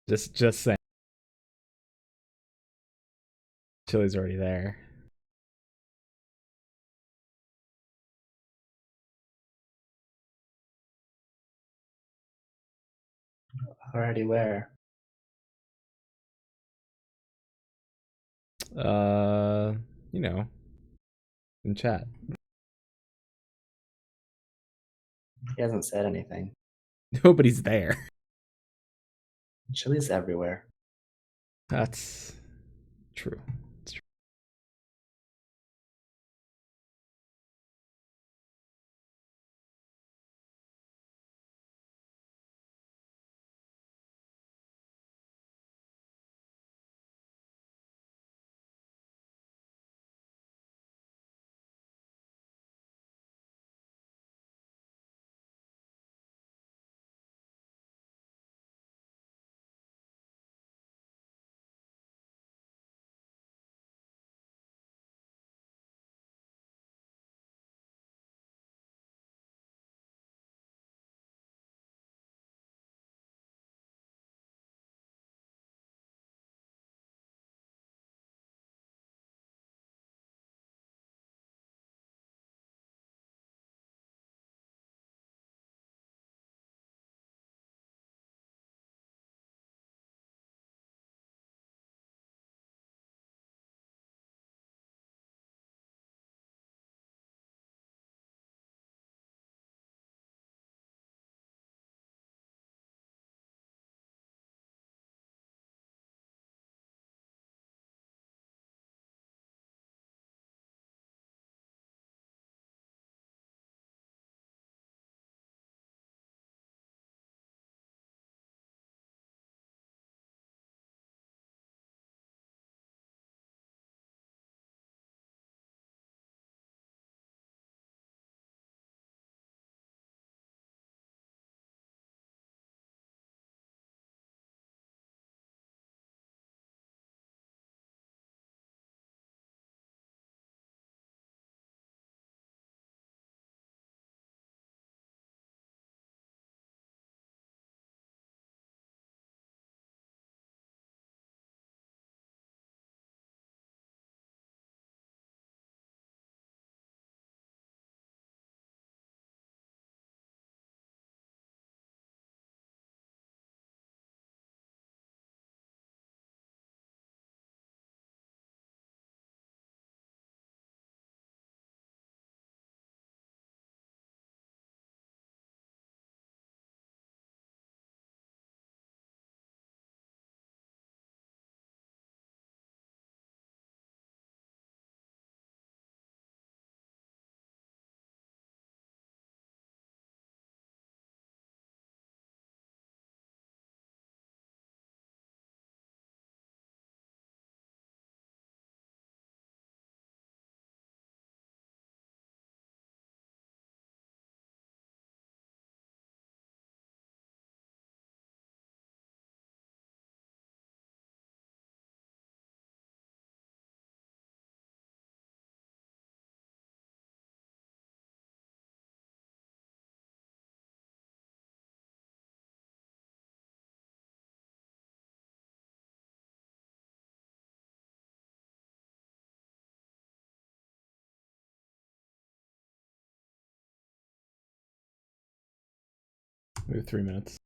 Just saying. Chili's already there. Already where? Uh, you know, in chat. He hasn't said anything. Nobody's there. Chili's everywhere. That's true. It's true. We have 3 minutes.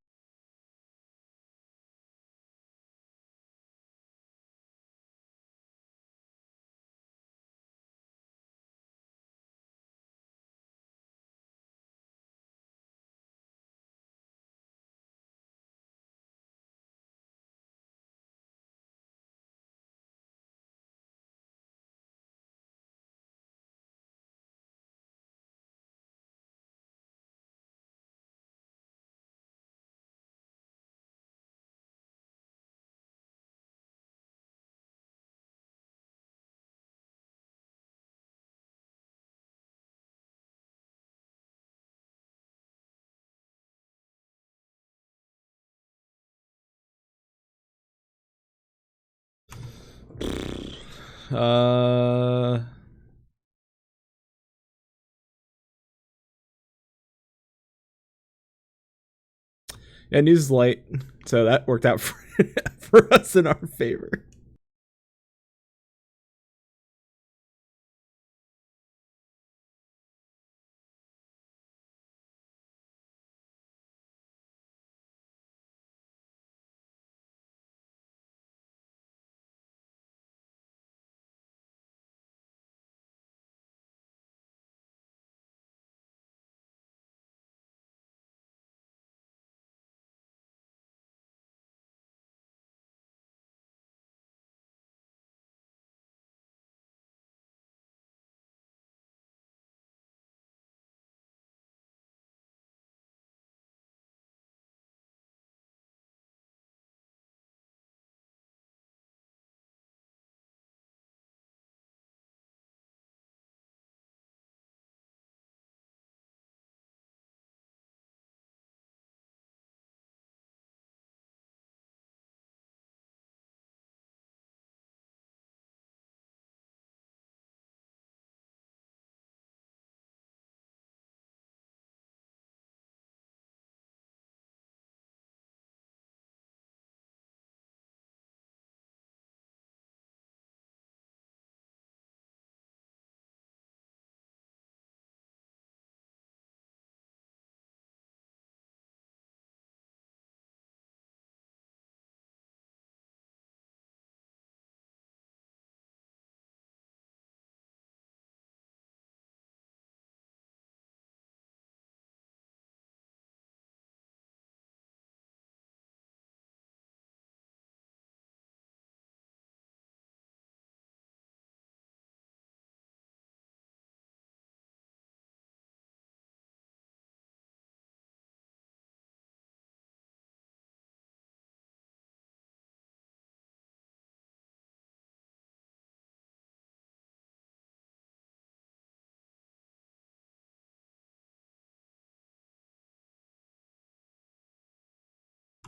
Uh, Yeah, news is light, so that worked out for us in our favor.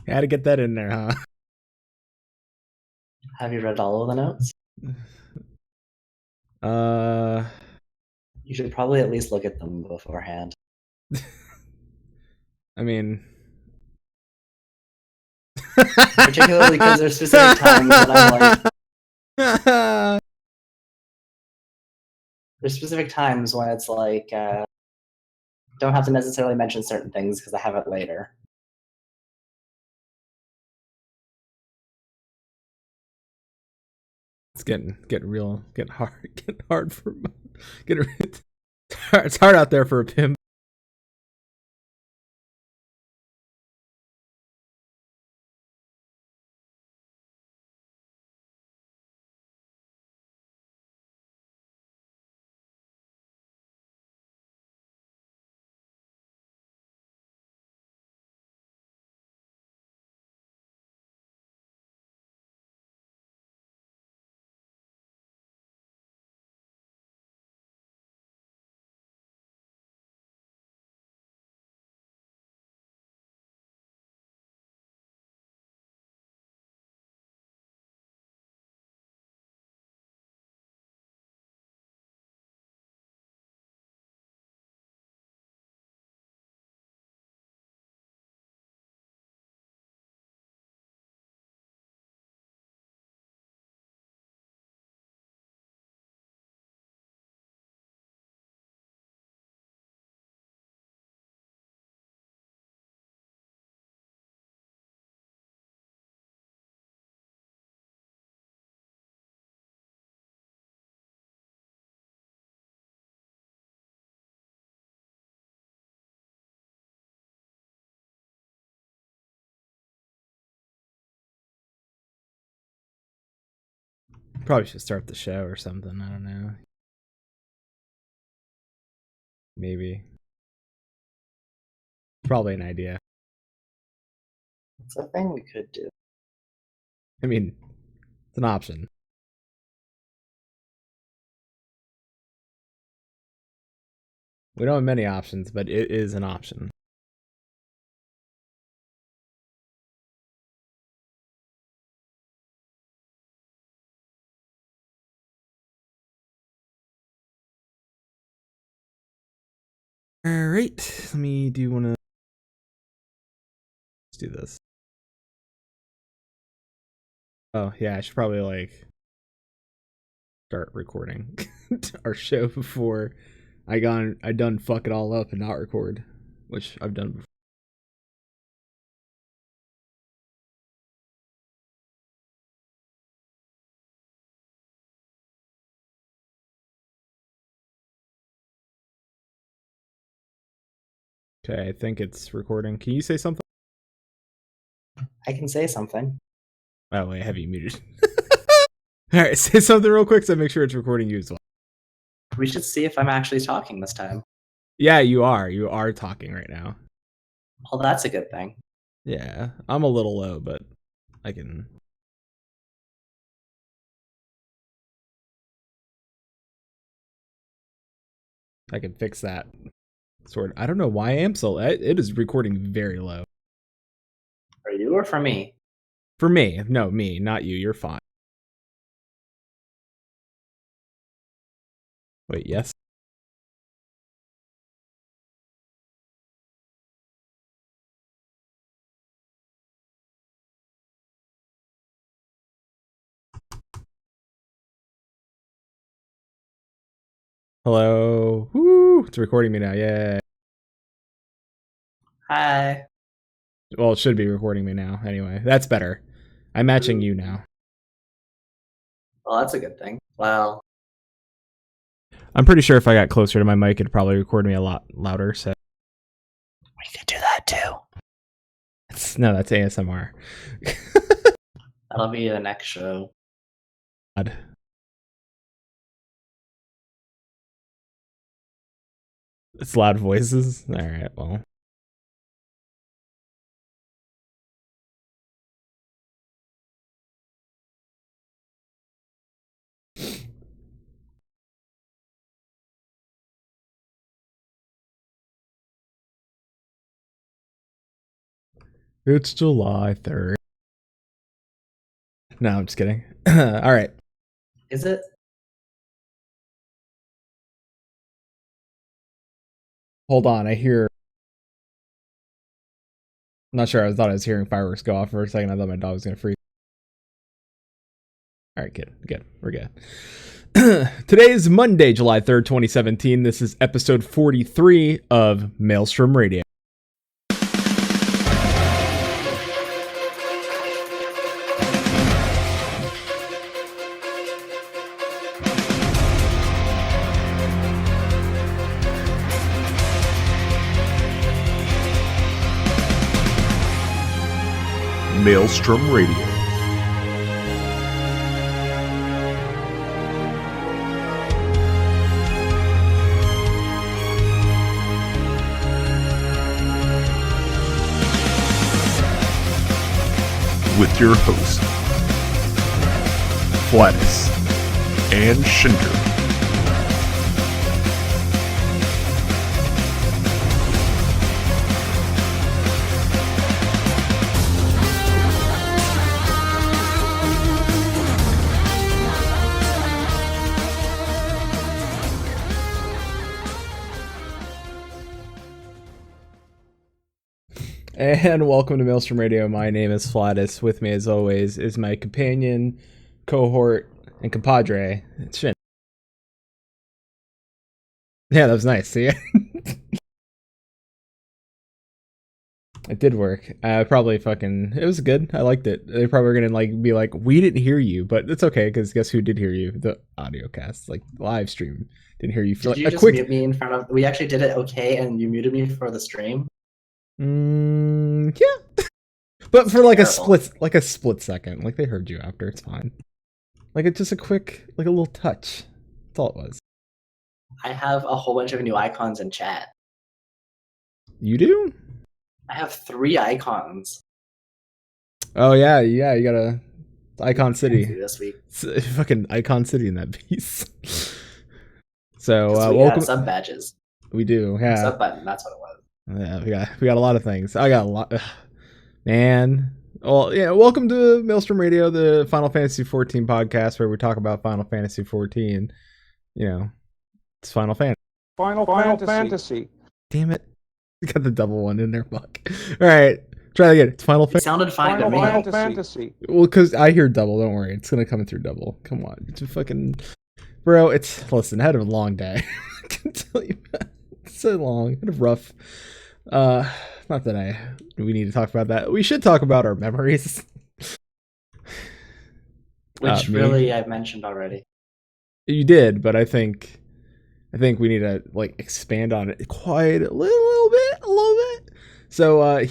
Had to get that in there, huh? Have you read all of the notes? Uh, You should probably at least look at them beforehand. I mean, Particularly because there's specific times when I'm like, there's specific times when it's like, don't have to necessarily mention certain things because I have it later. it's getting real, getting hard for getting. It's hard out there for a pimp. Probably should start the show or something. I don't know. Maybe. Probably an idea. It's a thing we could do. I mean, it's an option. We don't have many options, but it is an option. All right. Let me do one of Let's do this. Oh yeah, I should probably like start recording our show before I done fuck it all up and not record, which I've done before. Okay, I think it's recording. Can you say something? I can say something. Oh wait, have you muted? All right, say something real quick so I make sure it's recording you as well. We should see if I'm actually talking this time. Yeah, you are. You are talking right now. Well, that's a good thing. Yeah, I'm a little low, but I can. I can fix that. Sort of. I don't know why I am so. It is recording very low. For you or for me? For me, no, me, not you. You're fine. Wait, yes. Hello. Woo! It's recording me now. Yay. Hi. Well, it should be recording me now. Anyway, that's better. I'm matching you now. Well, that's a good thing. Well, I'm pretty sure if I got closer to my mic, it'd probably record me a lot louder. So we could do that too. no, that's ASMR. That'll be the next show. God. It's loud voices. All right, well. It's July 3rd. No, I'm just kidding. All right. Is it? Hold on, I hear. I'm not sure. I thought I was hearing fireworks go off for a second. I thought my dog was gonna freeze. All right, good. We're good. Today is Monday, July 3rd, 2017. This is episode 43 of Maelstrom Radio. Maelstrom Radio. With your hosts, Flatus and Shinder. And welcome to Maelstrom Radio. My name is Flatus. With me, as always, is my companion, cohort, and compadre. It's Shin. Yeah, that was nice. See? It did work. Probably fucking. It was good. I liked it. They're probably gonna be like, we didn't hear you, but it's okay because guess who did hear you? The audio cast, like live stream, didn't hear you for Did you a just quick. mute me in front of? We actually did it okay, and you muted me for the stream. Yeah. But for like terrible. a split second, like they heard you after. It's fine. Like it's just a quick, like a little touch. That's all it was. I have a whole bunch of new icons in chat. You do? I have 3 icons. Oh yeah. You got a Icon City This week. It's fucking Icon City in that piece. So We welcome. got sub badges. We do. Yeah. Sub button. That's what it was. Yeah, we got a lot of things. I got a lot, man. Well, yeah. Welcome to Maelstrom Radio, the Final Fantasy 14 podcast, where we talk about Final Fantasy 14. You know, it's Final Fantasy. Final Fantasy. Damn it! You got the double one in there, Buck. All right, Try that again. It's Final It Fantasy. sounded fine to me. Final Fantasy. Well, because I hear double. Don't worry. It's going to come through double. Come on. It's a fucking... Bro, listen, I had a long day. I can tell you that. It's so long. Kind of rough. Not that we need to talk about that. We should talk about our memories. Which really I mentioned already. You did, but I think we need to like expand on it quite a little bit. So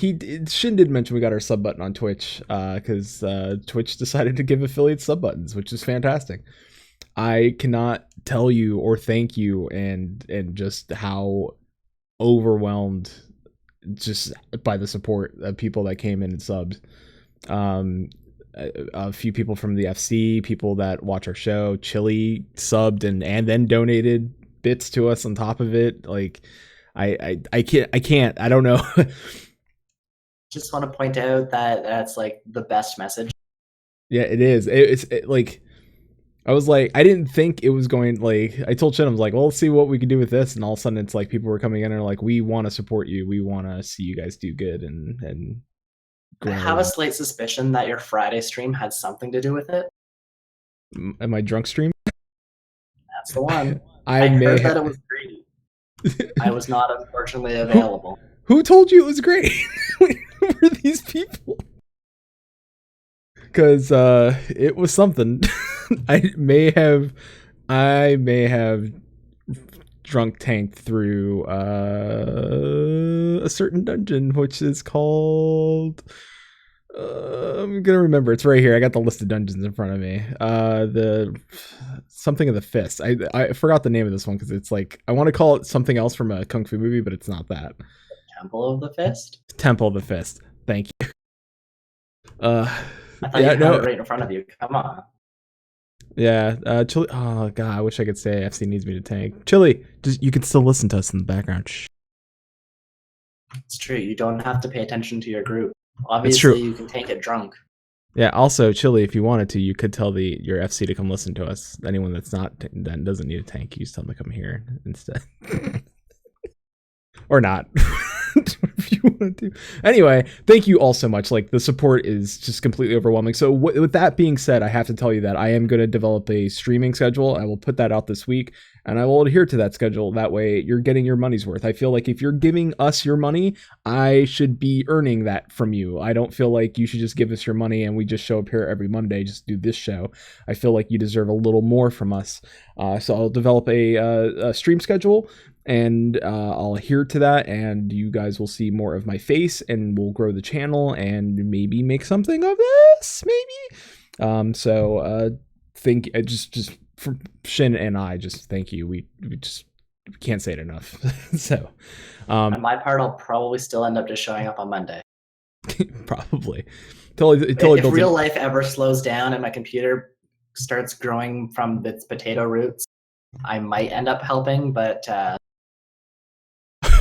Shin did mention we got our sub button on Twitch because Twitch decided to give affiliates sub buttons, which is fantastic. I cannot tell you or thank you and just how overwhelmed just by the support of people that came in and subbed. A few people from the FC, people that watch our show, Chili subbed and then donated bits to us on top of it. Like I can't, I don't know. Just want to point out that that's like the best message. Yeah, it is. It's like, I was like, I didn't think it was going, like, I told Chin, I was like, well, let's see what we can do with this. And all of a sudden it's like people were coming in and are like, we want to support you. We want to see you guys do good and I have a slight suspicion that your Friday stream had something to do with it. Am I drunk stream? That's the one. I heard that it was great. I was not unfortunately available. Who told you it was great? Who were these people? Because it was something. I may have drunk tanked through a certain dungeon, which is called. I'm gonna remember. It's right here. I got the list of dungeons in front of me. The something of the fist. I forgot the name of this one because it's like I want to call it something else from a kung fu movie, but it's not that. Temple of the Fist. Temple of the Fist. Thank you. I thought you had it right in front of you. Come on. Yeah, Chili. Oh god, I wish I could say FC needs me to tank. Chili, just you can still listen to us in the background. Shh. It's true. You don't have to pay attention to your group. Obviously, you can tank it drunk. Yeah. Also, Chili, if you wanted to, you could tell your FC to come listen to us. Anyone that doesn't need a tank, you just tell them to come here instead, or not. If you want to. Anyway, thank you all so much. Like the support is just completely overwhelming. So with that being said, I have to tell you that I am going to develop a streaming schedule. I will put that out this week and I will adhere to that schedule. That way you're getting your money's worth. I feel like if you're giving us your money, I should be earning that from you. I don't feel like you should just give us your money and we just show up here every Monday, just do this show. I feel like you deserve a little more from us. So I'll develop a stream schedule and I'll adhere to that, and you guys will see more of my face and we'll grow the channel and maybe make something of this, maybe. Think just from Shin and I just thank you. We can't say it enough. So on my part, I'll probably still end up just showing up on Monday. Probably. If real life ever slows down and my computer starts growing from its potato roots, I might end up helping, but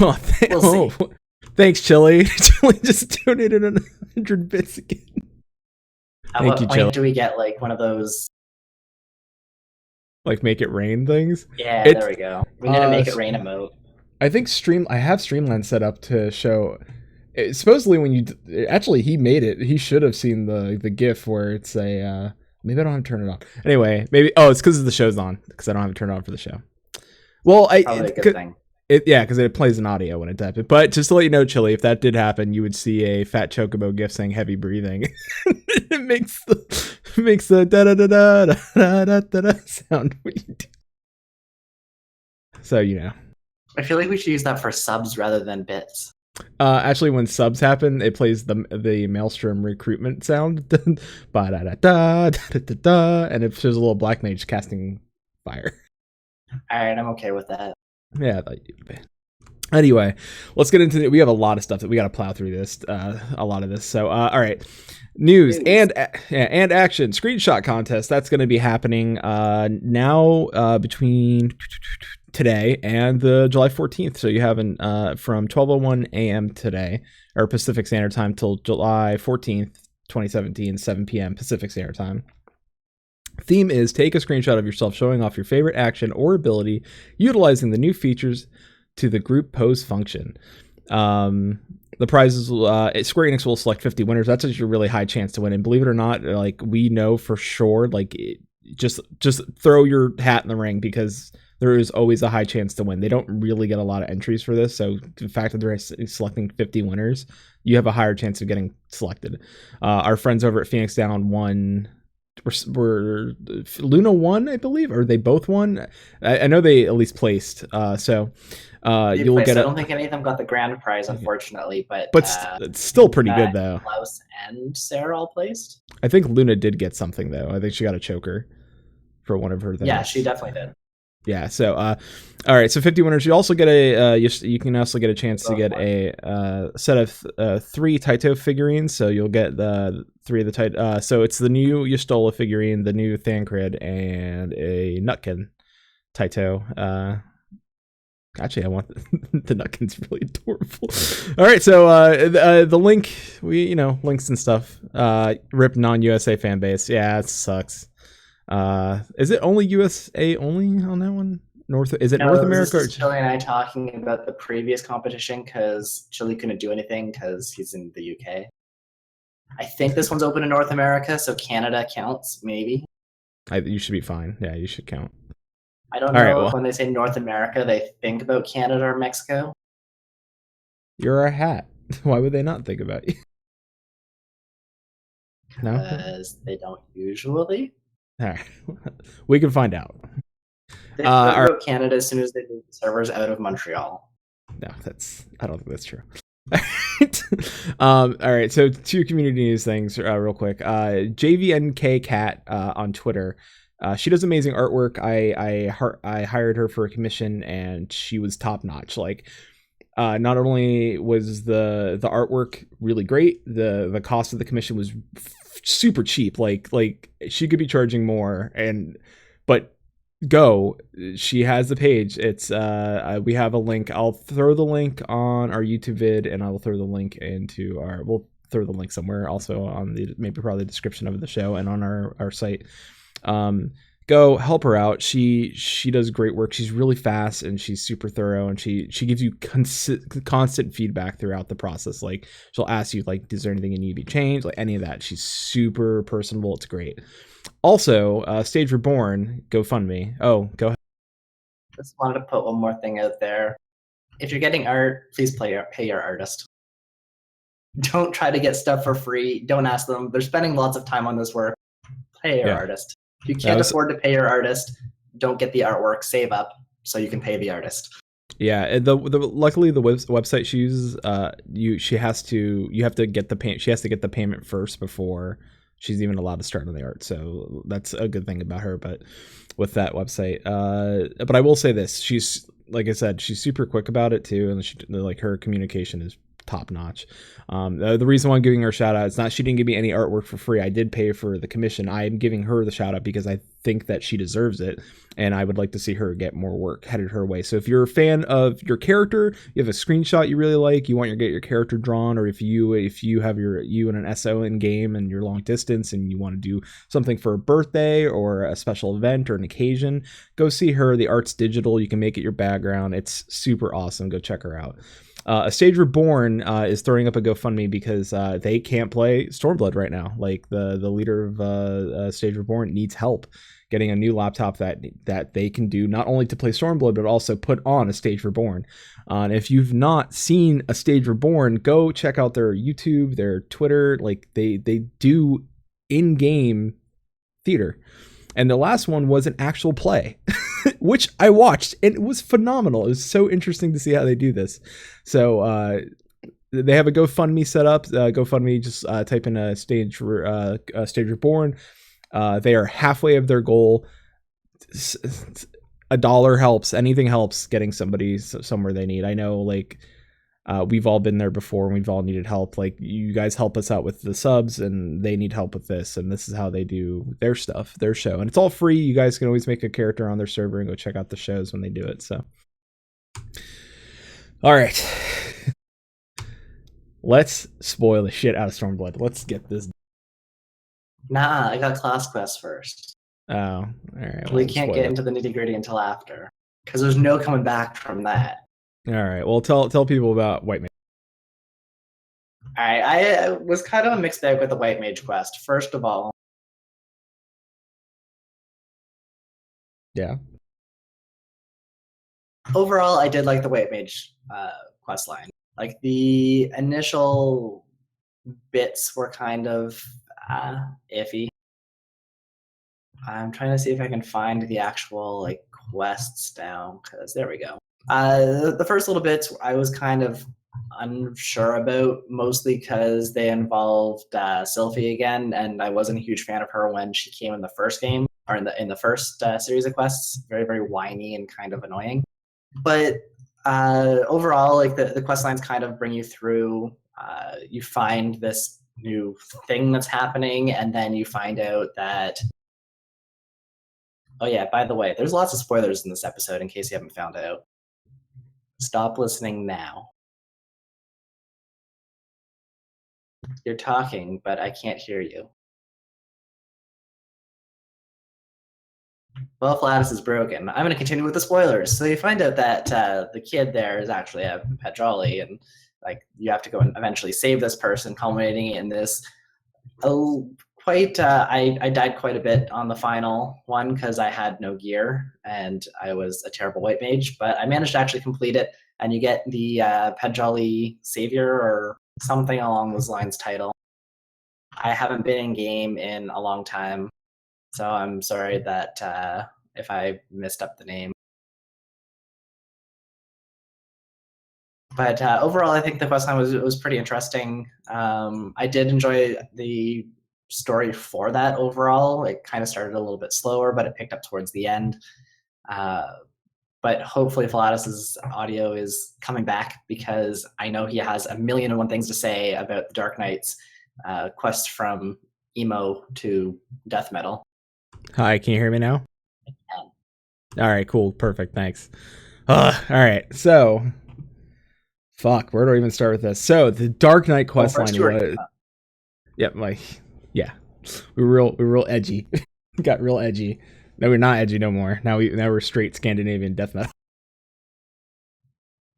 we'll see. Thanks, Chili. Chili just donated 100 bits again. At what point do we get like one of those like make it rain things? Yeah, there we go. We need to make it rain emote. I think I have Streamline set up to show. Supposedly, when you actually he made it, he should have seen the GIF where it's a. Maybe I don't have to turn it on. Anyway, maybe it's because the show's on because I don't have it turned on for the show. Well, probably a good thing. Because it plays an audio when it taps it. But just to let you know, Chili, if that did happen, you would see a fat Chocobo GIF saying "heavy breathing." It makes the da da da da da da da da sound when you do. So you know. I feel like we should use that for subs rather than bits. Actually, when subs happen, it plays the Maelstrom recruitment sound, ba da da da da da da, and it shows a little black mage casting fire. All right, I'm okay with that. Yeah, I thought you'd be. Anyway, let's get into it. We have a lot of stuff that we got to plow through this. A lot of this. So, all right, news and action screenshot contest. That's going to be happening now between today and the July 14th. So you have from 12:01 a.m. today or Pacific Standard Time till July 14th, 2017, 7 p.m. Pacific Standard Time. Theme is take a screenshot of yourself showing off your favorite action or ability utilizing the new features to the group pose function. The prizes, Square Enix will select 50 winners. That's actually a really high chance to win. And believe it or not, like, we know for sure, like, just throw your hat in the ring, because there is always a high chance to win. They don't really get a lot of entries for this, so the fact that they're selecting 50 winners, you have a higher chance of getting selected. Our friends over at Phoenix Down won. Were Luna won, I believe, or they both won. I know they at least placed. So you'll get. I don't think any of them got the grand prize, unfortunately, but it's still pretty good though. Klaus and Sarah all placed. I think Luna did get something though. I think she got a choker for one of her things. Yeah, she definitely did. Yeah. So, all right. So 50 winners. You also get you can also get a chance to get a set of 3 Taito figurines. So you'll get the 3 of the Taito. So it's the new Y'shtola figurine, the new Thancred, and a Nutkin Taito. Actually, I want the Nutkin's really adorable. All right. So the link, links and stuff. RIP non-USA fan base. Yeah, it sucks. Is it only USA only on that one? North America? This is Chili and I talking about the previous competition, because Chili couldn't do anything because he's in the UK. I think this one's open in North America, so Canada counts, maybe. You should be fine. Yeah, you should count. I don't know if when they say North America, they think about Canada or Mexico. You're a hat. Why would they not think about you? No? Because they don't usually. All right, we can find out. They about Canada as soon as they move the servers out of Montreal. No, I don't think that's true. All right. So 2 community news things, real quick. JVNK Cat on Twitter. She does amazing artwork. I hired her for a commission, and she was top notch. Like, not only was the artwork really great, the cost of the commission was super cheap. Like she could be charging more, but she has the page. It's we have a link. I'll throw the link on our YouTube vid, and I will throw the link we'll throw the link somewhere also on probably the description of the show and on our site. Go help her out. She does great work. She's really fast, and she's super thorough, and she gives you constant feedback throughout the process. Like, she'll ask you, like, is there anything you need to be changed, like any of that. She's super personable. It's great. Also, Stage Reborn GoFundMe. Oh, go ahead. Just wanted to put one more thing out there. If you're getting art, please pay your artist. Don't try to get stuff for free. Don't ask them. They're spending lots of time on this work. Pay your artist. If you can't afford to pay your artist, don't get the artwork. Save up so you can pay the artist. Yeah, luckily the website she uses, you have to get the payment first before she's even allowed to start on the art. So that's a good thing about her. But with that website, but I will say this: she's, like I said, she's super quick about it too, and her communication is top notch. The reason why I'm giving her a shout out, it's not she didn't give me any artwork for free. I did pay for the commission. I am giving her the shout out because I think that she deserves it, and I would like to see her get more work headed her way. So if you're a fan of your character, you have a screenshot you really like, you want to get your character drawn, or if you have you and an SO in game and you're long distance and you want to do something for a birthday or a special event or an occasion, go see her. The art's digital. You can make it your background. It's super awesome. Go check her out. A Stage Reborn is throwing up a GoFundMe because they can't play Stormblood right now. Like, the leader of Stage Reborn needs help getting a new laptop that they can do not only to play Stormblood but also put on a Stage Reborn. And if you've not seen a Stage Reborn, go check out their YouTube, their Twitter. Like, they do in-game theater. And the last one was an actual play, which I watched, and it was phenomenal. It was so interesting to see how they do this. So they have a GoFundMe set up. GoFundMe, just type in a Stage Reborn. They are halfway of their goal. $1 helps. Anything helps getting somebody somewhere they need. I know, like, we've all been there before, and we've all needed help. Like, you guys help us out with the subs, and they need help with this, and this is how they do their stuff, their show, and it's all free. You guys can always make a character on their server and go check out the shows when they do it. So, all right, let's spoil the shit out of Stormblood. Let's get this. Nah, I got Class Quest first. Oh, all right. We can't get into the nitty gritty until after, because there's no coming back from that. All right. Well, tell people about White Man. I was kind of a mixed bag with the White Mage quest. First of all, Yeah. overall, I did like the White Mage quest line. Like the initial bits were kind of iffy. I'm trying to see if I can find the actual like quests now, because there we go. The first little bits I was kind of unsure about, mostly because they involved Sylphie again, and I wasn't a huge fan of her when she came in the first game or in the first series of quests. Very very whiny and kind of annoying. But overall, like the quest lines kind of bring you through. You find this new thing that's happening, and then you find out that. Oh yeah, by the way, there's lots of spoilers in this episode in case you haven't found out. Stop listening now. You're talking, but I can't hear you. Well, Flatus is broken. I'm going to continue with the spoilers. So you find out that the kid there is actually a Pedroli, and like you have to go and eventually save this person, culminating in this I died quite a bit on the final one because I had no gear and I was a terrible white mage, but I managed to actually complete it, and you get the Pedjali Savior or something along those lines title. I haven't been in game in a long time, so I'm sorry that if I messed up the name. But overall, I think the questline was pretty interesting. I did enjoy the story for that overall. It kind of started a little bit slower, but it picked up towards the end. But hopefully Flatus's audio is coming back, because I know he has a million and one things to say about the Dark Knight's quest from emo to death metal. Hi, can you hear me now? I can. All right, cool, perfect, thanks. All right, so fuck, where do I even start with this? So the Dark Knight quest line was, yeah, we were real edgy. Got real edgy. No, we're not edgy no more. Now we're straight Scandinavian death metal.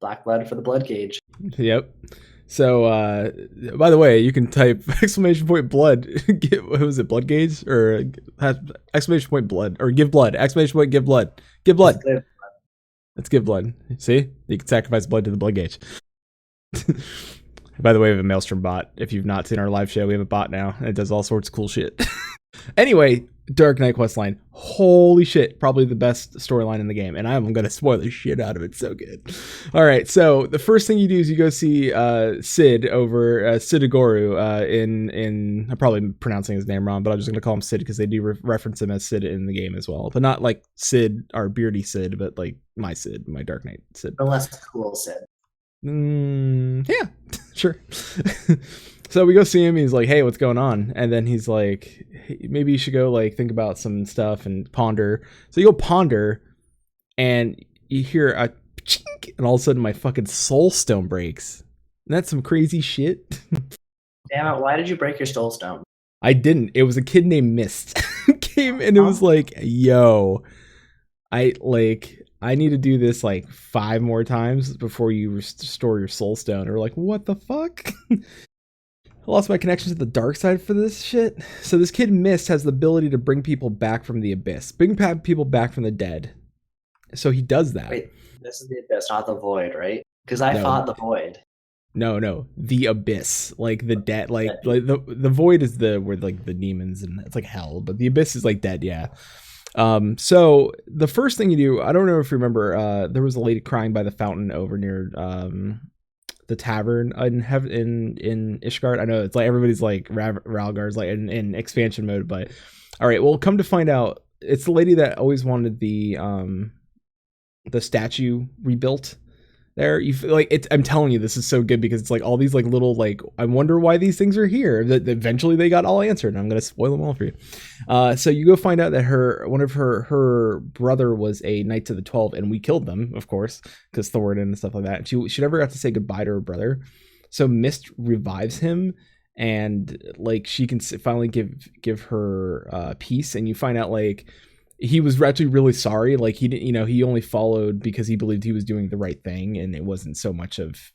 Black blood for the blood gauge. Yep. So by the way, you can type !blood. What was it, blood gauge, or !blood, or give blood, give blood, give blood. Let's give blood. See, you can sacrifice blood to the blood gauge. By the way, we have a Maelstrom bot. If you've not seen our live show, we have a bot now, and it does all sorts of cool shit. Anyway, Dark Knight questline. Holy shit, probably the best storyline in the game, and I'm gonna spoil the shit out of it. So good. All right, so the first thing you do is you go see Sid over Sidagoru in I'm probably pronouncing his name wrong, but I'm just gonna call him Sid because they do reference him as Sid in the game as well, but not like Sid, our beardy Sid, but like my Sid, my Dark Knight Sid. The less cool Sid. Yeah, sure. So we go see him. He's like, "Hey, what's going on?" And then he's like, hey, "Maybe you should go like think about some stuff and ponder." So you go ponder, and you hear a chink, and all of a sudden my fucking soul stone breaks. And that's some crazy shit. Damn it! Why did you break your soul stone? I didn't. It was a kid named Mist came and it was like, "Yo, I need to do this like 5 more times before you restore your soul stone." Or like, what the fuck? I lost my connection to the dark side for this shit. So this kid Mist has the ability to bring people back from the abyss, bring people back from the dead. So he does that. Wait, this is the abyss, not the void, right? Because I fought the void. No, the abyss, like the dead, like the void is where like the demons, and it's like hell, but the abyss is like dead, yeah. So the first thing you do, I don't know if you remember, there was a lady crying by the fountain over near the tavern in Ishgard. I know it's like everybody's like Ralgar's like in expansion mode, but all right, well, come to find out, it's the lady that always wanted the statue rebuilt. There, you like it. I'm telling you, this is so good because it's like all these like little like I wonder why these things are here. That eventually they got all answered, and I'm gonna spoil them all for you. So you go find out that one of her brother was a Knight to the 12, and we killed them, of course, because Thorin and stuff like that. She never got to say goodbye to her brother. So Mist revives him, and like she can finally give her peace, and you find out like he was actually really sorry. Like he didn't, he only followed because he believed he was doing the right thing, and it wasn't so much of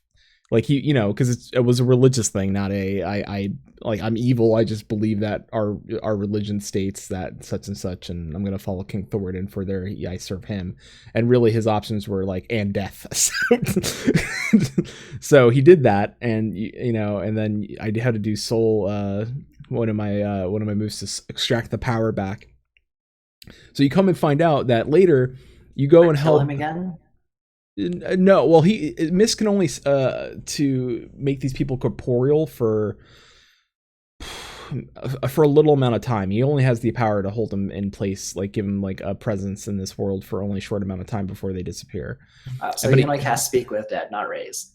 Like he, you know, because it was a religious thing, not I like I'm evil. I just believe that our religion states that such and such, and I'm gonna follow King Thoradin for their. I serve him, and really his options were like and death. So he did that, and you know, and then I had to do soul. One of my moves to extract the power back. So you come and find out that later you go and help him again. No, well, Mist can only to make these people corporeal for a little amount of time. He only has the power to hold them in place, like give them like a presence in this world for only a short amount of time before they disappear. So he can like cast Speak with Dead, not raise.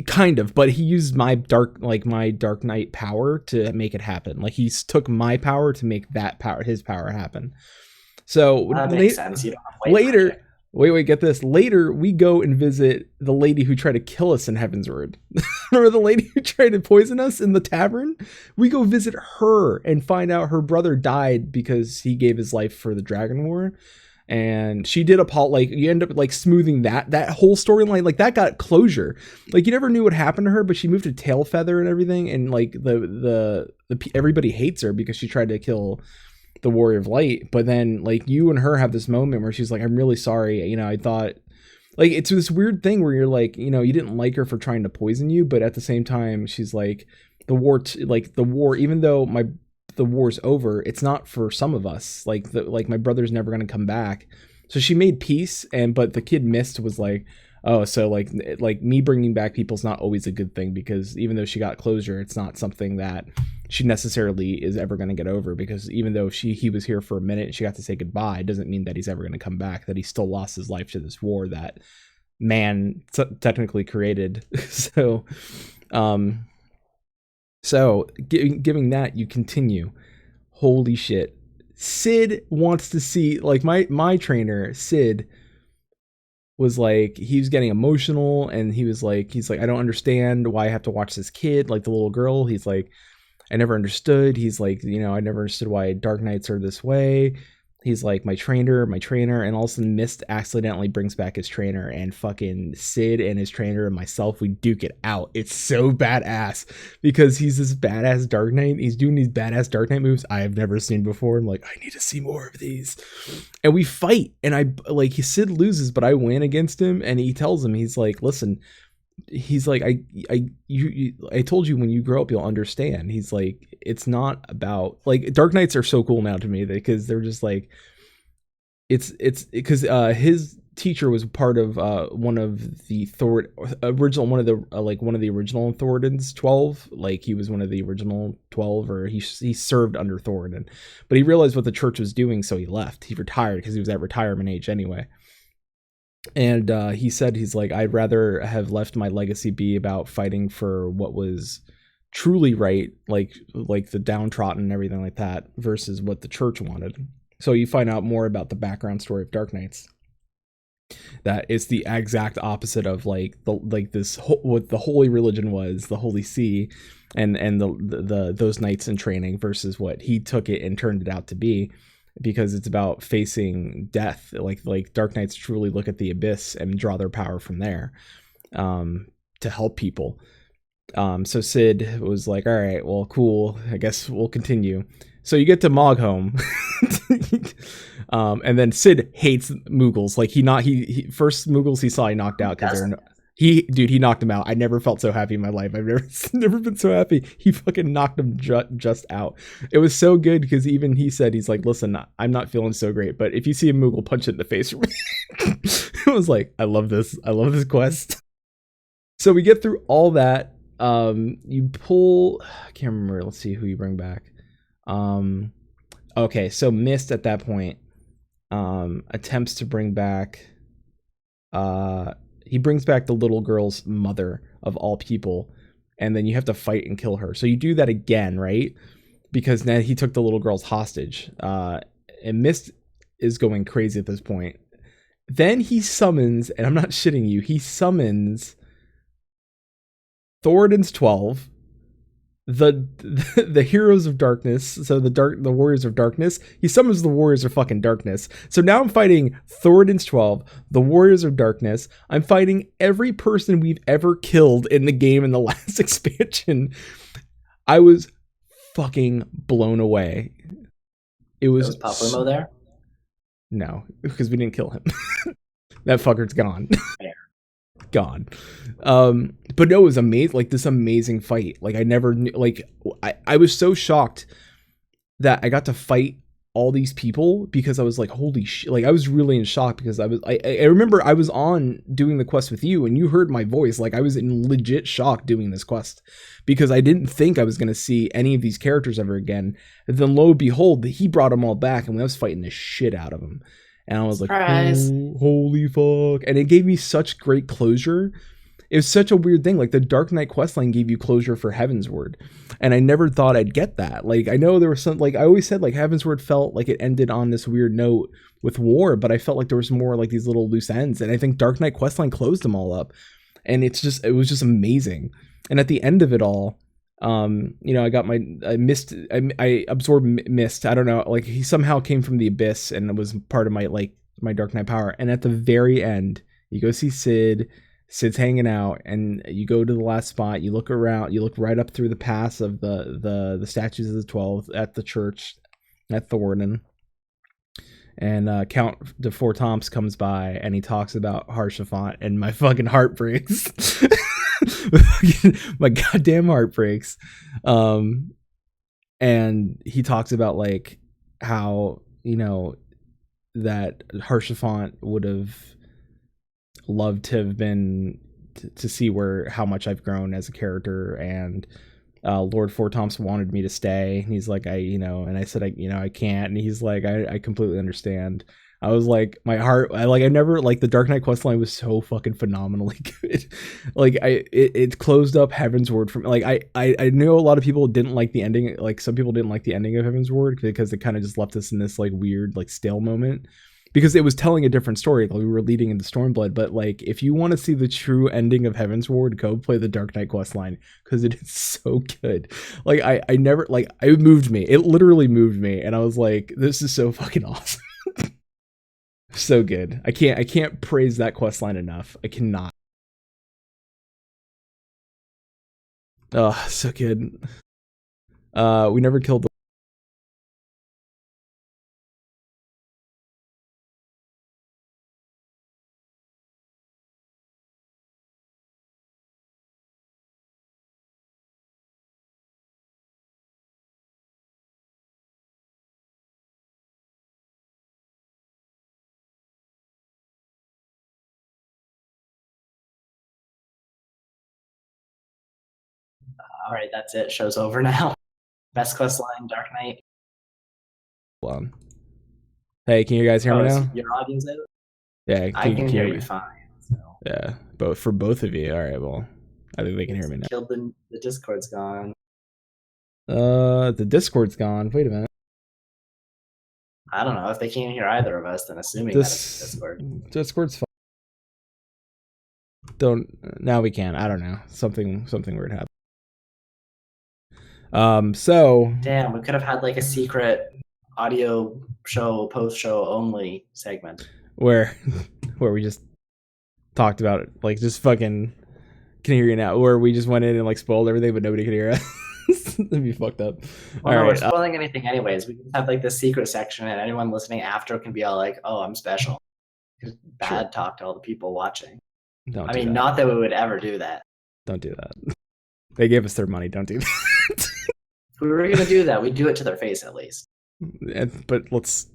Kind of, but he used my Dark Knight power to make it happen. Like he took my power to make his power happen. So that makes sense. You don't have to later. Wait, get this. Later, we go and visit the lady who tried to kill us in Heavensward. Remember the lady who tried to poison us in the tavern? We go visit her and find out her brother died because he gave his life for the Dragon War. And she did like you end up like smoothing that whole storyline. Like that got closure. Like you never knew what happened to her, but she moved to Tailfeather and everything. And like the everybody hates her because she tried to kill the Warrior of Light. But then like you and her have this moment where she's like, I'm really sorry, you know, I thought, like, it's this weird thing where you're like, you know, you didn't like her for trying to poison you, but at the same time she's like, the war, even though the war's over, it's not for some of us, like my brother's never going to come back. So she made peace, but the kid Mist was like, oh, so like me bringing back people's not always a good thing, because even though she got closure, it's not something that she necessarily is ever going to get over, because even though he was here for a minute and she got to say goodbye, it doesn't mean that he's ever going to come back, that he still lost his life to this war that man technically created. So giving that, you continue. Holy shit. Sid wants to see, like, my trainer, Sid, was like, he was getting emotional, and he's like, I don't understand why I have to watch this kid, like the little girl. He's like, I never understood. He's like, you know, I never understood why Dark Knights are this way. He's like, my trainer, and all of a sudden Mist accidentally brings back his trainer, and fucking Sid and his trainer and myself, we duke it out. It's so badass, because he's this badass Dark Knight. He's doing these badass Dark Knight moves I have never seen before. I'm like, I need to see more of these. And we fight, and Sid loses, but I win against him, and he tells him, he's like, listen, he's like, I told you when you grow up you'll understand. He's like, it's not about, like, Dark Knights are so cool now to me because they're just like, it's because his teacher was part of one of the original Thoradin's 12. Like, he was one of the original 12, or he served under Thoradin, but he realized what the church was doing, so he left. He retired because he was at retirement age anyway. And he said, he's like, I'd rather have left my legacy be about fighting for what was truly right, like the downtrodden and everything like that, versus what the church wanted. So you find out more about the background story of Dark Knights. That is the exact opposite of what the holy religion was, the Holy See, and those knights in training, versus what he took it and turned it out to be. Because it's about facing death, like Dark Knights truly look at the abyss and draw their power from there, to help people. So Sid was like, all right, well, cool, I guess we'll continue. So you get to Mogholm, and then Sid hates Moogles. Like, he first Moogles he saw, he knocked out because he knocked him out. I never felt so happy in my life. I've never been so happy. He fucking knocked him just out. It was so good, because even he said, he's like, listen, I'm not feeling so great, but if you see a Moogle, punch it in the face. It was like, I love this quest. So we get through all that. You pull, I can't remember. Let's see who you bring back. Okay, so Mist at that point attempts to bring back he brings back the little girl's mother of all people, and then you have to fight and kill her. So you do that again, right? Because now he took the little girl's hostage. And Mist is going crazy at this point. Then he summons, and I'm not shitting you, he summons Thoradin's 12, the heroes of darkness, so the warriors of darkness, he summons the warriors of fucking darkness. So now I'm fighting Thoradin's 12, the warriors of darkness. I'm fighting every person we've ever killed in the game in the last expansion. I was fucking blown away. It was Papalymo there? No, because we didn't kill him. That fucker's gone. Gone. But no, it was amazing. Like this amazing fight. Like I never knew, like I was so shocked that I got to fight all these people because I was like, holy shit. Like I was really in shock because I remember I was on doing the quest with you and you heard my voice. Like I was in legit shock doing this quest because I didn't think I was going to see any of these characters ever again. And then lo and behold, he brought them all back and I was fighting the shit out of them. And I was like, oh, holy fuck. And it gave me such great closure. It was such a weird thing. Like the Dark Knight questline gave you closure for Heavensward. And I never thought I'd get that. Like I know there was some, like I always said, like Heavensward felt like it ended on this weird note with war, but I felt like there was more like these little loose ends. And I think Dark Knight questline closed them all up. And it was just amazing. And at the end of it all, you know, I got I absorbed mist. I don't know, like he somehow came from the abyss and it was part of my Dark Knight power. And at the very end, you go see Sid's hanging out, and you go to the last spot, you look around, you look right up through the pass of the statues of the 12 at the church at Thoradin. And Count de Fortemps comes by and he talks about Haurchefant, and my fucking heart breaks. My goddamn heart breaks. And he talks about like how, you know, that Haurchefant would have loved to have been to see how much I've grown as a character, and Lord Fortemps wanted me to stay. He's like, and I said, I can't. And he's like, I completely understand. I was like, my heart, I never, like the Dark Knight questline was so fucking phenomenally good. Like it closed up Heavensward from, like, I know a lot of people didn't like the ending. Like some people didn't like the ending of Heavensward because it kind of just left us in this like weird, like stale moment, because it was telling a different story. Like we were leading into Stormblood, but like if you want to see the true ending of Heavensward, go play the Dark Knight questline because it is so good. Like I never, like, it moved me. It literally moved me, and I was like, this is so fucking awesome. So good. I can't praise that questline enough. I cannot. Oh, so good. We never killed the All right, that's it. Show's over now. Best quest line, Dark Knight. Hold on. Hey, can you guys hear me now? Your audio's out? Yeah, I can hear you fine. So. Yeah, for both of you. All right, well, I think they can hear me now. Killed the Discord's gone. The Discord's gone. Wait a minute. I don't know if they can't hear either of us. Then assuming that it's Discord. Discord's fine. Now we can. I don't know. Something weird happened. So damn, we could have had like a secret audio show, post show only segment where we just talked about it, like just fucking can hear you now, where we just went in and like spoiled everything but nobody could hear us. That'd be fucked up. Well, no, we're spoiling anything anyways. We can have like the secret section and anyone listening after can be all like, oh, I'm special. Bad talk to all the people watching. I mean, not that we would ever do that. Don't do that. They gave us their money. Don't do that. If we were going to do that, we'd do it to their face at least. But let's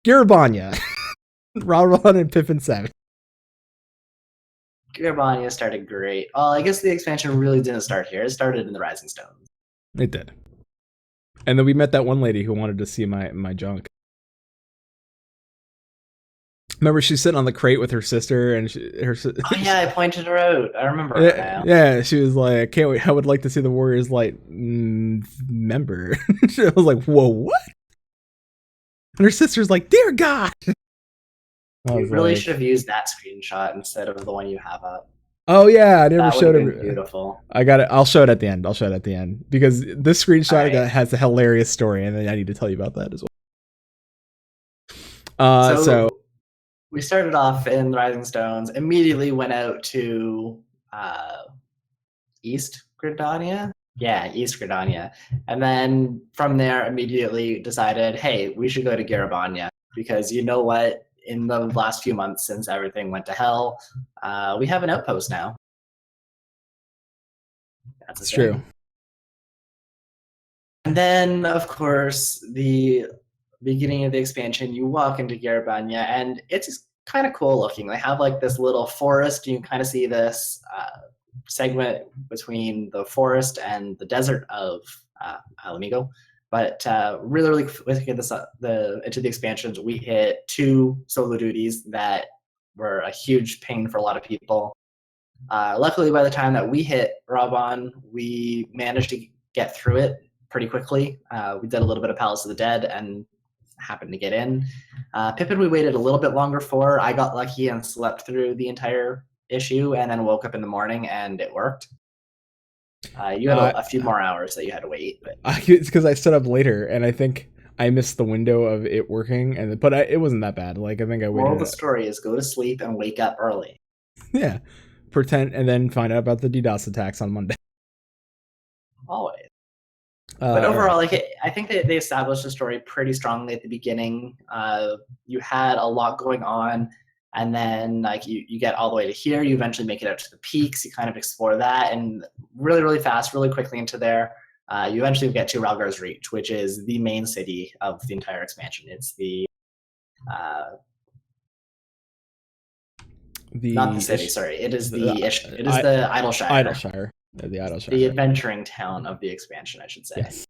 Garabanya. Ralron and Pippin 7. Garabanya started great. Well, I guess the expansion really didn't start here. It started in the Rising Stones. It did. And then we met that one lady who wanted to see my junk. Remember, she's sitting on the crate with her sister, and oh yeah, I pointed her out. I remember her now. Yeah, she was like, "I can't wait. I would like to see the Warriors Light member." I was like, "Whoa, what?" And her sister's like, "Dear God!" You really should have used that screenshot instead of the one you have up. Oh yeah, I never That would showed have been it. beautiful. I got it. I'll show it at the end. I'll show it at the end because this screenshot I Alright. got has a hilarious story, and then I need to tell you about that as well. So we started off in the Rising Stones, immediately went out to East Gridania. Yeah, East Gridania. And then from there, immediately decided, hey, we should go to Garabania because you know what? In the last few months since everything went to hell, we have an outpost now. That's it's true. And then, of course, the beginning of the expansion, you walk into Garabania, and it's kind of cool looking. They have like this little forest. You can kind of see this segment between the forest and the desert of Alamigo. But really quick into the expansions, we hit 2 solo duties that were a huge pain for a lot of people. Luckily, by the time that we hit Raubahn, we managed to get through it pretty quickly. We did a little bit of Palace of the Dead and happened to get in. Pippin we waited a little bit longer for. I got lucky and slept through the entire issue and then woke up in the morning and it worked. You had a few more hours that you had to wait. But it's because I stood up later and I think I missed the window of it working, but it wasn't that bad. Like I think I waited. Moral of the story is go to sleep and wake up early. Yeah, pretend and then find out about the DDoS attacks on Monday. Always. But overall, like I think they established the story pretty strongly at the beginning. You had a lot going on, and then like you get all the way to here. You eventually make it out to the peaks. You kind of explore that, and really, really fast, really quickly into there. You eventually get to Rhalgr's Reach, which is the main city of the entire expansion. It's not the city. Sorry, it is the Idleshire. Idleshire. The Idleshire. The adventuring town of the expansion, I should say. Yes.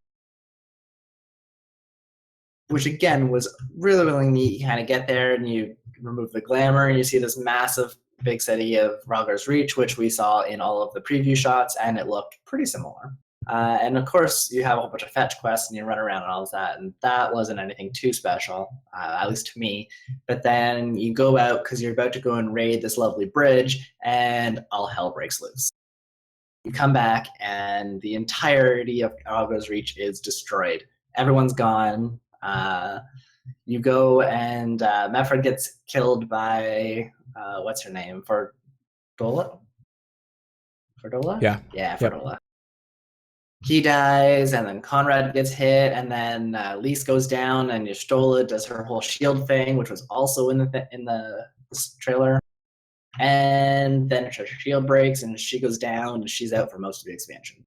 Which again was really, really neat. You kind of get there and you remove the glamour and you see this massive big city of Rhalgr's Reach, which we saw in all of the preview shots, and it looked pretty similar. And of course, you have a whole bunch of fetch quests and you run around and all of that, and that wasn't anything too special, at least to me. But then you go out because you're about to go and raid this lovely bridge, and all hell breaks loose. You come back, and the entirety of Rhalgr's Reach is destroyed. Everyone's gone. You go, and Mefred gets killed by what's her name? Ferdola? Yeah. Yeah, Ferdola. Yep. He dies, and then Conrad gets hit, and then Lise goes down, and Y'shtola does her whole shield thing, which was also in the trailer. And then her shield breaks, and she goes down, and she's out for most of the expansion.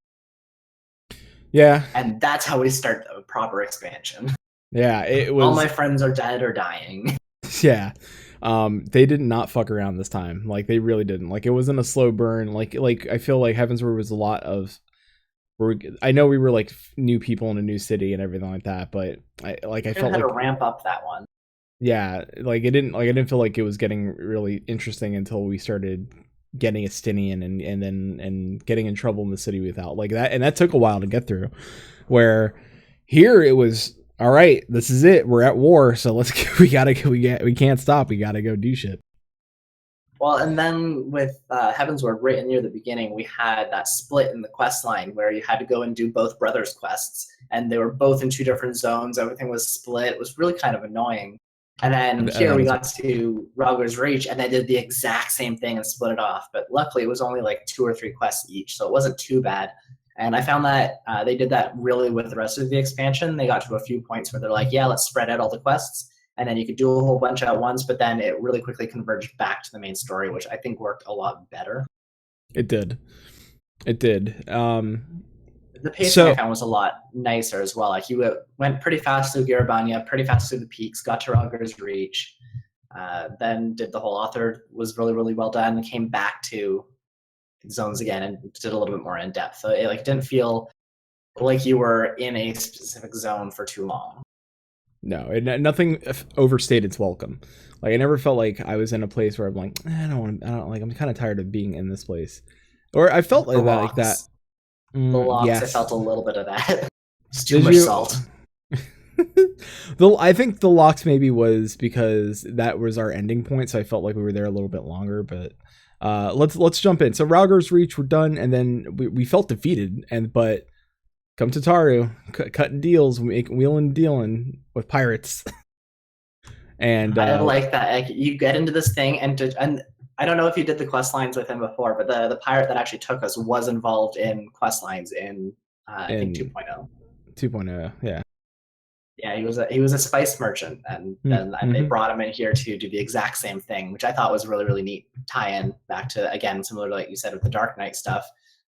Yeah. And that's how we start the proper expansion. Yeah, it was. All my friends are dead or dying. Yeah. They did not fuck around this time. Like they really didn't. Like it wasn't a slow burn. Like I feel like Heavensward was a lot of. I know we were like new people in a new city and everything like that, but I felt had like to ramp up that one. Yeah, I didn't feel like it was getting really interesting until we started getting Estinian and then getting in trouble in the city without like that, and that took a while to get through. Where here it was all right. This is it. We're at war, so we can't stop. We gotta go do shit. Well, and then with Heavensward, right near the beginning, we had that split in the quest line where you had to go and do both brothers' quests, and they were both in 2 different zones. Everything was split. It was really kind of annoying. And then here we got to Rhalgr's Reach, and they did the exact same thing and split it off. But luckily, it was only like 2 or 3 quests each, so it wasn't too bad. And I found that they did that really with the rest of the expansion. They got to a few points where they're like, yeah, let's spread out all the quests. And then you could do a whole bunch at once, but then it really quickly converged back to the main story, which I think worked a lot better. It did. The pacing I found was a lot nicer as well. Like you went pretty fast through Garabania, pretty fast through the peaks, got to Rhalgr's Reach, then did the whole author was really, really well done, and came back to zones again and did a little bit more in depth. So it didn't feel like you were in a specific zone for too long. No, nothing overstayed its welcome. Like I never felt like I was in a place where I'm like, I'm kind of tired of being in this place, or I felt like that. The locks, yes. I felt a little bit of that. It's too much salt. I think the locks maybe was because that was our ending point, so I felt like we were there a little bit longer. But let's jump in. So Ralgar's Reach, we're done, and then we felt defeated, but come to Taru, cutting deals, wheeling and dealing with pirates. And I like that. Like, you get into this thing, and I don't know if you did the quest lines with him before, but the pirate that actually took us was involved in quest lines in I think 2.0. 2.0, yeah. Yeah, he was a spice merchant, and then they brought him in here to do the exact same thing, which I thought was really, really neat tie-in back to, again, similar to like you said with the Dark Knight stuff,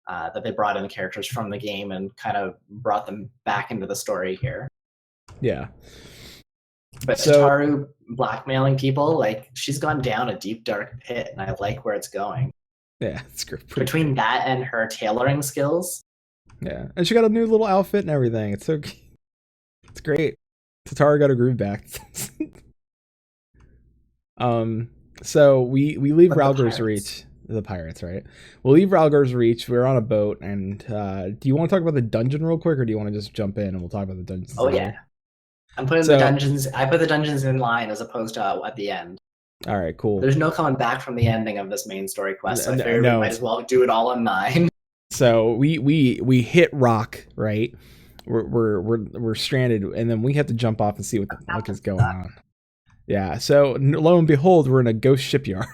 that they brought in the characters from the game and kind of brought them back into the story here. Yeah. But Taru blackmailing people, like, she's gone down a deep, dark pit, and I like where it's going. Yeah, it's great. Between that and her tailoring skills. Yeah, and she got a new little outfit and everything. It's so it's great. Taru got her groove back. So we leave Ralgar's Reach. The pirates, right? We'll leave Ralgar's Reach. We're on a boat, and do you want to talk about the dungeon real quick, or do you want to just jump in and we'll talk about the dungeons? Oh yeah, I'm putting the dungeons. I put the dungeons in line as opposed to at the end. All right, cool. There's no coming back from the ending of this main story quest, so I figured we might as well do it all in 9. So we hit rock, right? We're stranded, and then we have to jump off and see what the fuck is going on. Yeah, so lo and behold, we're in a ghost shipyard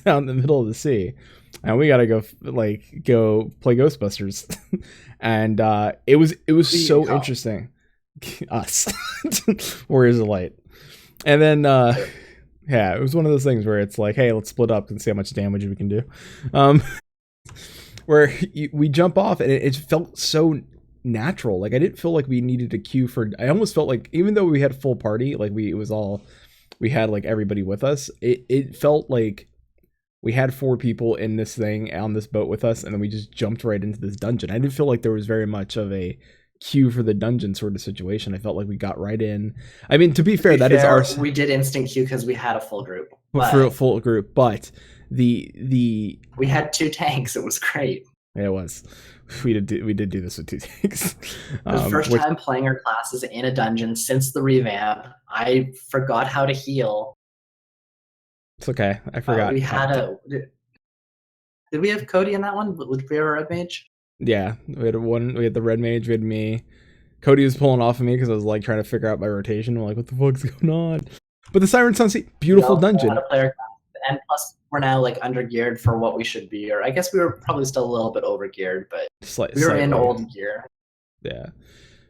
down in the middle of the sea, and we gotta go play Ghostbusters, and it was so interesting. Us, Warriors of Light, and then yeah, it was one of those things where it's like, hey, let's split up and see how much damage we can do. Where we jump off, and it felt so natural. Like I didn't feel like we needed a queue for. I almost felt like even though we had full party, like we had like everybody with us, it felt like we had 4 people in this thing on this boat with us, and then we just jumped right into this dungeon. I didn't feel like there was very much of a queue for the dungeon sort of situation. I felt like we got right in. I mean, to be fair, is our. We did instant queue because we had a full group. For a full group, but we had 2 tanks. It was great. Yeah, it was. We did do this with 2 tanks. The first time playing our classes in a dungeon since the revamp, I forgot how to heal. It's okay. I forgot. We had did we have Cody in that one? Did we have a red mage? Yeah, we had the red mage. We had me. Cody was pulling off of me because I was like trying to figure out my rotation. I'm like, what the fuck's going on? But the Siren Sunset, beautiful dungeon. And plus, we're now like under geared for what we should be, or I guess we were probably still a little bit over geared, but we were in old gear. Yeah,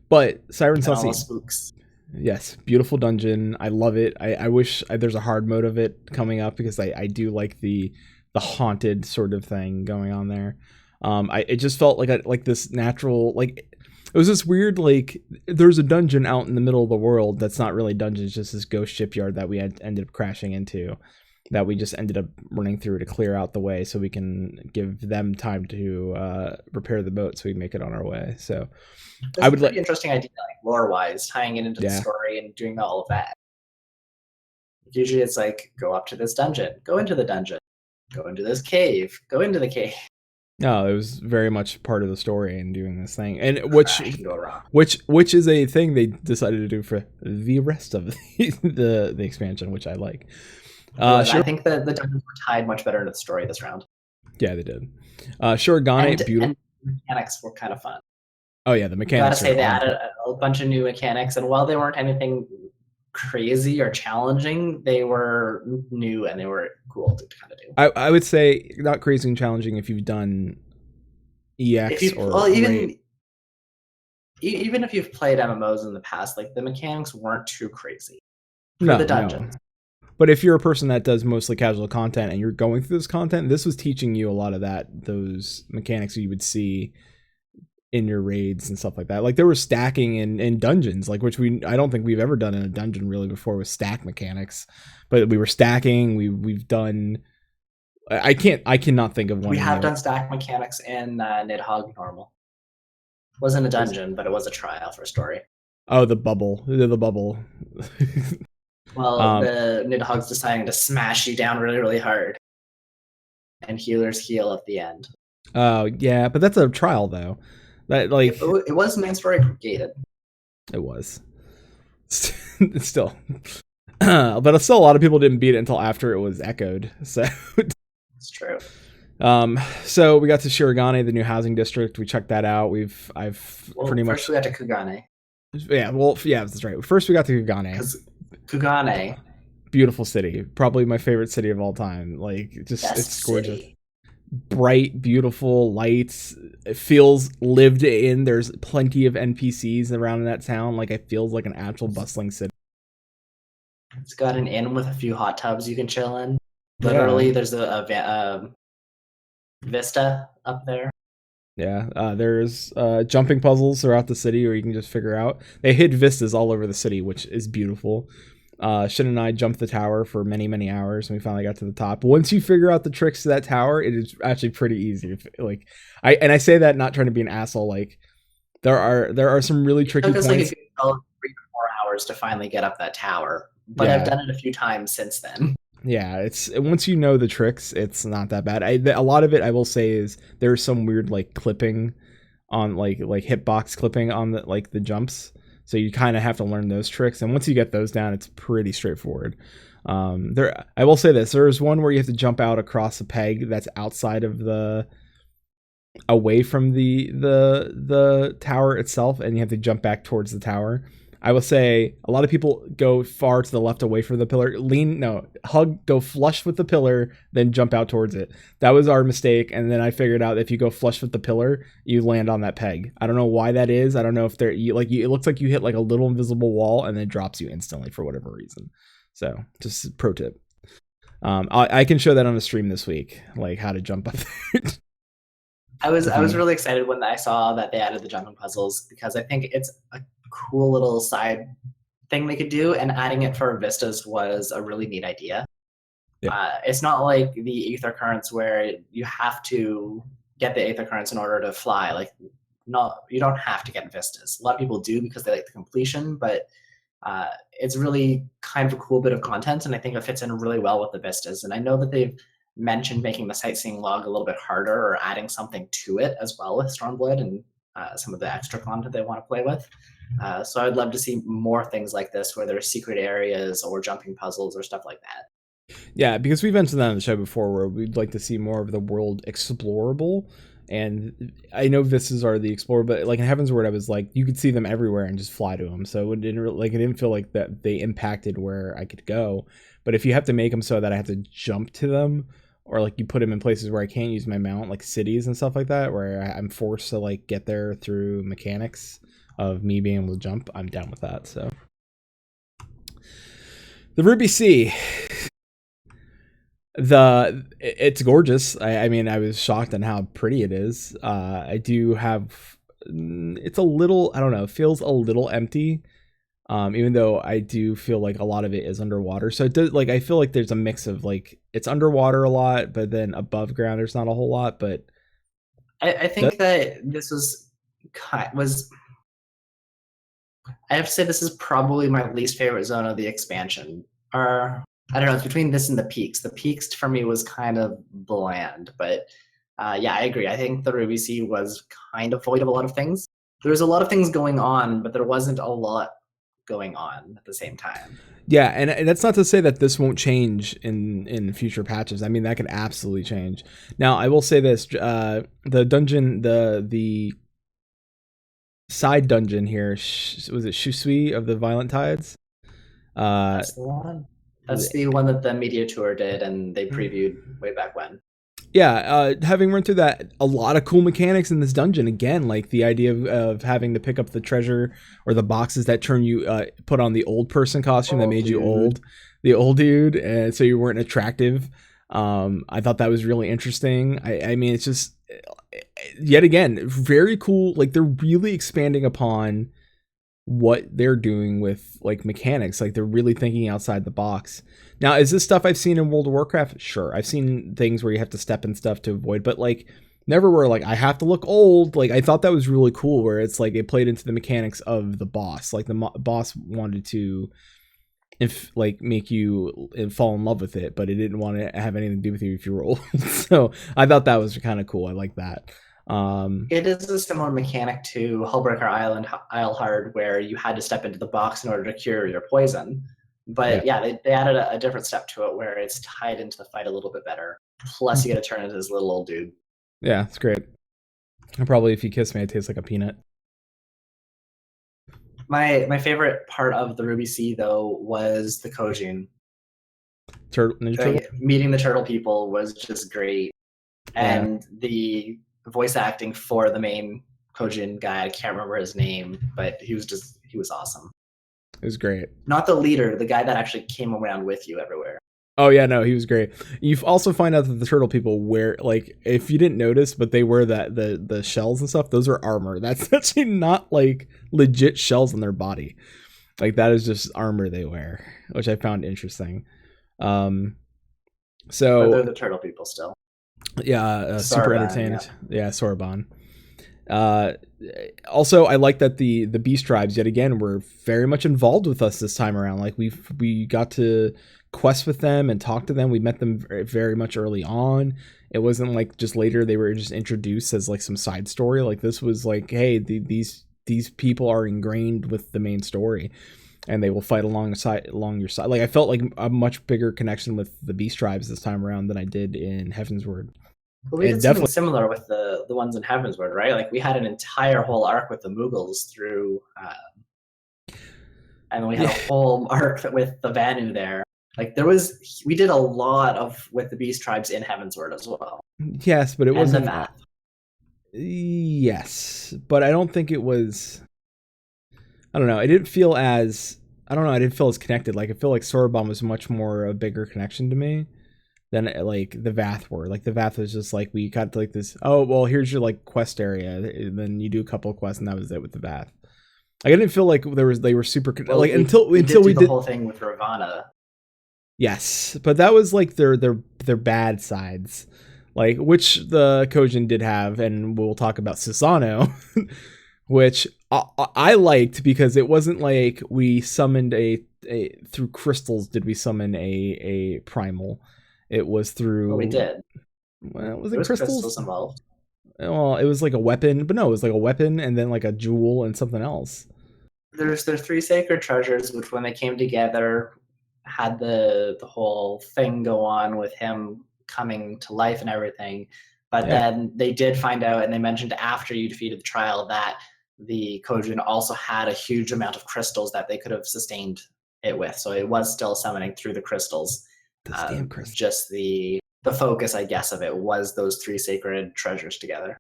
but Siren Sunset, spooks. Yes, beautiful dungeon. I love it. I wish there's a hard mode of it coming up because I do like the haunted sort of thing going on there. It just felt like this natural, like it was this weird, like there's a dungeon out in the middle of the world that's not really dungeon, it's just this ghost shipyard that we ended up crashing into, that we just ended up running through to clear out the way so we can give them time to repair the boat so we can make it on our way. So I would like interesting idea, like lore wise, tying it into the story and doing all of that. Usually it's like, go up to this dungeon, go into the dungeon, go into this cave, go into the cave. No, it was very much part of the story and doing this thing, and which is a thing they decided to do for the rest of the expansion, which I like. I think that the dungeons were tied much better into the story this round. Yeah, they did. Shurigane, beautiful. And mechanics were kind of fun. Oh yeah, the mechanics. I gotta say, they added a bunch of new mechanics, and while they weren't anything crazy or challenging, they were new and they were cool to kind of do. I would say not crazy and challenging if you've done EX even if you've played MMOs in the past, like the mechanics weren't too crazy for the dungeons. No. But if you're a person that does mostly casual content and you're going through this content, this was teaching you a lot of those mechanics you would see in your raids and stuff like that. Like there was stacking in dungeons, like which I don't think we've ever done in a dungeon really before with stack mechanics. But we were stacking. We've done. I cannot think of one. We have done stack mechanics in Nidhogg normal. Wasn't a dungeon, but it was a trial for a story. Oh, the bubble. Well, the Nidhogg's deciding to smash you down really, really hard. And healers heal at the end. Oh, yeah, but that's a trial, though. That it was main story gated. It was. Still. But still, a lot of people didn't beat it until after it was echoed. So it's true. So we got to Shirogane, the new housing district. We checked that out. I've Well, pretty first much we got to Kugane. yeah. Well, yeah, that's right. First we got to Kugane. Because Kugane, Beautiful city, probably my favorite city of all time. Like, just best it's gorgeous. city. Bright, beautiful lights. It feels lived in. There's plenty of NPCs around in that town. Like, it feels like an actual bustling city. It's got an inn with a few hot tubs you can chill in. Literally, there's a vista up there. Yeah, there's jumping puzzles throughout the city where you can just figure out. They hid vistas all over the city, which is beautiful. Shin and I jumped the tower for many, many hours, and we finally got to the top. Once you figure out the tricks to that tower, it is actually pretty easy. Like, I say that not trying to be an asshole. Like, there are some really tricky points. It took us like a good 3 to 4 hours to finally get up that tower, but Yeah. I've done it a few times since then. Yeah, it's once you know the tricks, it's not that bad. A lot of it, I will say, is there's some weird like clipping on like hitbox clipping on the like the jumps. So you kind of have to learn those tricks, and once you get those down, it's pretty straightforward. I will say this: there's one where you have to jump out across a peg that's outside of away from the tower itself, and you have to jump back towards the tower. I will say a lot of people go far to the left away from the pillar, go flush with the pillar, then jump out towards it. That was our mistake. And then I figured out if you go flush with the pillar, you land on that peg. I don't know why that is. I don't know if it looks like you hit like a little invisible wall and then it drops you instantly for whatever reason. So just pro tip. I can show that on a stream this week, like how to jump up there. I was really excited when I saw that they added the jumping puzzles, because I think it's a cool little side thing they could do, and adding it for vistas was a really neat idea. Yeah. It's not like the Aether Currents where you have to get the Aether Currents in order to fly. Like, you don't have to get vistas. A lot of people do because they like the completion, but it's really kind of a cool bit of content, and I think it fits in really well with the vistas. And I know that they've mentioned making the sightseeing log a little bit harder, or adding something to it as well with Stormblood and some of the extra content they want to play with. So I'd love to see more things like this, where there's secret areas or jumping puzzles or stuff like that. Yeah, because we've mentioned that on the show before, where we'd like to see more of the world explorable. And I know vistas are the explorer, but like in Heavensward, I was like, you could see them everywhere and just fly to them. So it didn't feel like that they impacted where I could go. But if you have to make them so that I have to jump to them, or like you put them in places where I can't use my mount, like cities and stuff like that, where I'm forced to like get there through mechanics of me being able to jump, I'm down with that. So the Ruby Sea, it's gorgeous. I mean, I was shocked on how pretty it is. I do have, it's a little, I don't know, it feels a little empty. Even though I do feel like a lot of it is underwater. So it does, like, I feel like there's a mix of like, it's underwater a lot, but then above ground, there's not a whole lot, but I think that this I have to say this is probably my least favorite zone of the expansion. Or I don't know, it's between this and the peaks. The peaks for me was kind of bland, but yeah, I agree. I think the Ruby Sea was kind of void of a lot of things. There was a lot of things going on, but there wasn't a lot going on at the same time. Yeah, and that's not to say that this won't change in future patches. I mean, that could absolutely change. Now, I will say this: the dungeon, the side dungeon here, was it Shusui of the Violent Tides? That's the one. That's the one that the media tour did, and they previewed way back when. Yeah, having run through that, a lot of cool mechanics in this dungeon. Again, like the idea of having to pick up the treasure or the boxes that turn you, put on the old person costume that made you old, the old dude, and so you weren't attractive. I thought that was really interesting. I mean, it's just, yet again, very cool. Like, they're really expanding upon what they're doing with like mechanics. Like, they're really thinking outside the box. Now, is this stuff I've seen in World of Warcraft? Sure. I've seen things where you have to step in stuff to avoid, but like never where like I have to look old. Like, I thought that was really cool, where it's like it played into the mechanics of the boss. Like, the boss wanted to make you fall in love with it, but it didn't want to have anything to do with you if you were old. So I thought that was kind of cool. I like that. It is a similar mechanic to Hullbreaker Island, Islehard, where you had to step into the box in order to cure your poison. But yeah, they added a different step to it where it's tied into the fight a little bit better. Plus, you get to turn into this little old dude. Yeah, it's great. And probably if you kiss me, it tastes like a peanut. My favorite part of the Ruby Sea though was the Kojin. Ninja Turtle? Like, meeting the turtle people was just great, and the voice acting for the main Kojin guy, I can't remember his name, but he was awesome. It was great. Not the leader, the guy that actually came around with you everywhere. Oh yeah, no, he was great. You also find out that the turtle people wear, like, if you didn't notice, but they wear that the shells and stuff. Those are armor. That's actually not like legit shells on their body. Like that is just armor they wear, which I found interesting. So But they're the turtle people still. Yeah, super entertained. Yeah, Soroban. Also, I like that the Beast Tribes yet again were very much involved with us this time around. Like we got to quest with them and talk to them. We met them very much early on. It wasn't like just later they were just introduced as like some side story. Like this was like, hey, these people are ingrained with the main story, and they will fight along your side. Like I felt like a much bigger connection with the Beast Tribes this time around than I did in Heavensward. But we did something similar with the ones in Heavensward, right? Like we had an entire whole arc with the Mughals through, and we had a whole arc with the Vanu there. Like we did a lot with the Beast Tribes in Heavensward as well. Yes, but it wasn't that. Yes, but I don't think it was. I don't know. I didn't feel as connected. Like I feel like Soroban was much more a bigger connection to me than like the Vath were. Like the Vath was just like we got to like this. Oh well, here's your like quest area. And then you do a couple of quests, and that was it with the Vath. Like, I didn't feel like they were super like until we did the whole thing with Ravana. Yes, but that was like their bad sides, like which the Kojin did have, and we'll talk about Susano, which I liked because it wasn't like we summoned a through crystals. Did we summon a primal? It was through. Well, we did. Well, was crystals involved? Well, it was like a weapon, but no, it was like a weapon and then like a jewel and something else. There's 3 sacred treasures, which when they came together had the whole thing go on with him coming to life and everything. But then they did find out, and they mentioned after you defeated the trial, that the Kojin also had a huge amount of crystals that they could have sustained it with. So it was still summoning through the crystals. Damn crystals. Just the focus, I guess, of it was those 3 sacred treasures together.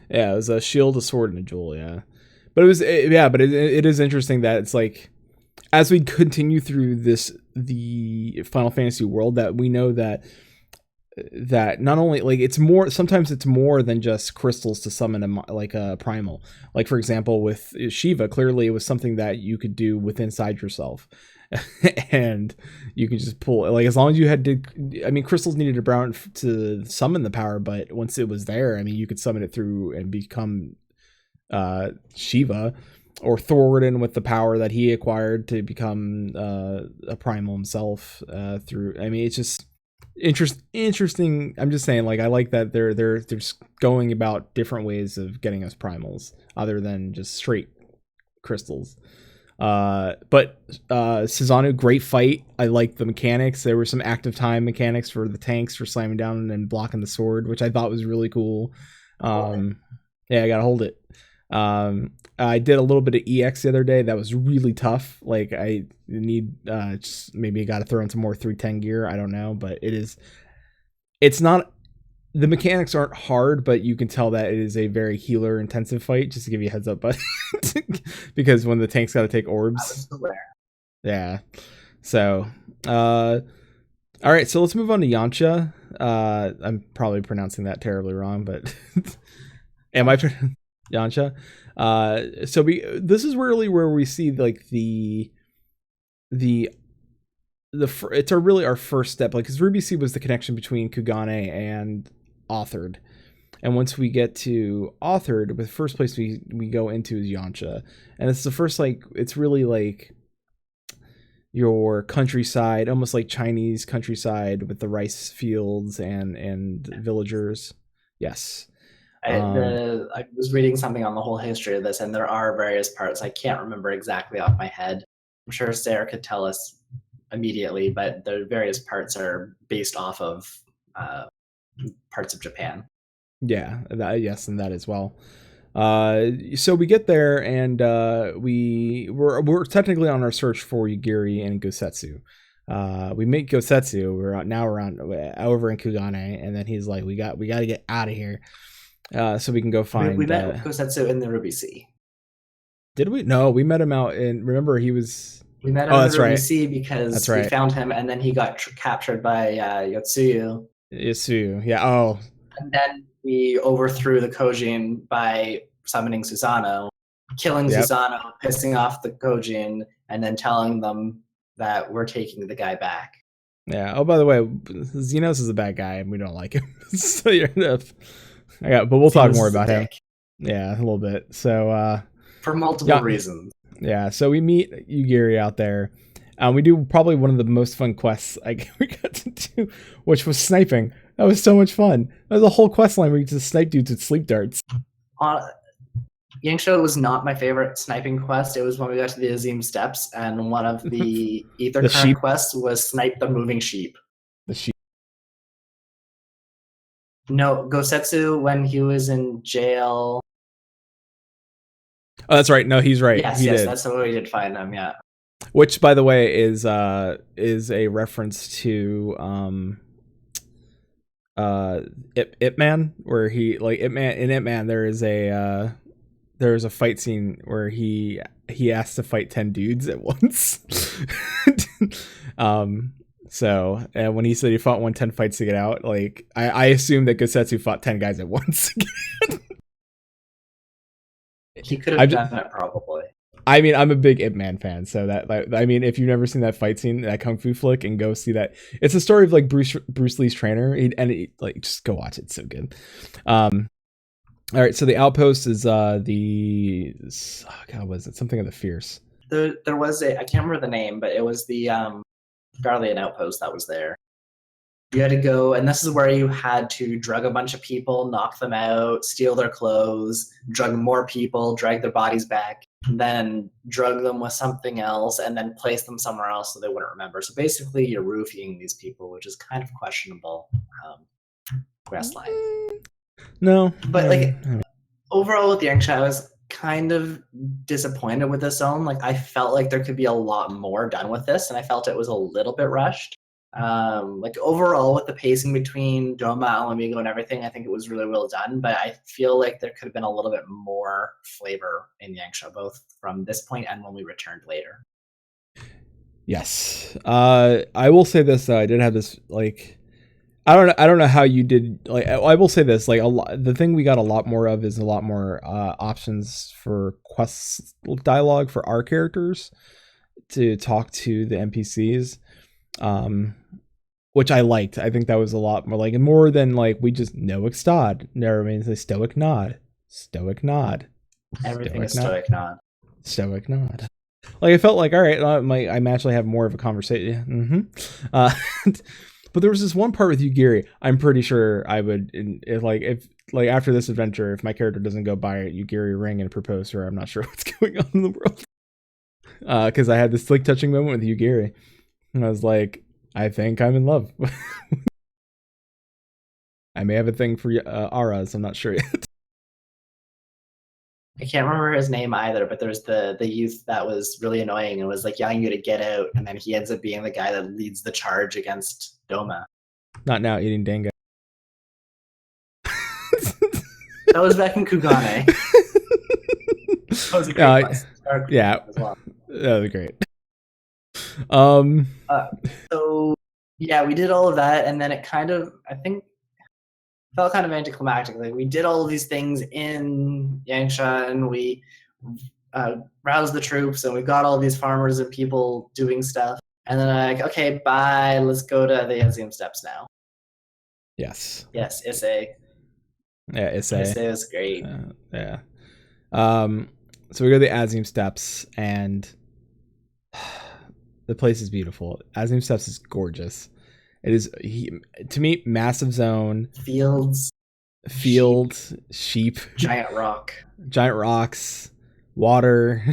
Yeah, it was a shield, a sword, and a jewel. Yeah, but it is interesting that it's like, as we continue through the Final Fantasy world, that we know that not only like sometimes it's more than just crystals to summon a primal. Like for example, with Shiva, clearly it was something that you could do inside yourself, and you can just pull, like, as long as you had to. I mean, crystals needed a brown to summon the power, but once it was there, I mean, you could summon it through and become Shiva. Or Thoradin with the power that he acquired to become a primal himself through. I mean, it's just interesting. I'm just saying, like, I like that they're just going about different ways of getting us primals other than just straight crystals. But Susano, great fight. I like the mechanics. There were some active time mechanics for the tanks for slamming down and blocking the sword, which I thought was really cool. Yeah, I gotta hold it. I did a little bit of EX the other day. That was really tough. Like I need just maybe I got to throw in some more 310 gear. I don't know, but it's not, the mechanics aren't hard, but you can tell that it is a very healer intensive fight, just to give you a heads up, but because when the tank's got to take orbs. Yeah. So, all right, so let's move on to Yantia. I'm probably pronouncing that terribly wrong, but am I Yantia? So this is really where we see like it's really our first step, like, because Ruby Sea was the connection between Kugane and Authored, and once we get to Authored, the first place we go into is Yantia, and it's the first, like, it's really like your countryside, almost like Chinese countryside with the rice fields and villagers. Yes. I was reading something on the whole history of this, and there are various parts. I can't remember exactly off my head. I'm sure Sarah could tell us immediately, but the various parts are based off of parts of Japan. Yeah, yes, and that as well. So we get there, and we're technically on our search for Yugiri and Gosetsu. We meet Gosetsu. We're over in Kugane, and then he's like, "We got to get out of here, so we can go find." We met Gosetsu in the Ruby Sea. Did we? No, we met him out in. Remember, he was. We met him in the Ruby Sea because we found him, and then he got captured by Yotsuyu. Yotsuyu, yeah. Oh. And then we overthrew the Kojin by summoning Susanoo, killing Susanoo, pissing off the Kojin, and then telling them that we're taking the guy back. Yeah. Oh, by the way, Xenos is a bad guy, and we don't like him. So you're enough. But we'll talk more about him. Yeah, a little bit. So for multiple reasons. Yeah. So we meet Yugiri out there. We do probably one of the most fun quests we got to do, which was sniping. That was so much fun. That was a whole quest line where you just snipe dudes with sleep darts. Yangsha was not my favorite sniping quest. It was when we got to the Azim Steps, and one of the Ether Current quests was snipe the moving sheep. The sheep. No, Gosetsu when he was in jail. Oh, that's right. No, he's right. Yes, that's the way we did find him. Yeah. Which, by the way, is a reference to Ip Man, where he Ip Man there is a fight scene where he has to fight 10 dudes at once. So when he said he fought 10 fights to get out, I assume that Gosetsu fought 10 guys at once. He could have done that probably. I mean, I'm a big Ip Man fan, so if you've never seen that fight scene, that kung fu flick, and go see that, it's a story of Bruce Lee's trainer, just go watch it. It's so good. All right, so the outpost is was it something of the Fierce? There was I can't remember the name, but it was the Garlean outpost that was there. You had to go, and this is where you had to drug a bunch of people, knock them out, steal their clothes, drug more people, drag their bodies back, then drug them with something else, and then place them somewhere else so they wouldn't remember. So basically, you're roofing these people, which is kind of questionable quest line. No. But overall with Yangsha, I was kind of disappointed with this zone. I felt like there could be a lot more done with this, and I felt it was a little bit rushed. Overall with the pacing between Doma, Alamigo, and everything, I think it was really well done, but I feel like there could have been a little bit more flavor in Yangsha, both from this point and when we returned later. Yes. I will say this though, I did have this I don't know how you did. I will say this: the thing we got a lot more of is a lot more options for quest dialogue for our characters to talk to the NPCs, which I liked. I think that was a lot more than we just Noik Stod. Never means a stoic nod. Stoic nod. Everything is stoic nod. Stoic nod. I felt all right. I naturally have more of a conversation. But there was this one part with Yugiri. I'm pretty sure I would, if after this adventure, if my character doesn't go buy a Yugiri ring and propose to her, I'm not sure what's going on in the world. Because I had this touching moment with Yugiri, and I was like, I think I'm in love. I may have a thing for Aras. I'm not sure yet. I can't remember his name either, but there's the youth that was really annoying and was yelling you to get out, and then he ends up being the guy that leads the charge against Doma. Not now, eating Denga. That was back in Kugane. That was a great quest. Yeah, as well. That was great. So yeah, we did all of that, and then it kind of, I think, felt kind of anticlimactic. We did all of these things in Yangsha, and we roused the troops, and we got all these farmers and people doing stuff. And then okay, bye. Let's go to the Azim Steps now. Yes. Yes, Issei. Yeah, Issei. Issei was great. Yeah. So we go to the Azim Steps, and the place is beautiful. Azim Steps is gorgeous. It is, to me, massive zone. Fields, sheep, giant rocks, water,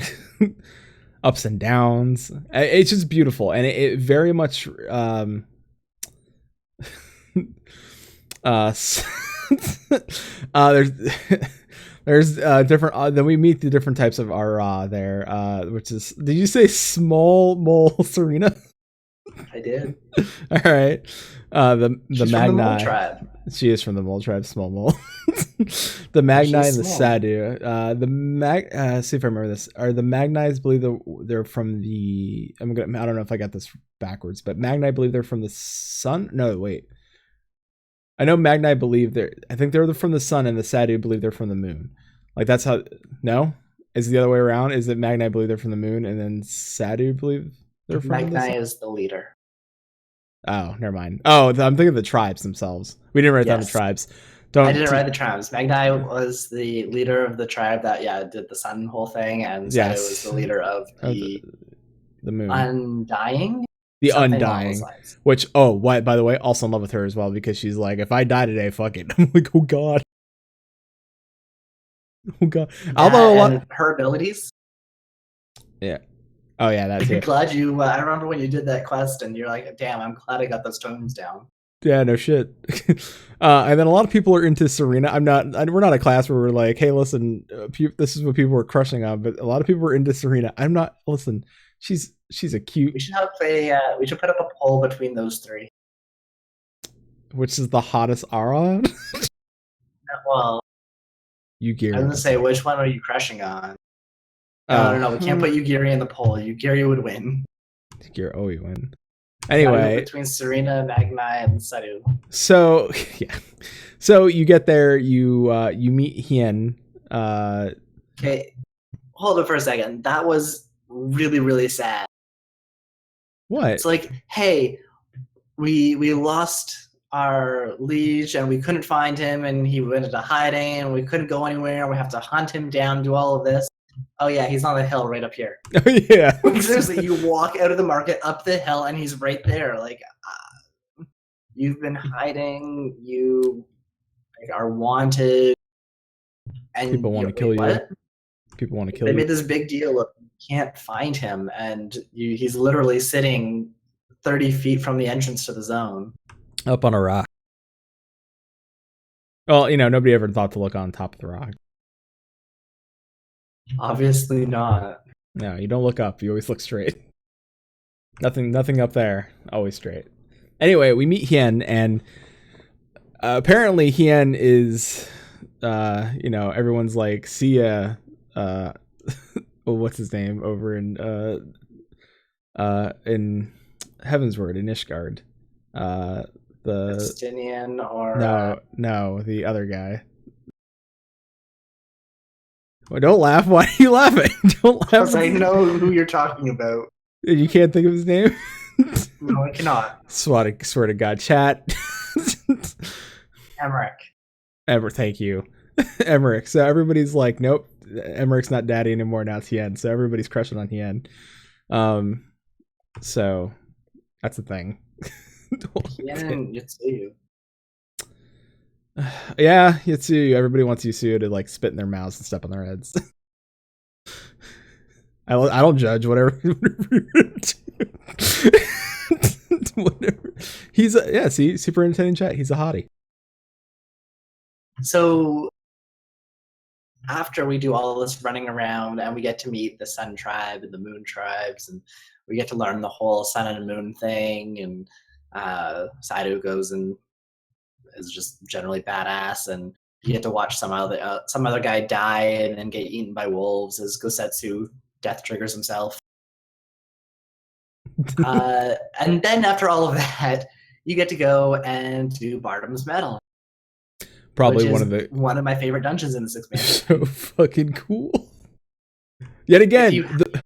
ups and downs. It's just beautiful, and it very much There's there's different. Then we meet the different types of Ara there, which is. Did you say small mole Serena? I did. All right. The She's from the Mole Magni. tribe. She is from the Mole tribe, small mole. The Magni and the small. Sadu. See if I remember this. Are the Magnis believe they're from the? I don't know if I got this backwards, but Magni believe they're from the sun. No, wait. I know Magni believe I think they're from the sun, and the Sadu believe they're from the moon. Like that's how. No, is it the other way around? Is it Magni believe they're from the moon, and then Sadu believe they're from the sun? Magni is the leader. Oh, never mind. Oh, I'm thinking of the tribes themselves. We didn't write down the Yes. tribes. I didn't write the tribes. Magni was the leader of the tribe that did the sun whole thing, and Sadu was the leader of the moon. Undying. The Something along Undying. those lines. Which, by the way, also in love with her as well, because she's like, if I die today, fuck it. I'm like, oh god. Oh god. Although a lot And her abilities. Yeah. Oh yeah, that's I'm it. glad you. I remember when you did that quest, and you're like, "Damn, I'm glad I got those tones down." Yeah, no shit. And then a lot of people are into Serena. We're not a class where we're like, hey, listen, this is what people are crushing on. But a lot of people are into Serena. I'm not. Listen, she's a cute. We should have we should put up a poll between those three. Which is the hottest Ara? Well, Yugiri. I was gonna say, which one are you crushing on? No, we can't put Yugiri in the poll. Yugiri would win. Yugiri, you win. Anyway, between Serena, Magni, and Sadu. So yeah, so you get there, you meet Hien. Okay, hold it for a second. That was really, really sad. What? It's like, hey, we lost our liege and we couldn't find him, and he went into hiding, and we couldn't go anywhere, and we have to hunt him down, do all of this. Oh yeah, he's on the hill right up here. Oh yeah. Seriously, you walk out of the market up the hill and he's right there. Like, you've been hiding. You are wanted, and people want to kill you. What? People want to kill you. They made this big deal of you can't find him, and he's literally sitting 30 feet from the entrance to the zone, up on a rock. Well, nobody ever thought to look on top of the rock. Obviously not. No, you don't look up. You always look straight. Nothing up there. Always straight. Anyway, we meet Hien, and apparently Hien is, everyone's like, see ya. What's his name over in Heavensward in Ishgard? The Justinian or no, the other guy. Well, don't laugh. Why are you laughing? Don't laugh. Because I know who you're talking about. You can't think of his name? No, I cannot. Swear to God, chat. Emmerich. Thank you. Emmerich. So everybody's like, nope, Emmerich's not daddy anymore. Now it's Hien. So everybody's crushing on Hien. So that's the thing. Hien and Yotsuyu. Yeah, Yotsuyu. Everybody wants Yotsuyu to like spit in their mouths and step on their heads. I don't judge whatever. Whatever. He's Superintendent Chat. He's a hottie. So after we do all this running around and we get to meet the Sun Tribe and the Moon Tribes, and we get to learn the whole Sun and Moon thing, and Sadu goes and is just generally badass, and you get to watch some other guy die and then get eaten by wolves as Gosetsu death triggers himself. And then after all of that, you get to go and do Bardam's Medal. Probably one of my favorite dungeons in this expansion. So fucking cool. Yet again, the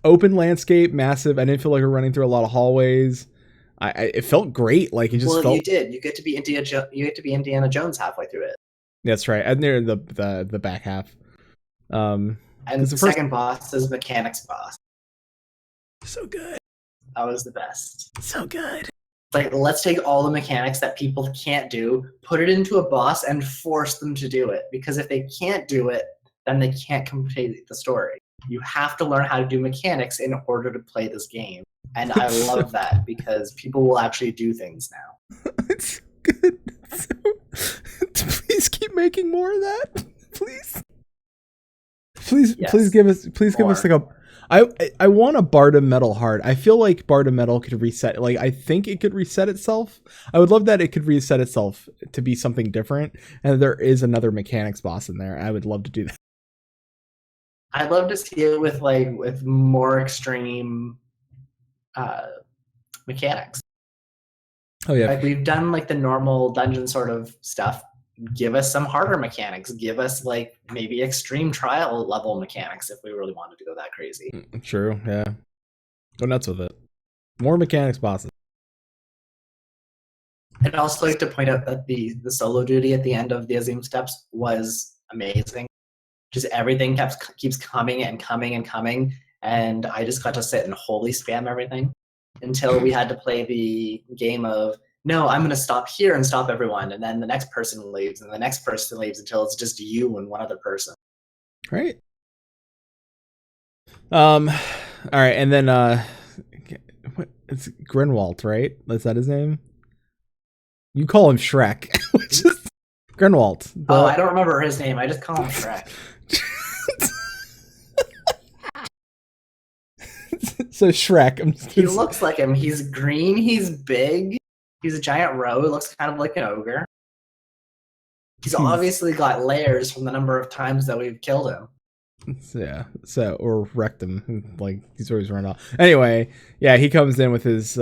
open landscape, massive. I didn't feel like we're running through a lot of hallways. It felt great. Like it just felt. You did. You get to be Indiana Jones halfway through it. That's right. And near the back half. And the second boss is Mechanics boss. So good. That was the best. So good. Like, let's take all the mechanics that people can't do, put it into a boss, and force them to do it. Because if they can't do it, then they can't complete the story. You have to learn how to do mechanics in order to play this game. And I love that, because people will actually do things now. It's good. Please keep making more of that. Please Yes, give us like a. I want a Barda Metal Heart. I feel like Barda Metal could reset. Like I think it could reset itself. I would love that it could reset itself to be something different, and there is another mechanics boss in there. I would love to do that. I'd love to see it with more extreme mechanics. Oh yeah, Like we've done like the normal dungeon sort of stuff. Give us some harder mechanics. Give us like maybe extreme trial level mechanics if we really wanted to go that crazy. true. Yeah, go nuts with it. More mechanics bosses. I'd also like to point out that the solo duty at the end of the Azim Steps was amazing. Just everything keeps coming and coming and coming, and I just got to sit and holy spam everything until we had to play the game of no, I'm going to stop here and stop everyone, and then the next person leaves, and the next person leaves until it's just you and one other person. Right. All right, and then what? It's Grinwald, right? Is that his name? You call him Shrek, which is Grinwald. Oh, I don't remember his name. I just call him Shrek. So Shrek. He looks like him. He's green. He's big. He's a giant roe. He looks kind of like an ogre. He's obviously got layers from the number of times that we've killed him. Yeah. So or wrecked him. Like he's always run off. Anyway, yeah, he comes in with his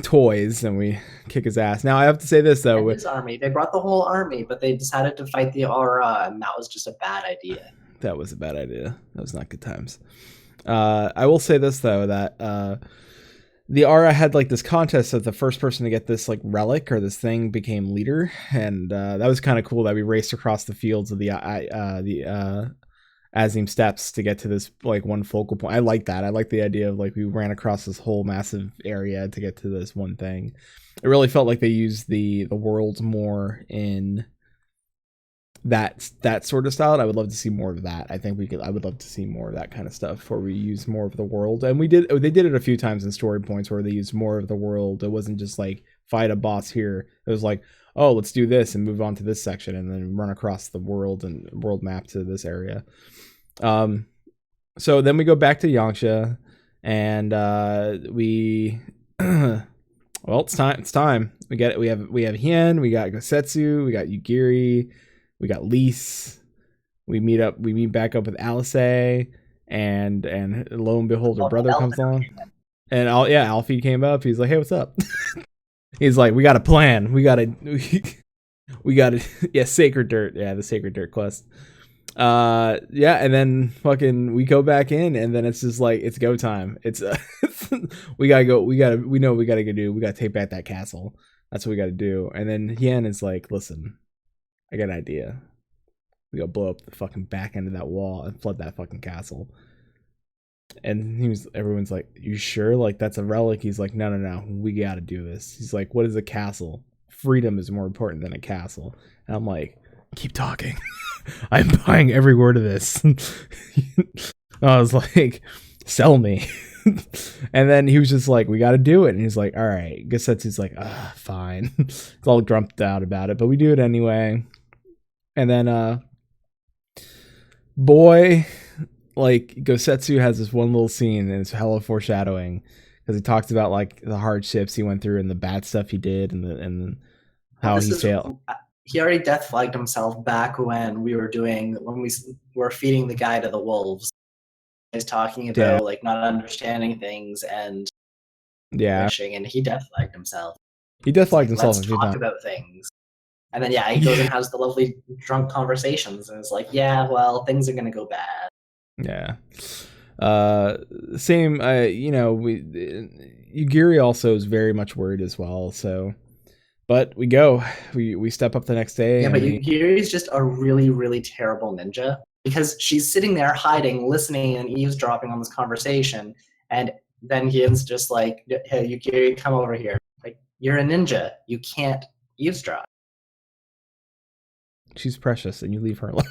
toys and we kick his ass. Now I have to say this though, with his army, they brought the whole army, but they decided to fight the aura, and that was just a bad idea. That was a bad idea. That was not good times. I will say this though, that the Aura had like this contest of the first person to get this like relic or this thing became leader, and that was kind of cool that we raced across the fields of the Azim Steps to get to this like one focal point. I like that. I like the idea of like we ran across this whole massive area to get to this one thing. It really felt like they used the world more in that sort of style. And I would love to see more of that. I would love to see more of that kind of stuff where we use more of the world. And they did it a few times in story points where they used more of the world. It wasn't just like fight a boss here. It was like, oh, let's do this and move on to this section and then run across the world and world map to this area. So then we go back to Yangsha and we well, it's time. We have Hien, we got Gosetsu, we got Yugiri, we got Lise. We meet back up with Alice, and lo and behold, her brother comes along. And Alfie came up. He's like, "Hey, what's up?" He's like, "We got a plan. We got Sacred Dirt. Yeah, the Sacred Dirt quest. And then fucking we go back in, and then it's just like it's go time. It's we know what we gotta go do. We gotta take back that castle. That's what we gotta do. And then Hien is like, "Listen, I got an idea. We gotta blow up the fucking back end of that wall and flood that fucking castle." And everyone's like, "You sure? Like that's a relic?" He's like, No, we gotta do this. He's like, "What is a castle? Freedom is more important than a castle." And I'm like, "Keep talking." I'm buying every word of this. I was like, "Sell me." And then he was just like, "We got to do it." And he's like, "All right." Gosetsu's like, "Fine." It's all grumped out about it, but we do it anyway. And then, boy, like Gosetsu has this one little scene, and it's hella foreshadowing because he talks about like the hardships he went through and the bad stuff he did, and how he failed. He already death flagged himself back when we were feeding the guy to the wolves. He's talking about like not understanding things and wishing, and he death flagged himself. He death flagged himself. Let's talk about things. And then he goes and has the lovely drunk conversations, and it's like, yeah, well, things are gonna go bad. Yeah. Same. Yugiri also is very much worried as well. So, but we step up the next day. Yeah, but Yugiri is just a really, really terrible ninja because she's sitting there hiding, listening, and eavesdropping on this conversation, and then Hien's just like, "Hey, Yugiri, come over here. Like, you're a ninja. You can't eavesdrop." She's precious, and you leave her alone.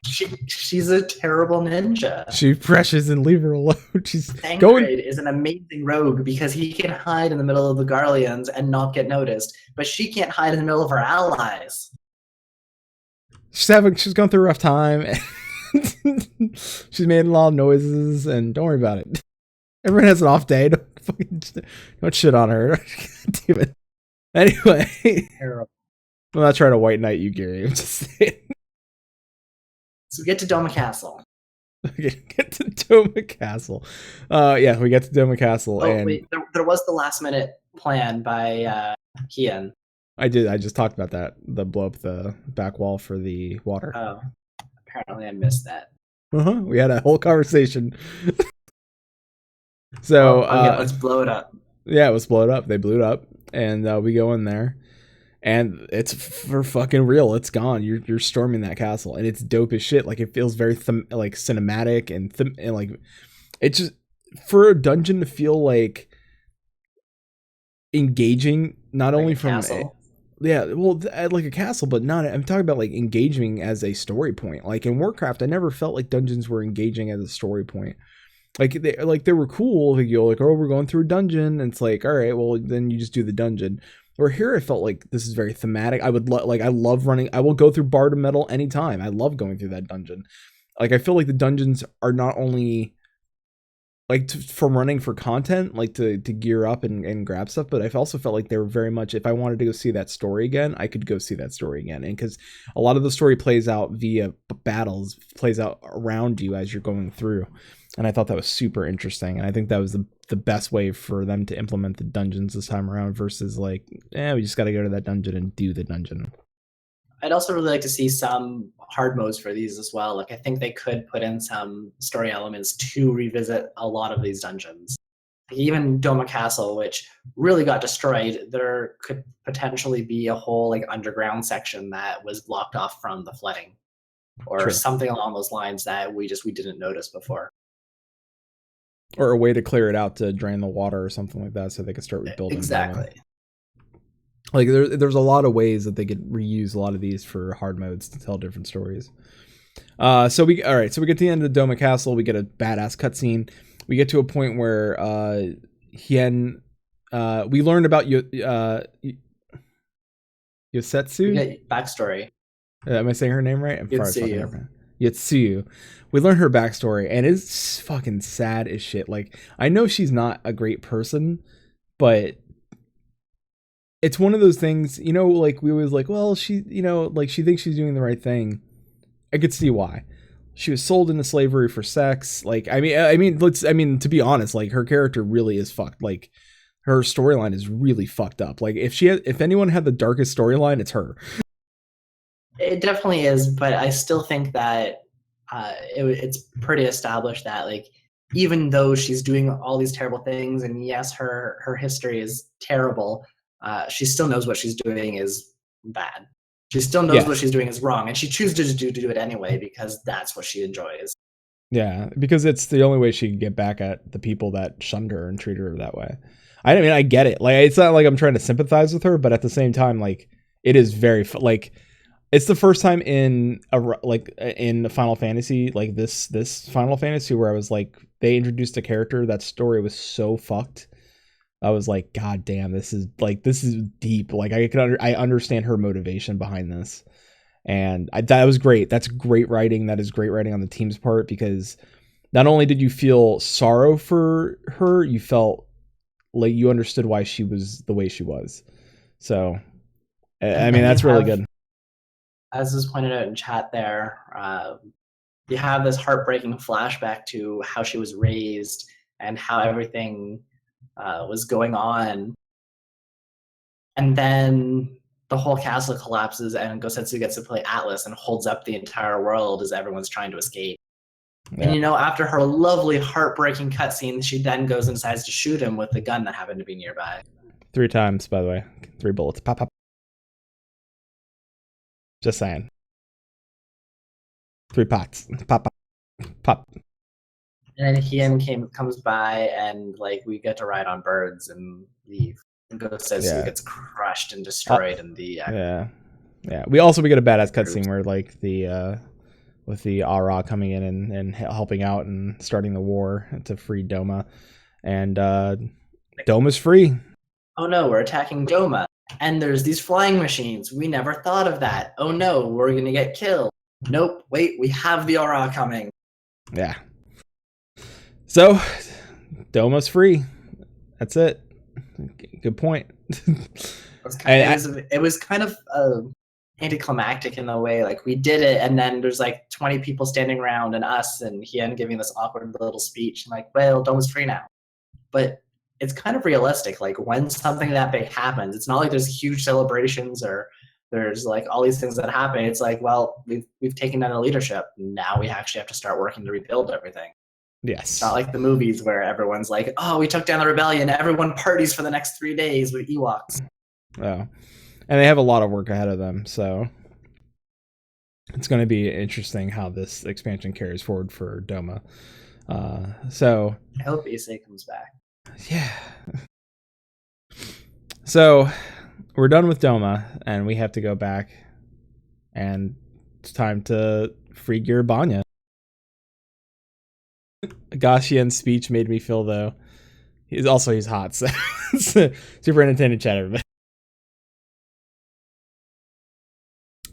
She's a terrible ninja. She's precious, and leave her alone. She's Thancred going. is an amazing rogue because he can hide in the middle of the Garleans and not get noticed, but she can't hide in the middle of her allies. She's going through a rough time. She's made a lot of noises, and don't worry about it. Everyone has an off day. Don't shit on her. Damn it. Anyway, Terrible. I'm not trying to white knight you, Gary. I'm just saying. So we get to Doma Castle. Get to Doma Castle. Yeah, we get to Doma Castle, Oh and wait, there was the last minute plan by Kian. I just talked about that. The blow up the back wall for the water. Oh, apparently I missed that. We had a whole conversation. So let's blow it up. yeah, it was blown up. They blew it up, and we go in there, and it's for fucking real. It's gone. You're storming that castle, and it's dope as shit. Like it feels very like cinematic and like it's just for a dungeon to feel like engaging. Not Like only a from castle. yeah, well, like a castle, but not. I'm talking about like engaging as a story point. Like in Warcraft, I never felt like dungeons were engaging as a story point. Like they were cool. Like you're like, oh, we're going through a dungeon, and it's like, all right, well, then you just do the dungeon. Or here, I felt like this is very thematic. I would I love running. I will go through Bard of Metal anytime. I love going through that dungeon. Like I feel like the dungeons are not only like from running for content, like to gear up and grab stuff, but I've also felt like they were very much, if I wanted to go see that story again, I could go see that story again. And because a lot of the story plays out via battles, plays out around you as you're going through. And I thought that was super interesting. And I think that was the best way for them to implement the dungeons this time around versus like, we just got to go to that dungeon and do the dungeon. I'd also really like to see some hard modes for these as well. Like I think they could put in some story elements to revisit a lot of these dungeons. Even Doma Castle, which really got destroyed, there could potentially be a whole like underground section that was blocked off from the flooding, or True. something along those lines that we didn't notice before. Or a way to clear it out to drain the water or something like that, so they could start rebuilding. Exactly. Like there's a lot of ways that they could reuse a lot of these for hard modes to tell different stories. So we get to the end of Doma Castle. We get a badass cutscene. We get to a point where Hien, we learned about Yosetsu. Backstory. Am I saying her name right? I'm Yotsuyu. Yotsuyu. We learn her backstory, and it's fucking sad as shit. Like I know she's not a great person, but it's one of those things, you know, like we always like, well, she, you know, like she thinks she's doing the right thing. I could see why. She was sold into slavery for sex. Like, I mean, to be honest, like her character really is fucked. Like her storyline is really fucked up. Like if anyone had the darkest storyline, it's her. It definitely is, but I still think that it's pretty established that like even though she's doing all these terrible things, and yes, her history is terrible, she still knows what she's doing is bad. She still knows what she's doing is wrong, and she chooses to do it anyway because that's what she enjoys. Yeah, because it's the only way she can get back at the people that shunned her and treated her that way. I mean, I get it. Like, it's not like I'm trying to sympathize with her, but at the same time, like, it is very like. It's the first time in in Final Fantasy, like this Final Fantasy, where I was like, they introduced a character that story was so fucked. I was like, God damn, this is deep. Like I understand her motivation behind this, and that was great. That's great writing. That is great writing on the team's part, because not only did you feel sorrow for her, you felt like you understood why she was the way she was. So, I mean, that's really good. As was pointed out in chat there, you have this heartbreaking flashback to how she was raised and how everything was going on. And then the whole castle collapses and Gosetsu gets to play Atlas and holds up the entire world as everyone's trying to escape. Yeah. And, you know, after her lovely heartbreaking cutscene, she then goes and decides to shoot him with the gun that happened to be nearby. 3 times, by the way. 3 bullets. Pop, pop. Just saying. 3 pots. Pop, pop, pop. And then Hien comes by, and like we get to ride on birds and leave. And Gosetsu gets crushed and destroyed in the. Yeah. Yeah, we get a badass cutscene where like the with the Ara coming in and helping out and starting the war to free Doma, and Doma's free. Oh no, we're attacking Doma, and there's these flying machines. We never thought of that. Oh no, we're gonna get killed. Nope, wait, we have the Aura coming. Yeah. So, Doma's free. That's it. Good point. It was kind of anticlimactic in a way. Like, we did it, and then there's like 20 people standing around and us, and Hien giving this awkward little speech. And like, well, Doma's free now. But it's kind of realistic. Like, when something that big happens, it's not like there's huge celebrations or there's like all these things that happen. It's like, well, we've taken down the leadership. Now we actually have to start working to rebuild everything. Yes. It's not like the movies where everyone's like, oh, we took down the rebellion. Everyone parties for the next 3 days with Ewoks. Oh. And they have a lot of work ahead of them, so it's going to be interesting how this expansion carries forward for Doma. So I hope Issei comes back. Yeah. So we're done with Doma, and we have to go back, and it's time to free Girabanya. Gashien's speech made me feel, though, he's hot, so super entertaining chat, everybody.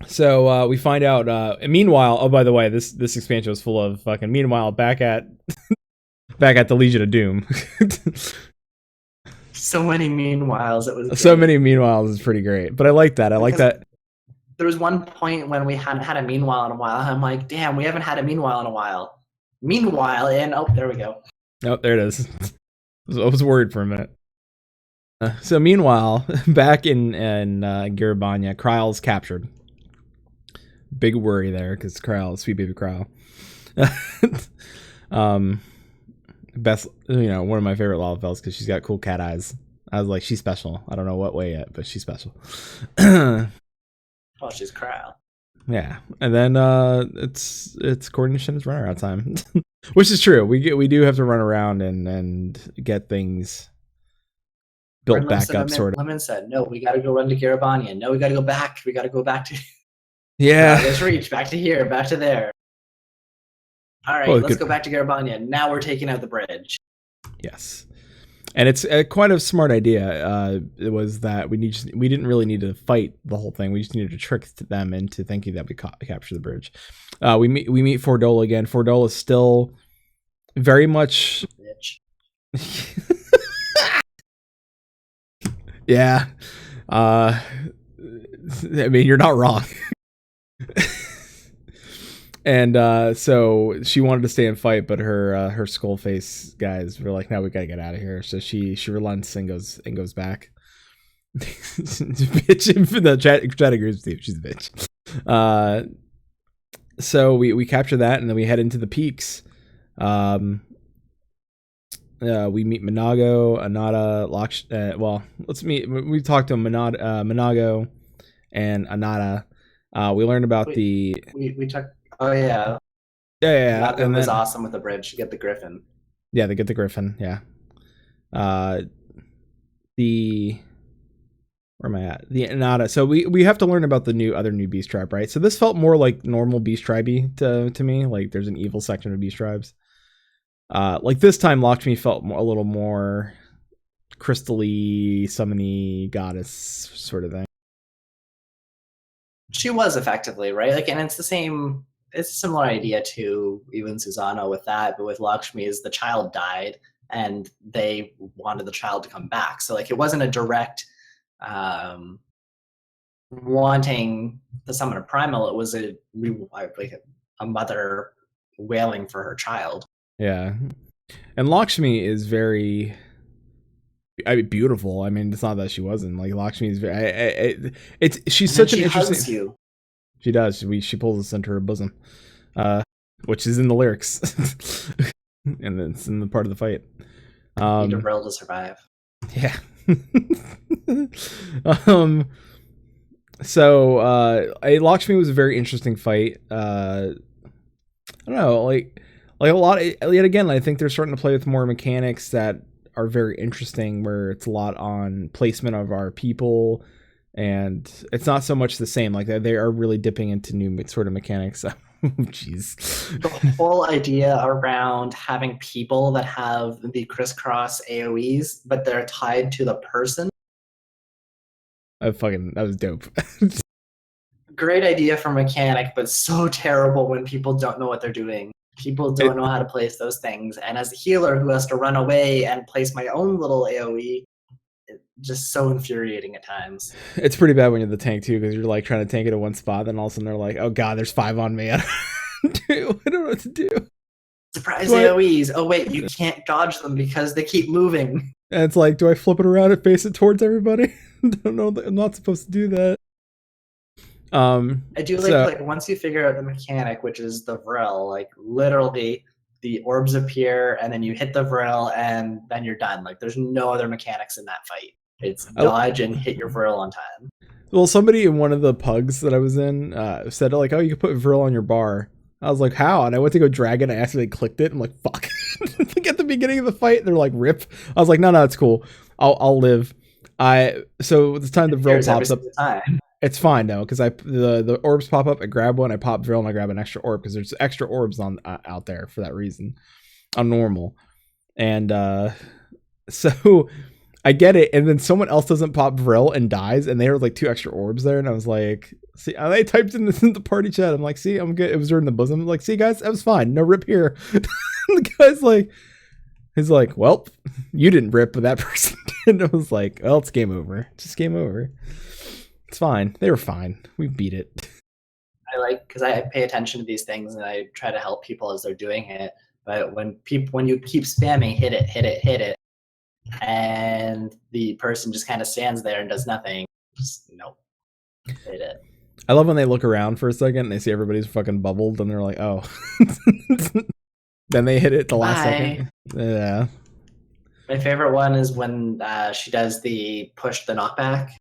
So we find out, meanwhile, oh, by the way, this expansion was full of fucking meanwhile back at the Legion of Doom. So many meanwhiles. It was great. So many meanwhiles is pretty great, but I like that. I like that. There was one point when we hadn't had a meanwhile in a while. I'm like, damn, we haven't had a meanwhile in a while. Meanwhile, and oh, there we go. Oh, there it is. I was worried for a minute. So meanwhile, back in Girabanya, Kryle's captured. Big worry there because Kryle, sweet baby Kryle. Best, one of my favorite Lalafels because she's got cool cat eyes. I was like, she's special. I don't know what way yet, but she's special. Well, she's Kryle. Yeah, and then it's according to Shin's runaround time, which is true. We do have to run around and get things built back up, sort of. Lemon said, "No, we got to go run to Girabanya. No, we got to go back. We got to go back to yeah. Let's reach back to here, back to there. All right, let's go back to Girabanya. Now we're taking out the bridge." Yes. And it's quite a smart idea. It was that we didn't really need to fight the whole thing. We just needed to trick them into thinking that we capture the bridge. We meet Fordola again. Fordola is still very much. Yeah. I mean, you're not wrong. And so she wanted to stay and fight, but her skull face guys were like, "No, we gotta get out of here." So she relents and goes back. Bitch, the chat agrees with you. She's a bitch. So we capture that, and then we head into the peaks. We meet Minago, Anata, let's meet. We talked to Minago and Anata. We learned about we took. Oh yeah. Yeah. And was awesome with the bridge to get the Griffin. Yeah, they get the Griffin. Yeah. Where am I at? The Anata. So we have to learn about the other new beast tribe, right? So this felt more like normal beast tribe-y to me. Like there's an evil section of beast tribes. Like this time, Lakshmi felt a little more crystal-y, summony goddess sort of thing. She was effectively, right? Like, and it's a similar idea to even Susanoo with that, but with Lakshmi is the child died and they wanted the child to come back. So like it wasn't a direct wanting to summon a primal, it was a mother wailing for her child. Yeah. And Lakshmi is very beautiful. I mean, it's not that she wasn't. Like Lakshmi is very she's such an interesting. Hugs you. She does. She pulls us into her bosom, which is in the lyrics, and it's in the part of the fight. Need a Brill to survive. Yeah. So Lakshmi was a very interesting fight. I don't know, like a lot. Yet again, I think they're starting to play with more mechanics that are very interesting, where it's a lot on placement of our people and it's not so much the same. Like they are really dipping into new sort of mechanics. Jeez. The whole idea around having people that have the crisscross AoEs, but they're tied to the person. That was dope. Great idea for mechanic, but so terrible when people don't know what they're doing. People don't know how to place those things. And as a healer who has to run away and place my own little AoE, it's just so infuriating at times. It's pretty bad when you're the tank too, because you're like trying to tank it at one spot, then all of a sudden they're like, "Oh god, there's 5 on me. I don't know what to do." Surprise AoEs. Oh wait, you can't dodge them because they keep moving. And it's like, do I flip it around and face it towards everybody? Don't know. I'm not supposed to do that. I do like once you figure out the mechanic, which is the Vril, like literally the orbs appear and then you hit the Vril and then you're done. Like there's no other mechanics in that fight. It's dodge and hit your Vril on time. Well, somebody in one of the pugs that I was in said like, "Oh, you can put Vril on your bar." I was like, "How?" And I went to go drag it and I accidentally clicked it. I'm like, "Fuck." Like at the beginning of the fight, they're like, "Rip." I was like, "No, it's cool. I'll live." So this time the Vril pops up. It's fine though, because the orbs pop up. I grab one, I pop Vril, and I grab an extra orb because there's extra orbs on out there for that reason, on normal, and so I get it. And then someone else doesn't pop Vril and dies, and there were like 2 extra orbs there, and I was like, "See," I typed in this in the party chat. I'm like, "See, I'm good." It was during the bosom. I'm like, "See, guys, that was fine. No rip here." The guy's like, he's like, "Well, you didn't rip, but that person did." I was like, "Well, it's game over. Just game over." It's fine. They were fine. We beat it. I like, because I pay attention to these things and I try to help people as they're doing it. But when you keep spamming hit it, and the person just kind of stands there and does nothing, just nope. Hit it. I love when they look around for a second and they see everybody's fucking bubbled and they're like, "Oh." Then they hit it the last second. Yeah. My favorite one is when she does the push the knockback.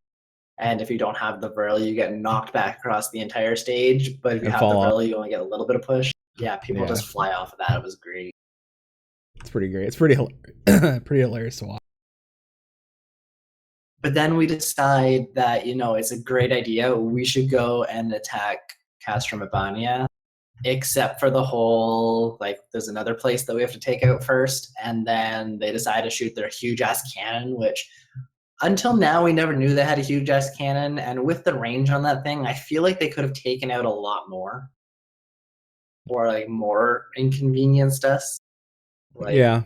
And if you don't have the Vril, you get knocked back across the entire stage. But if you have the Vril, you only get a little bit of push. Yeah, people just fly off of that. It was great. It's pretty great. It's pretty hilarious to watch. But then we decide that, it's a great idea. We should go and attack Castro Mabania, except for the whole, like, there's another place that we have to take out first. And then they decide to shoot their huge-ass cannon, which... until now, we never knew they had a huge-ass cannon, and with the range on that thing, I feel like they could have taken out a lot more. Or, like, more inconvenienced us. Like, yeah.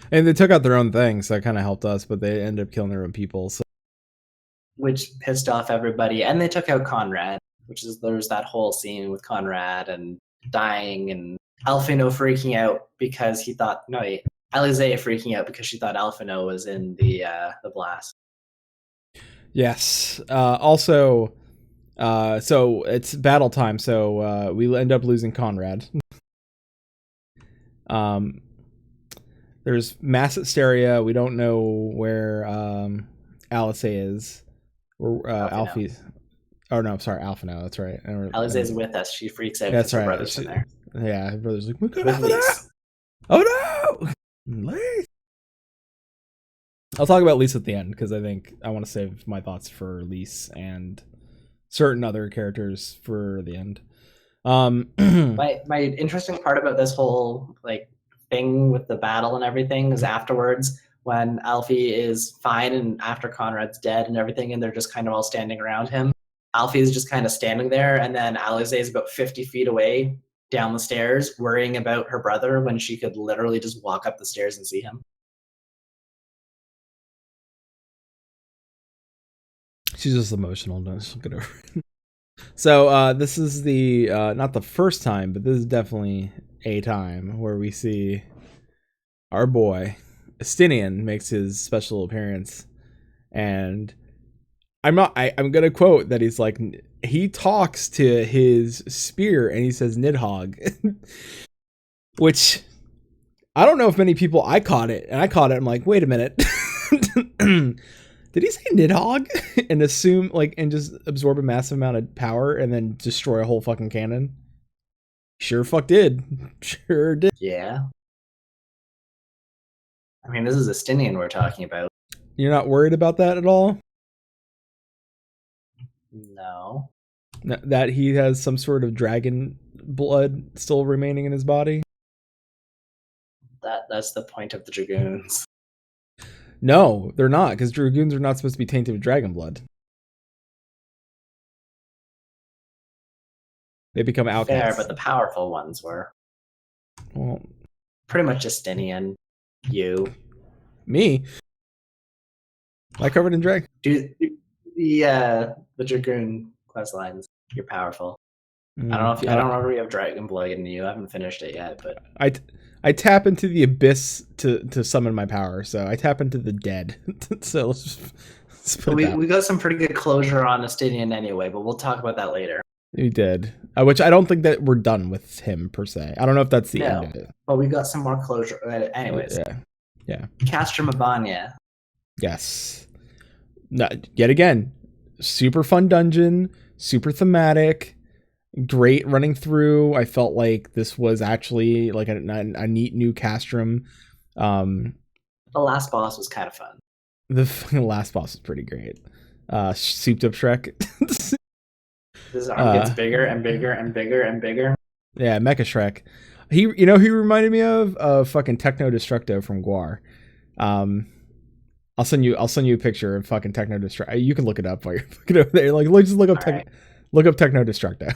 And they took out their own thing, so that kind of helped us, but they ended up killing their own people. So. Which pissed off everybody. And they took out Conrad, there's that whole scene with Conrad and dying, and Alphino freaking out because he thought, Alizé freaking out because she thought Alphino was in the blast. Yes. Also, so it's battle time. So we end up losing Conrad. There's mass hysteria. We don't know where Alizé is. Or Alfie's. Oh no, sorry, Alphino. That's right. Alizé's with us. She freaks out. That's right. Her brother's in there. Yeah, her brother's like, "We could have it." Oh no! Lise. I'll talk about Lise at the end because I think I want to save my thoughts for Lise and certain other characters for the end. My interesting part about this whole thing with the battle and everything is afterwards when Alfie is fine and after Conrad's dead and everything, and they're just kind of all standing around him. Alfie is just kind of standing there, and then Alizé is about 50 feet away down the stairs worrying about her brother when she could literally just walk up the stairs and see him. She's just emotional. Just get over it. So this is the not the first time, but this is definitely a time where we see our boy Estinian makes his special appearance, and I'm gonna quote that he's like, he talks to his spear and he says Nidhogg, which I don't know if many people. I caught it. I'm like, wait a minute. Did he say Nidhogg and assume and just absorb a massive amount of power and then destroy a whole fucking cannon? Sure did. Sure did. Yeah. I mean, this is Estinian we're talking about. You're not worried about that at all? No. That he has some sort of dragon blood still remaining in his body? That's the point of the Dragoons. No, they're not, because Dragoons are not supposed to be tainted with dragon blood. They become Fair, outcasts. but the powerful ones were. Well, Pretty much Justinian. You. me? Am I covered in drag? Dude, the Dragoon quest lines. You're powerful. I don't know if I don't remember if you have Dragon Blood in you. I haven't finished it yet, but I tap into the abyss to summon my power, so I tap into the dead. So let's put it we got some pretty good closure on Justinian anyway, but we'll talk about that later. We did, which I don't think that we're done with him per se. I don't know if that's the end of it. But we got some more closure. Anyways, yeah. Castrum Abania. Yes. Yet again, super fun dungeon, super thematic. Great running through. I felt like this was actually like a neat new Castrum. The last boss was kind of fun. The last boss was pretty great. Souped up Shrek. His arm gets bigger and bigger and bigger and bigger. Yeah, Mecha Shrek. He reminded me of fucking Techno Destructo from Guar. I'll send you a picture of fucking Techno Destructo. You can look it up while you're looking over there. Like, just look up look up Techno Destructo.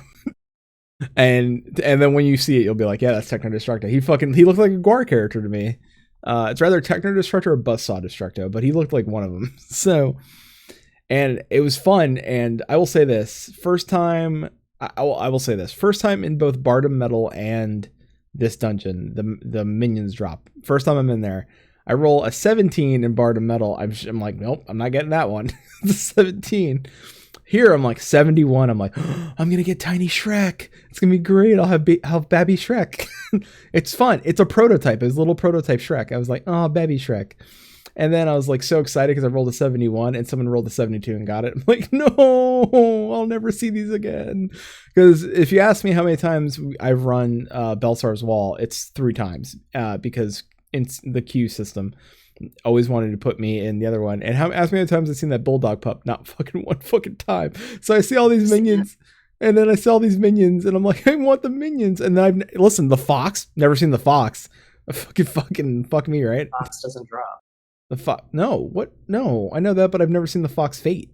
and then when you see it, you'll be like, yeah, that's Techno Destructo. He looked like a Guar character to me. It's rather Techno Destructo or Buzzsaw Destructo, but he looked like one of them. So, and it was fun. And I will say this: first time in both Bardom Metal and this dungeon, the minions drop. First time I'm in there, I roll a 17 in Bardom Metal. I'm like, nope, I'm not getting that one. The 17. Here I'm like 71. I'm like, oh, I'm gonna get Tiny Shrek. It's gonna be great. I'll have Babby Shrek. It's fun. It's a prototype. It's a little prototype Shrek. I was like, oh, Babby Shrek. And then I was like so excited because I rolled a 71 and someone rolled a 72 and got it. I'm like, no, I'll never see these again. Because if you ask me how many times I've run Belsar's Wall, it's 3 times. Because in the queue system always wanted to put me in the other one. And ask me how many times I've seen that bulldog pup. Not fucking one fucking time. So I see all these minions. And then I see all these minions. And I'm like, I want the minions. And then listen, the fox. Never seen the fox. Fucking fuck me, right? Fox doesn't drop. The fox? No, what? No, I know that, but I've never seen the Fox Fate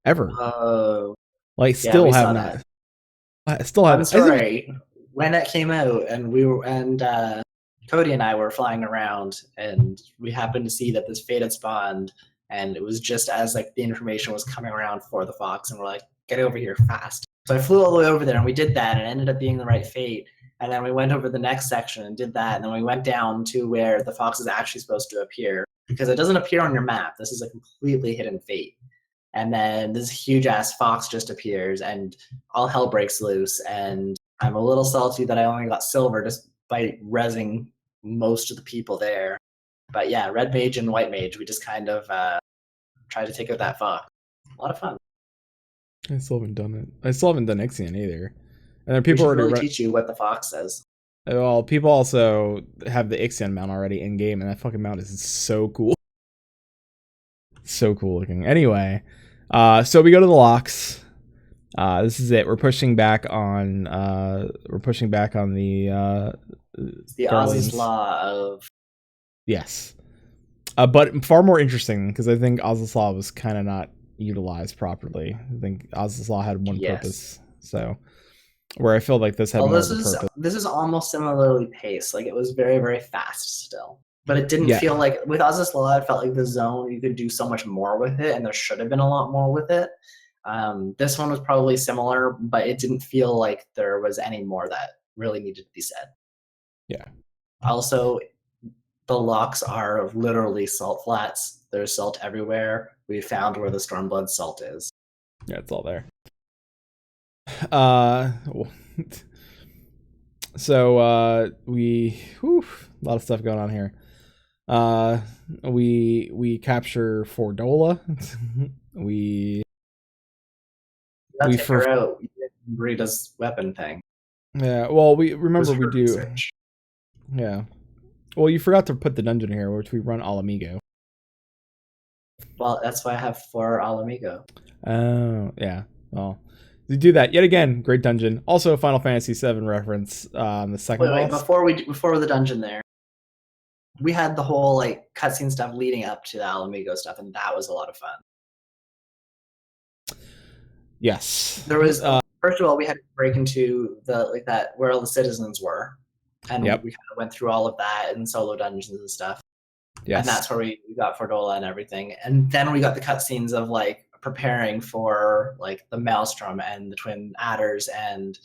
ever. Oh, like, still have not. That. I still haven't. I'm sorry. When it came out, and Cody and I were flying around, and we happened to see that this Fate had spawned, and it was just as like the information was coming around for the Fox, and we're like, get over here fast. So I flew all the way over there, and we did that, and it ended up being the right Fate. And then we went over the next section and did that, and then we went down to where the Fox is actually supposed to appear. Because it doesn't appear on your map. This is a completely hidden Fate. And then this huge ass fox just appears and all hell breaks loose. And I'm a little salty that I only got silver just by rezzing most of the people there. But yeah, red mage and white mage, we just kind of tried to take out that fox. A lot of fun. I still haven't done it. I still haven't done Ixion either. And then people already teach you what the fox says. Well, people also have the Ixion mount already in game, and that fucking mount is so cool. So cool looking. Anyway, so we go to the locks. This is it. We're pushing back on the Ozzy's Law of... Yes. But far more interesting, because I think Ozzy's Law was kind of not utilized properly. I think Ozzy's Law had one purpose. So... where I feel like this had more of a purpose. This is almost similarly paced. Like, it was very, very fast still. But it didn't feel like... With Ozzy's Law, it felt like the zone, you could do so much more with it, and there should have been a lot more with it. This one was probably similar, but it didn't feel like there was any more that really needed to be said. Yeah. Also, the locks are literally salt flats. There's salt everywhere. We found where the Stormblood salt is. Yeah, it's all there. So a lot of stuff going on here. We capture Fordola. we figure out Rita's weapon thing. Yeah, well, we remember we do research. Yeah. Well, you forgot to put the dungeon here, which we run Alamigo. Well, that's why I have 4 Alamigo. Oh, yeah. Well, you do that yet again. Great dungeon. Also, a Final Fantasy VII reference on the second Wait, boss. before the dungeon there, we had the whole like cutscene stuff leading up to the Alamigo stuff, and that was a lot of fun. Yes. There was first of all, we had to break into that where all the citizens were, and we kind of went through all of that in solo dungeons and stuff. Yes. And that's where we got Fordola and everything, and then we got the cutscenes of like preparing for like the Maelstrom and the Twin Adders and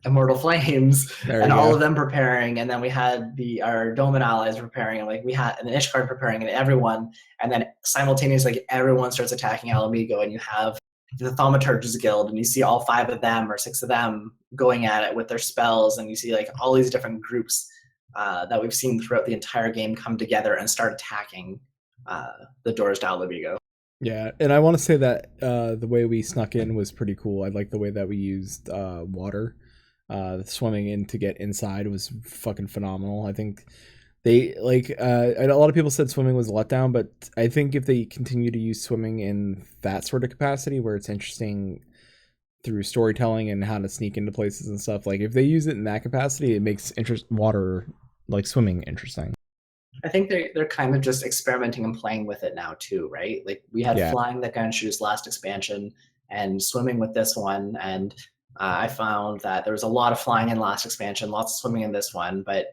Immortal Flames, and all of them preparing, and then we had our Doman allies preparing, and like we had an Ishgard preparing, and everyone, and then simultaneously like everyone starts attacking Alamigo, and you have the Thaumaturge's Guild, and you see all 5 of them or 6 of them going at it with their spells, and you see like all these different groups that we've seen throughout the entire game come together and start attacking the doors to Alamigo. Yeah, and I want to say that the way we snuck in was pretty cool. I like the way that we used water. Swimming in to get inside was fucking phenomenal. I think they a lot of people said swimming was a letdown, but I think if they continue to use swimming in that sort of capacity where it's interesting through storytelling and how to sneak into places and stuff, like if they use it in that capacity, it makes water like swimming interesting. I think they're kind of just experimenting and playing with it now too, right? Like we had flying that Gunshoes last expansion and swimming with this one, and I found that there was a lot of flying in last expansion, lots of swimming in this one, but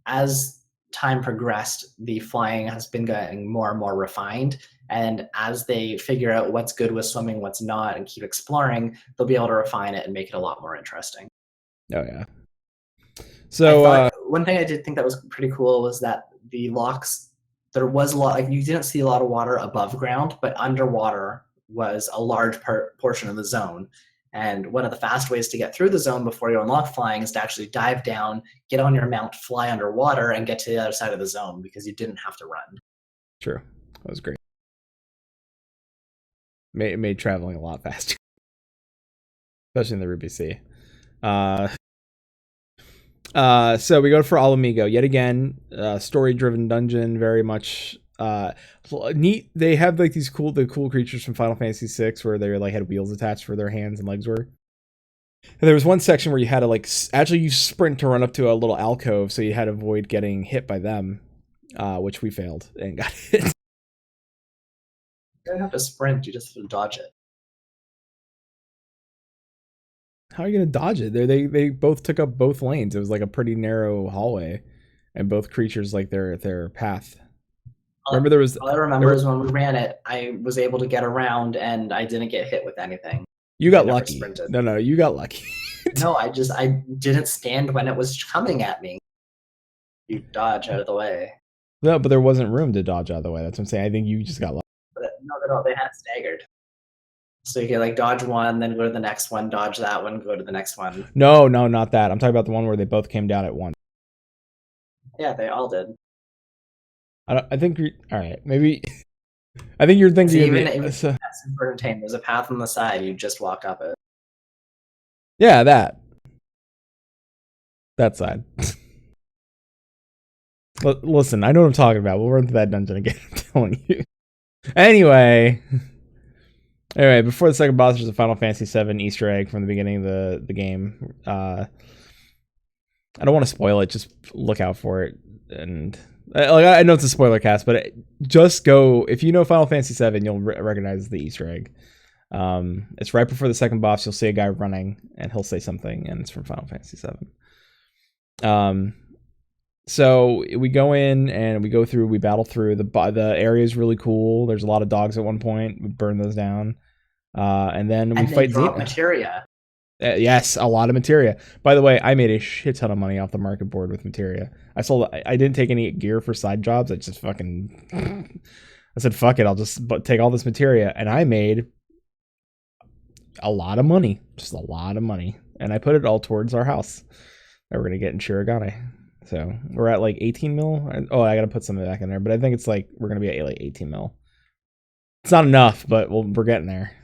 as time progressed, the flying has been getting more and more refined, and as they figure out what's good with swimming, what's not, and keep exploring, they'll be able to refine it and make it a lot more interesting. Oh yeah. So one thing I did think that was pretty cool was that the locks, there was a lot, like you didn't see a lot of water above ground, but underwater was a large portion of the zone. And one of the fast ways to get through the zone before you unlock flying is to actually dive down, get on your mount, fly underwater, and get to the other side of the zone because you didn't have to run. True. That was great. It made traveling a lot faster. Especially in the Ruby Sea. So we go for Alamigo yet again. Story-driven dungeon, very much neat. They have like the cool creatures from Final Fantasy VI where they like had wheels attached where their hands and legs were. And there was one section where you had to like actually you sprint to run up to a little alcove, so you had to avoid getting hit by them, which we failed and got hit. You don't have to sprint; you just have to dodge it. How are you gonna dodge it? They both took up both lanes. It was like a pretty narrow hallway, and both creatures like their path. Remember there was. All I remember is when we ran it, I was able to get around and I didn't get hit with anything. You got lucky. No, you got lucky. No, I didn't stand when it was coming at me. You dodge out of the way. No, but there wasn't room to dodge out of the way. That's what I'm saying. I think you just got lucky. But no, they had staggered. So you can like dodge one, then go to the next one, dodge that one, go to the next one. No, not that. I'm talking about the one where they both came down at once. Yeah, they all did. I think all right. Maybe I think you're thinking even that's super entertaining. There's a path on the side. You just walk up it. Yeah, that side. Listen, I know what I'm talking about. We'll run through that dungeon again. I'm telling you. Anyway, before the second boss, there's a Final Fantasy VII Easter egg from the beginning of the game. I don't want to spoil it. Just look out for it. And I know it's a spoiler cast, but just go if you know Final Fantasy VII, you'll recognize the Easter egg. It's right before the second boss. You'll see a guy running, and he'll say something, and it's from Final Fantasy VII. So we go in and we go through. We battle through the area is really cool. There's a lot of dogs at one point. We burn those down, and then we fight Xena. Materia. Yes, a lot of materia. By the way, I made a shit ton of money off the market board with materia. I didn't take any gear for side jobs. I just fucking I said fuck it. I'll just take all this materia, and I made a lot of money, just a lot of money, and I put it all towards our house that we're gonna get in Shirogane. So we're at like 18 mil. Oh, I gotta put something back in there, but I think it's like we're gonna be at like 18 mil. It's not enough, but we're getting there.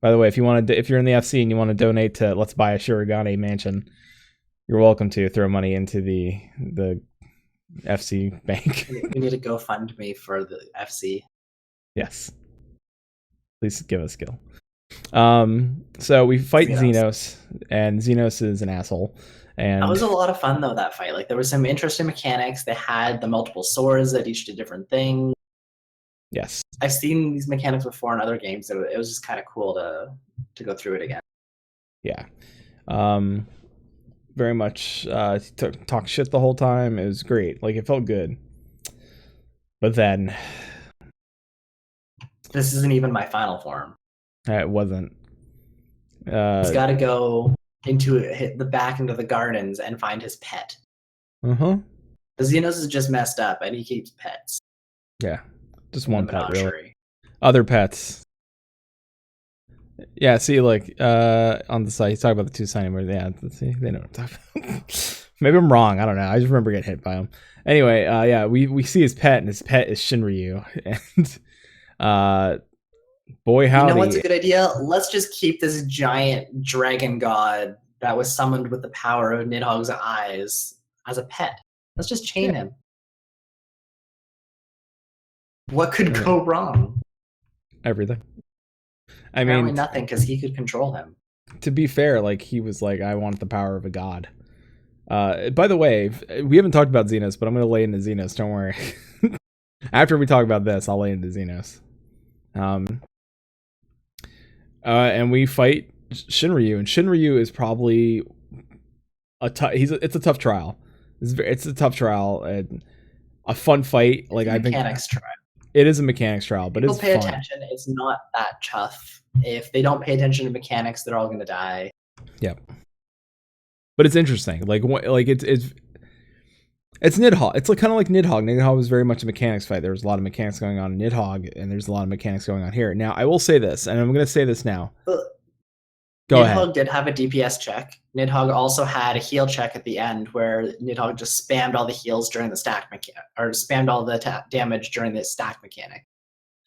By the way, if you're in the FC and you want to donate to Let's Buy a Shirogane Mansion, you're welcome to throw money into the FC Bank. We need to GoFundMe for the FC. Yes. Please give us skill. So we fight Xenos, and Xenos is an asshole. And that was a lot of fun though, that fight. Like there was some interesting mechanics. They had the multiple swords that each did different things. Yes. I've seen these mechanics before in other games, so it was just kind of cool to go through it again. Yeah. Very much talk shit the whole time. It was great. Like, it felt good. But then this isn't even my final form. It wasn't. He's got to go hit the back into the gardens and find his pet. Uh-huh. The Xenos is just messed up, and he keeps pets. Yeah. Just one pet, really. Other pets. Yeah, see, like, on the site, he's talking about the two signing words. Yeah, see, they know what I'm talking about. Maybe I'm wrong. I don't know. I just remember getting hit by him. Anyway, yeah, we see his pet, and his pet is Shinryu. And, boy, howdy. You know what's a good idea? Let's just keep this giant dragon god that was summoned with the power of Nidhogg's eyes as a pet. Let's just chain him. What could go wrong? Everything. Apparently nothing, because he could control him. To be fair, like, he was like, I want the power of a god. By the way, we haven't talked about Xenos, but I'm going to lay into Xenos, don't worry. After we talk about this, I'll lay into Xenos. And we fight Shinryu, and Shinryu is probably it's a tough trial. It's a tough trial, and a fun fight. Like, I think mechanics trial. It is a mechanics trial, but it's pay fun. Attention. It's not that tough. If they don't pay attention to mechanics, they're all going to die. Yep. But it's interesting. Like it's Nidhogg. It's like kind of like Nidhogg. Nidhogg was very much a mechanics fight. There was a lot of mechanics going on in Nidhogg, and there's a lot of mechanics going on here. Now, I will say this, and I'm going to say this now. Go ahead. Nidhogg did have a DPS check. Nidhogg also had a heal check at the end, where Nidhogg just spammed all the heals during the stack mechanic, or spammed all the damage during the stack mechanic.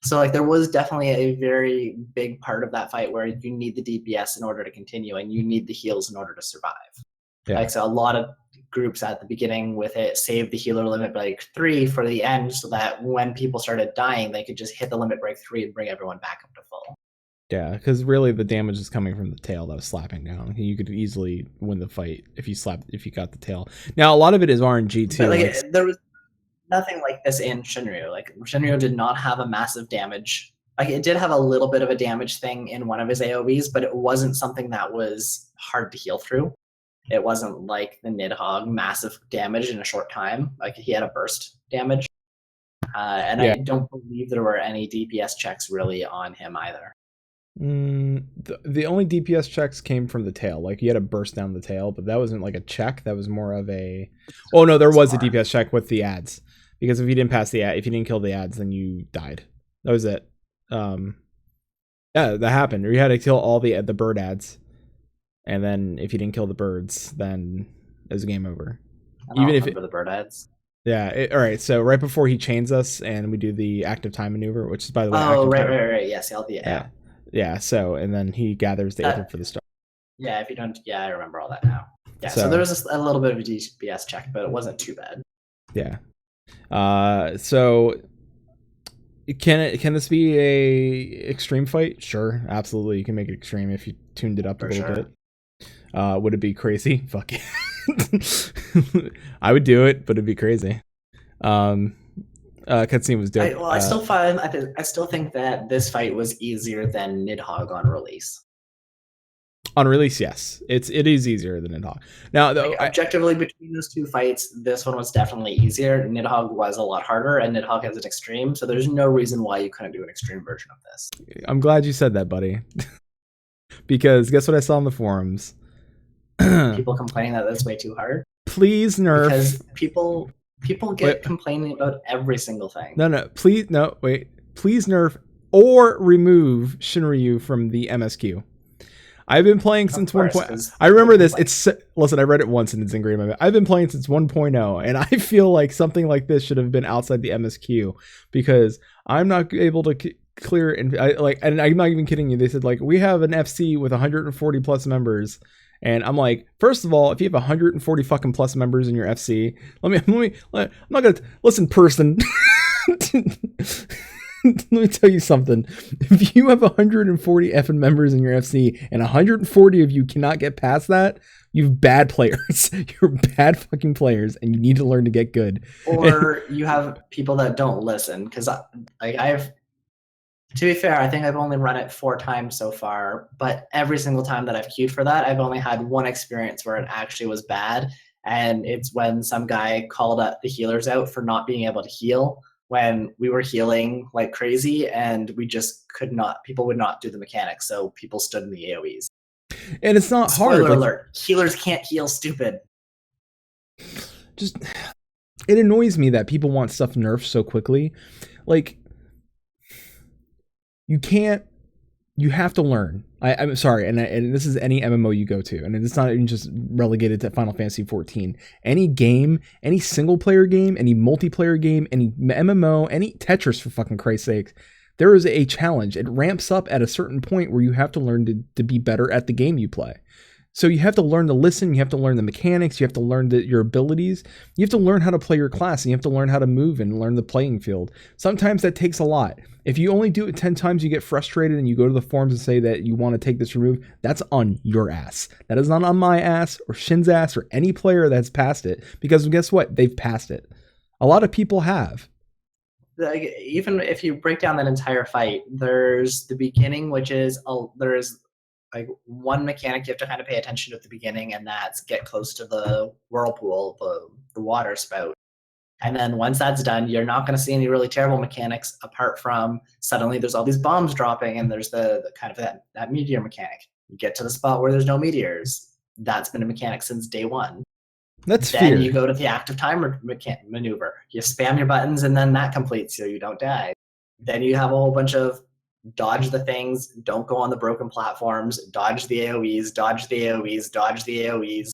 So, like, there was definitely a very big part of that fight where you need the DPS in order to continue, and you need the heals in order to survive. Yeah. Like, so a lot of groups at the beginning with it saved the healer limit break 3 for the end, so that when people started dying, they could just hit the limit break 3 and bring everyone back up to full. Yeah, because really the damage is coming from the tail that was slapping down. You could easily win the fight if you got the tail. Now, a lot of it is RNG too. But there was nothing like this in Shinryu. Like, Shinryu did not have a massive damage. Like, it did have a little bit of a damage thing in one of his AoEs, but it wasn't something that was hard to heal through. It wasn't like the Nidhogg massive damage in a short time. Like, he had a burst damage. And I don't believe there were any DPS checks really on him either. The only DPS checks came from the tail. Like, you had to burst down the tail, but that wasn't like a check. That was more of a... Oh, no, there was a DPS check with the ads. Because if you didn't pass if you didn't kill the ads, then you died. That was it. Yeah, that happened. Or you had to kill all the bird ads. And then if you didn't kill the birds, then it was game over. Even if the bird ads. Yeah. All right. So right before he chains us, and we do the active time maneuver, which is, by the way, right. Yes, yeah. Yeah. So, and then he gathers the Aether for the star. Yeah. If you don't, I remember all that now. Yeah. So there was a little bit of a DPS check, but it wasn't too bad. Yeah. So can this be a extreme fight? Sure, absolutely. You can make it extreme if you tuned it up a little bit. Would it be crazy? Fuck it. I would do it, but it'd be crazy. Cutscene was dope. I still think that this fight was easier than Nidhogg on release. On release, yes, it is easier than Nidhogg. Now, though, objectively, between those two fights, this one was definitely easier. Nidhogg was a lot harder, and Nidhogg has an extreme, so there's no reason why you couldn't do an extreme version of this. I'm glad you said that, buddy. Because guess what I saw on the forums? People complaining that that's way too hard. Please nerf. Because people get complaining about every single thing. Please nerf or remove Shinryu from the MSQ. I've been playing since 1.0. I remember this. Listen, I read it once and it's ingrained in my mind. I've been playing since 1.0, and I feel like something like this should have been outside the MSQ, because I'm not able to clear. And I'm not even kidding you. They said, like, we have an FC with 140 plus members, And I'm like, first of all, if you have 140 fucking plus members in your FC, I'm not gonna listen, person. Let me tell you something. If you have 140 effing members in your FC and 140 of you cannot get past that, you've bad players. You're bad fucking players, and you need to learn to get good. Or you have people that don't listen. Because I've, to be fair, I think I've only run it 4 times so far. But every single time that I've queued for that, I've only had one experience where it actually was bad. And it's when some guy called the healers out for not being able to heal when we were healing like crazy, and we just could not, people would not do the mechanics, so people stood in the AoEs. And it's not hard. Spoiler alert, healers can't heal, stupid. Just, it annoys me that people want stuff nerfed so quickly. Like, you have to learn. I'm sorry, and this is any MMO you go to, and it's not even just relegated to Final Fantasy 14. Any game, any single player game, any multiplayer game, any MMO, any Tetris, for fucking Christ's sake, there is a challenge. It ramps up at a certain point where you have to learn to be better at the game you play. So you have to learn to listen, you have to learn the mechanics, you have to learn your abilities, you have to learn how to play your class, and you have to learn how to move and learn the playing field. Sometimes that takes a lot. If you only do it 10 times, you get frustrated and you go to the forums and say that you want to take this removed, that's on your ass. That is not on my ass or Shin's ass or any player that's passed it, because guess what? They've passed it. A lot of people have. Even if you break down that entire fight, there's the beginning, which is, there is like one mechanic you have to kind of pay attention to at the beginning, and that's get close to the whirlpool, the water spout. And then once that's done, you're not going to see any really terrible mechanics apart from suddenly there's all these bombs dropping, and there's the kind of that meteor mechanic. You get to the spot where there's no meteors. That's been a mechanic since day one. That's then fear. You go to the active timer maneuver. You spam your buttons, and then that completes so you don't die. Then you have a whole bunch of dodge the things, don't go on the broken platforms, dodge the AoEs, dodge the AoEs, dodge the AoEs.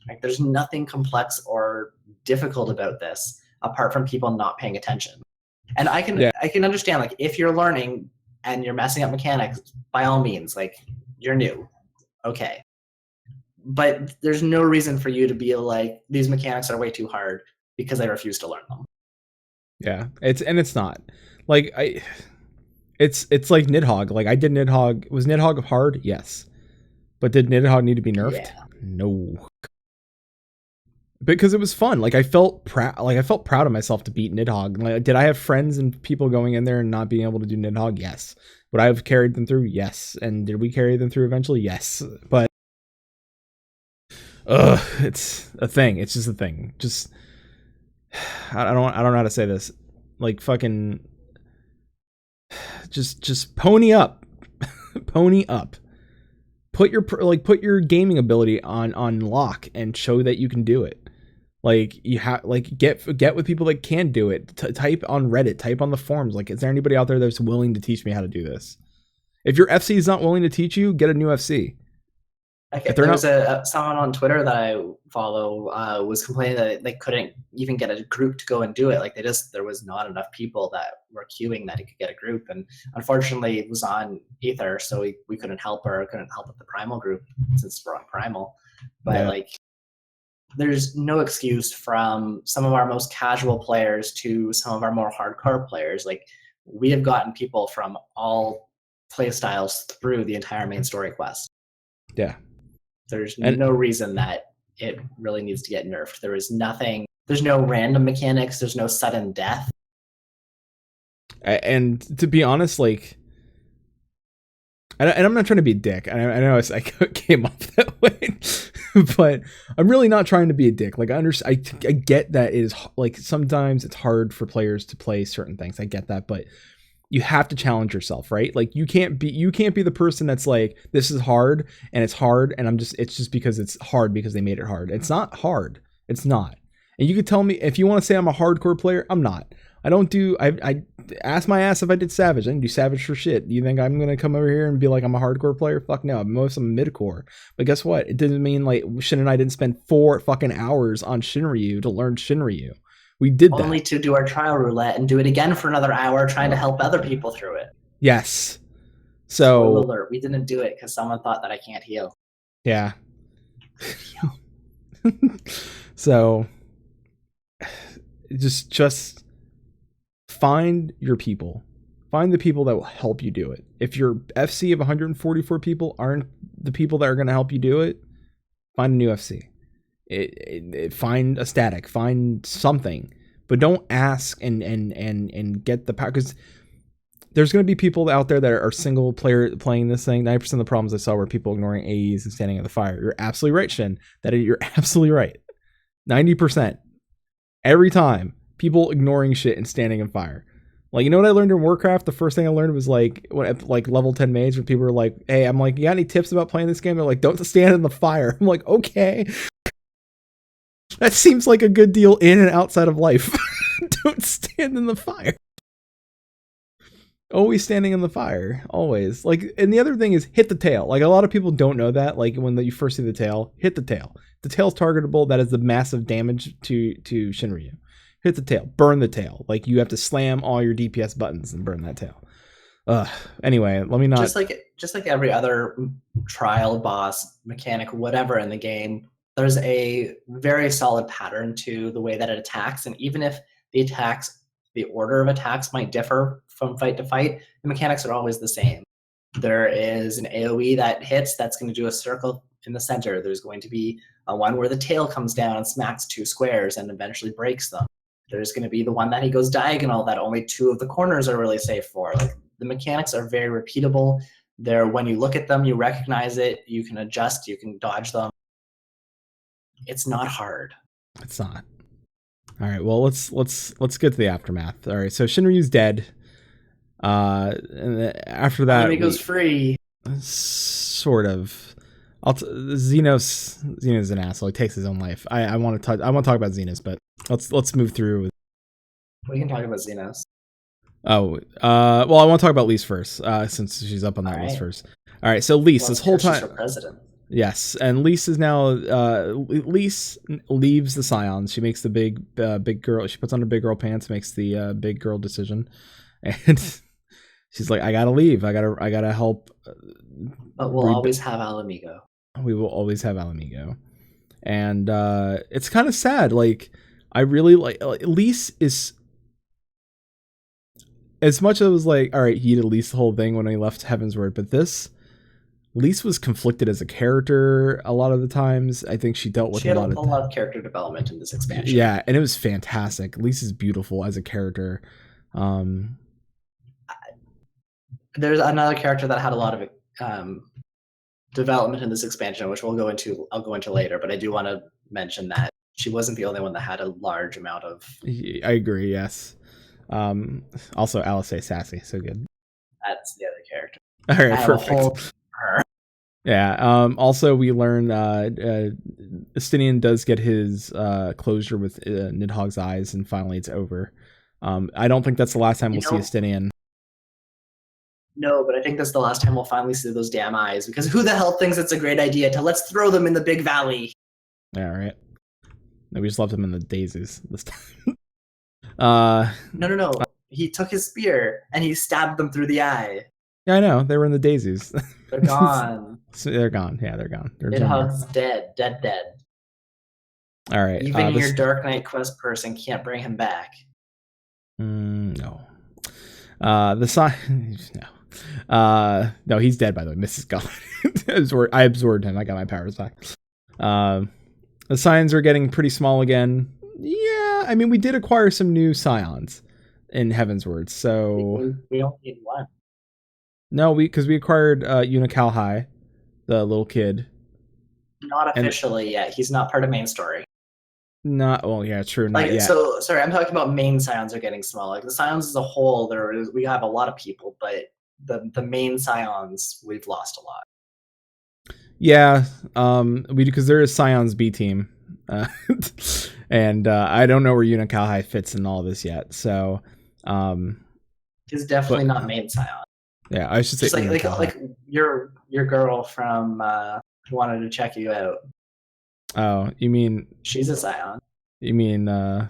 Like, there's nothing complex or difficult about this apart from people not paying attention. And I can understand, like, if you're learning and you're messing up mechanics, by all means, like, you're new. Okay. But there's no reason for you to be like, these mechanics are way too hard because I refuse to learn them. Yeah, it's not. Like, it's like Nidhogg. Like, I did Nidhogg. Was Nidhogg hard? Yes. But did Nidhogg need to be nerfed? Yeah. No. Because it was fun. Like, I felt proud. Like, I felt proud of myself to beat Nidhogg. Like, did I have friends and people going in there and not being able to do Nidhogg? Yes. Would I have carried them through? Yes. And did we carry them through eventually? Yes. But it's a thing. It's just a thing. Just I don't know how to say this. Like, fucking just pony up. Pony up. Put your gaming ability on lock and show that you can do it. Like, you have, like, get with people that can do it. Type on Reddit, type on the forums. Like, is there anybody out there that's willing to teach me how to do this? If your FC is not willing to teach you, get a new FC. Okay, there was someone on Twitter that I follow was complaining that they couldn't even get a group to go and do it. Like, there was not enough people that were queuing that he could get a group. And unfortunately, it was on Ether, so we couldn't help her. Couldn't help with the Primal group since we're on Primal. But yeah. Like, there's no excuse from some of our most casual players to some of our more hardcore players. Like, we have gotten people from all play styles through the entire main story quest. Yeah. There's no reason that it really needs to get nerfed. There's no random mechanics. There's no sudden death. And to be honest, like, and I'm not trying to be a dick. I know I came off that way, but I'm really not trying to be a dick. Like, I get that it is, like, sometimes it's hard for players to play certain things. I get that, but you have to challenge yourself, right? Like, you can't be the person that's like, this is hard and it's hard and it's just because it's hard because they made it hard. It's not hard. It's not. And you could tell me if you want to say I'm a hardcore player, I'm not. I ask my ass if I did Savage. I didn't do Savage for shit. Do you think I'm going to come over here and be like I'm a hardcore player? Fuck no. I'm midcore. But guess what? It didn't mean like Shin and I didn't spend 4 fucking hours on Shinryu to learn Shinryu. We did that. Only to do our trial roulette and do it again for another hour trying to help other people through it. Yes. So, spoiler alert, we didn't do it because someone thought that I can't heal. Yeah. So just find your people. Find the people that will help you do it. If your FC of 144 people aren't the people that are going to help you do it, find a new FC. Find a static. Find something. But don't ask and get the power, because there's going to be people out there that are single player playing this thing. 90% of the problems I saw were people ignoring AEs and standing in the fire. You're absolutely right, Shin. You're absolutely right. 90%. Every time, people ignoring shit and standing in fire. Like, you know what I learned in Warcraft? The first thing I learned was like level 10 mage, when people were like, hey, I'm like, you got any tips about playing this game? They're like, don't stand in the fire. I'm like, okay. That seems like a good deal in and outside of life. Don't stand in the fire. Always standing in the fire. Always. Like, and the other thing is hit the tail. Like, a lot of people don't know that. Like, when you first see the tail, hit the tail. The tail's targetable. That is the massive damage to Shinryu. Hit the tail. Burn the tail. Like, you have to slam all your DPS buttons and burn that tail. Anyway, let me not... Just like every other trial boss, mechanic, whatever in the game, there's a very solid pattern to the way that it attacks. And even if the order of attacks might differ from fight to fight, the mechanics are always the same. There is an AoE that hits that's going to do a circle in the center. There's going to be a one where the tail comes down and smacks 2 squares and eventually breaks them. There's going to be the one that he goes diagonal that only 2 of the corners are really safe for. Like, the mechanics are very repeatable. When you look at them, you recognize it, you can adjust, you can dodge them. It's not hard. It's not. All right, well, let's get to the aftermath. All right, so Shinryu's dead. And after that, he goes free. Sort of. Xenos is an asshole. He takes his own life. I want to talk about Xenos, but let's move through. We can talk about Xenos. Oh, well, I want to talk about Lise first, since she's up on that list first. All right, so Lise, this whole time, she's her president. Yes, and Lise is now. Lise leaves the Scions. She makes the big girl. She puts on her big girl pants, makes the big girl decision, and she's like, "I gotta leave. I gotta help." But we'll always have Alamigo. We will always have Alamigo, and it's kind of sad. Like, I really like Lise is. As much as it was like, all right, he did Lise the whole thing when he left Heavensward, but Lise was conflicted as a character a lot of the times. I think she dealt with a lot of character development in this expansion. Yeah, and it was fantastic. Lise is beautiful as a character. There's another character that had a lot of development in this expansion, which I'll go into later. But I do want to mention that she wasn't the only one that had a large amount of. I agree. Yes. Also, Alice Sassy, so good. That's the other character. All right, perfect. Yeah. Also, we learn Estinian does get his closure with Nidhogg's eyes, and finally it's over. I don't think that's the last time we'll see Estinian. No, but I think that's the last time we'll finally see those damn eyes, because who the hell thinks it's a great idea to let's throw them in the big valley? Yeah, right. No, we just left them in the daisies this time. No. He took his spear and he stabbed them through the eye. Yeah, I know. They were in the daisies. They're gone. So they're gone. Yeah, they're gone. Nidhogg's dead. Dead. All right. Even your Dark Knight quest person can't bring him back. No. No, he's dead, by the way. Mrs. God. I absorbed him. I got my powers back. The Scions are getting pretty small again. Yeah, I mean, we did acquire some new Scions in Heavensward, so... We don't need one. No, because we acquired Unicalhai, the little kid. Not officially yet. He's not part of main story. Not, well, yeah, true, not yet. So, sorry, I'm talking about main Scions are getting small. Like, the Scions as a whole, we have a lot of people, but the main Scions, we've lost a lot. Yeah, because there is Scion's B team, and I don't know where Unicalhai fits in all this yet. So, he's definitely not main Scion. Yeah, I should say just like your girl from who wanted to check you out. Oh, you mean she's a Scion? You mean I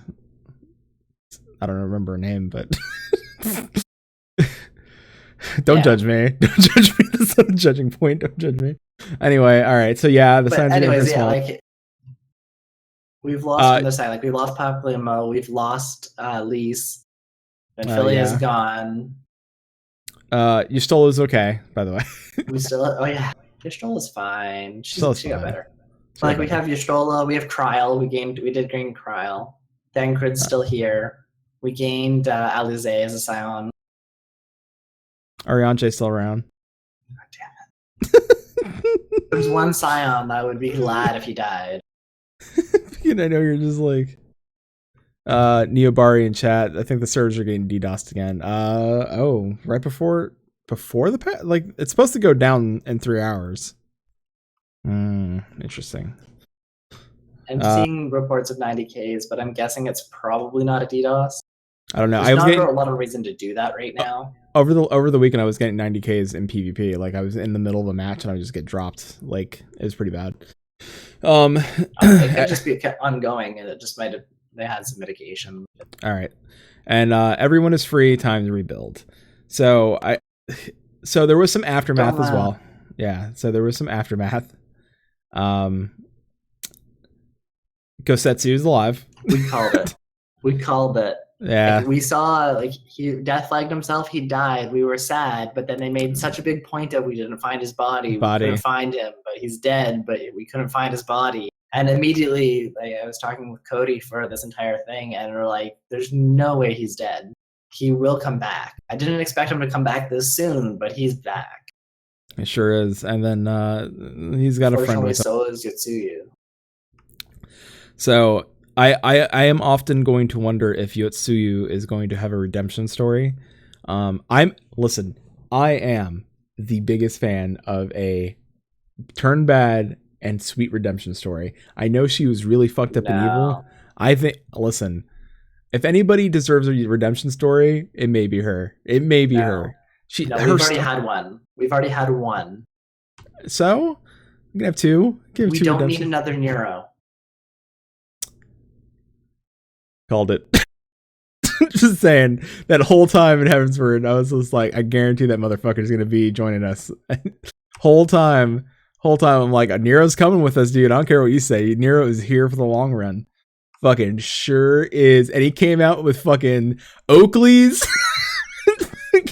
don't remember her name, but don't judge me. Don't judge me. It's not a judging point. Don't judge me. Anyway, all right. So yeah, the But signs are getting anyways, yeah, small. like we've lost from the side. Like we lost Paplimo, we've lost Lise, and Philly is yeah. gone. Yustola's okay, by the way. We still, oh yeah, Yustola's fine. She got better. She got we have Yustola, we have Kryl. We did gain Kryl. Thancred's still here. We gained Alize as a Scion. Arianche's still around. God damn it. There's one Scion that I would be glad if he died. And I know you're just like Neobari in chat. I think the servers are getting DDoSed again. Right before the like it's supposed to go down in 3 hours. Interesting. I'm seeing reports of 90Ks, but I'm guessing it's probably not a DDoS. I don't know. There's not a lot of reason to do that right now. Over the weekend, I was getting 90Ks in PvP. Like I was in the middle of a match and I would just get dropped. Like it was pretty bad. It could just be ongoing, and it just they had some mitigation. All right, and everyone is free. Time to rebuild. So there was some aftermath as well. Yeah, so there was some aftermath. Gosetsu is alive. We called it. Yeah. Like, we saw he death flagged himself. He died. We were sad, but then they made such a big point of we didn't find his body. We couldn't find him, but he's dead. But we couldn't find his body. And immediately, I was talking with Cody for this entire thing, and we're like, "There's no way he's dead. He will come back." I didn't expect him to come back this soon, but he's back. It sure is. And then he's got a friend with him. So is Yotsuyu. So I am often going to wonder if Yotsuyu is going to have a redemption story. I am the biggest fan of a turn bad and sweet redemption story. I know she was really fucked up and evil. I think, listen, if anybody deserves a redemption story, it may be her. It may be her. We've already had one. So we can have two. We don't need another Nero. Called it. Just saying, that whole time in Heavensward, I was just like, I guarantee that motherfucker's gonna be joining us. whole time, I'm like, Nero's coming with us, dude. I don't care what you say. Nero is here for the long run. Fucking sure is. And he came out with fucking Oakley's.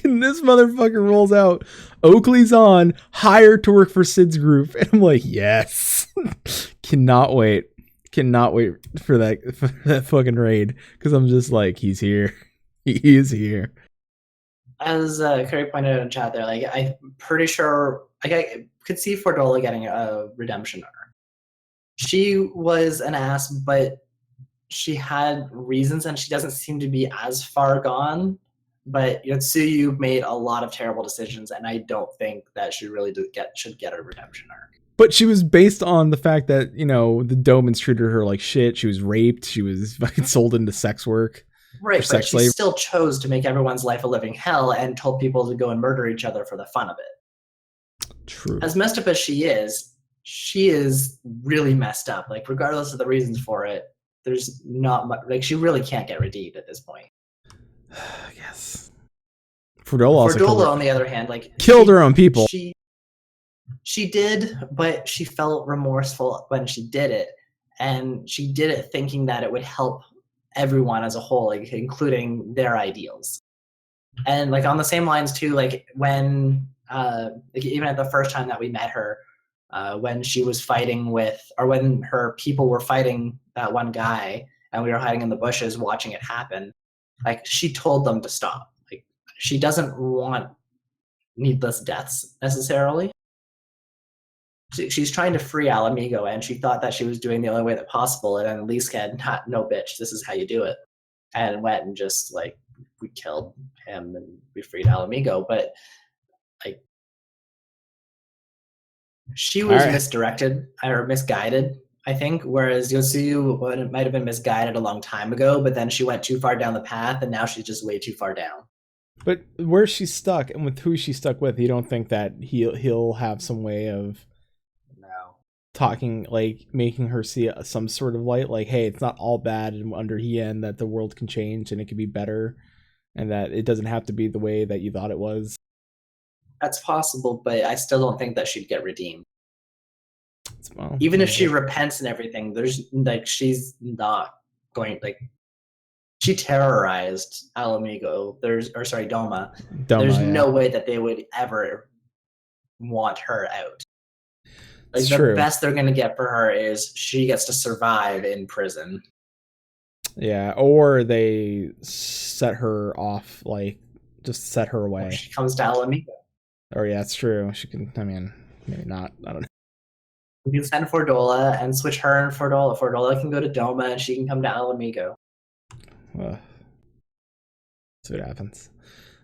And this motherfucker rolls out Oakley's on, hired to work for Sid's group. And I'm like, yes. Cannot wait for that fucking raid, because I'm just like, he's here. He is here. As Curry pointed out in chat there, like I'm pretty sure I could see Fordola getting a redemption arc. She was an ass, but she had reasons, and she doesn't seem to be as far gone. But Yotsuyu made a lot of terrible decisions, and I don't think that she really should get a redemption arc. But she was based on the fact that, the Domans treated her like shit. She was raped. She was fucking sold into sex work. Right, but she still chose to make everyone's life a living hell and told people to go and murder each other for the fun of it. True. As messed up as she is really messed up. Like, regardless of the reasons for it, there's not much. Like, she really can't get redeemed at this point. Yes. Fordola, on the other hand, killed her own people. She did, but she felt remorseful when she did it, and she did it thinking that it would help everyone as a whole, including their ideals. And on the same lines too, when even at the first time that we met her, when she was fighting when her people were fighting that one guy, and we were hiding in the bushes watching it happen, she told them to stop. She doesn't want needless deaths necessarily. She's trying to free Alamigo, and she thought that she was doing the only way that possible. And then Lee said, "No, bitch, this is how you do it," and went and just we killed him and we freed Alamigo. But she was misdirected or misguided, I think. Whereas Yotsuyu might have been misguided a long time ago, but then she went too far down the path, and now she's just way too far down. But where she's stuck and with who she's stuck with, you don't think that he'll have some way of talking, making her see some sort of light, hey, it's not all bad under Hien, that the world can change and it can be better, and that it doesn't have to be the way that you thought it was? That's possible, but I still don't think that she'd get redeemed. Well, Even if she repents and everything, there's like she's not going like she terrorized Alamigo. Doma. There's no way that they would ever want her out. Like the best they're gonna get for her is she gets to survive in prison. Yeah, or they set her off, like just set her away. Or she comes to Alamigo. Or yeah, it's true. She can. I mean, maybe not. I don't know. We can send Fordola and switch her and Fordola. Fordola can go to Doma and she can come to Alamigo. See what happens.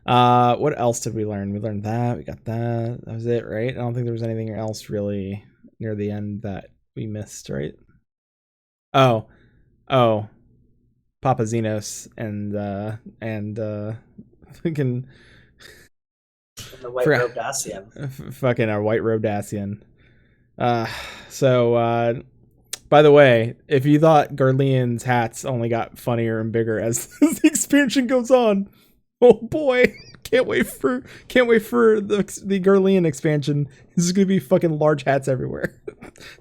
What else did we learn? We learned that. We got that. That was it, right? I don't think there was anything else really near the end that we missed, right? Oh, Papa Xenos and fucking the white robed Dacian. Fucking our white robed Dacian. So by the way, if you thought Garlean's hats only got funnier and bigger as the expansion goes on, oh boy, can't wait for the Garlean expansion. This is gonna be fucking large hats everywhere.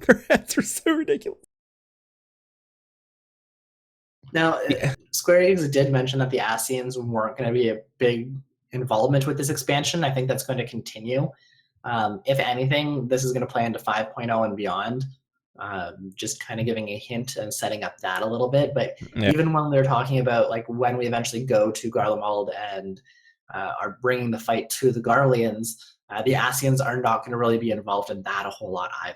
Their hats are so ridiculous. Now, Square Enix did mention that the Ascians weren't going to be a big involvement with this expansion. I think that's going to continue. If anything, this is going to play into 5.0 and beyond. Just kind of giving a hint and setting up that a little bit. But even when they're talking about like when we eventually go to Garlemald and are bringing the fight to the Garleans, the Ascians are not going to really be involved in that a whole lot either.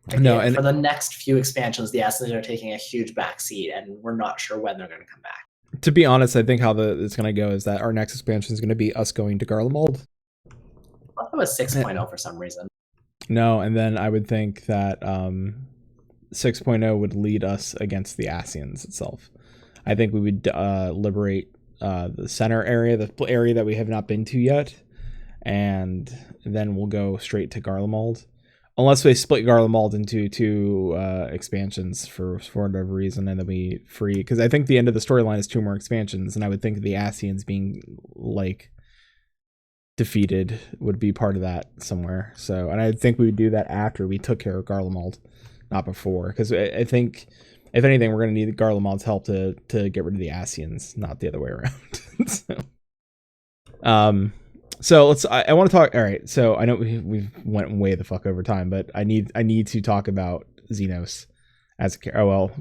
Again, no, and for the next few expansions, the Ascians are taking a huge backseat, and we're not sure when they're going to come back. To be honest, I think how it's going to go is that our next expansion is going to be us going to Garlemald. I thought it was 6.0 for some reason. No, and then I would think that 6.0 would lead us against the Ascians itself. I think we would liberate the center area, the area that we have not been to yet, and then we'll go straight to Garlemald. Unless they split Garlemald into two expansions for whatever reason, and then we free. Because I think the end of the storyline is 2 more expansions, and I would think the Ascians being like defeated would be part of that somewhere. So, and I think we would do that after we took care of Garlemald, not before. Because I think, if anything, we're going to need Garlemald's help to get rid of the Ascians, not the other way around. So let's. I want to talk. All right. So I know we went way the fuck over time, but I need to talk about Xenos as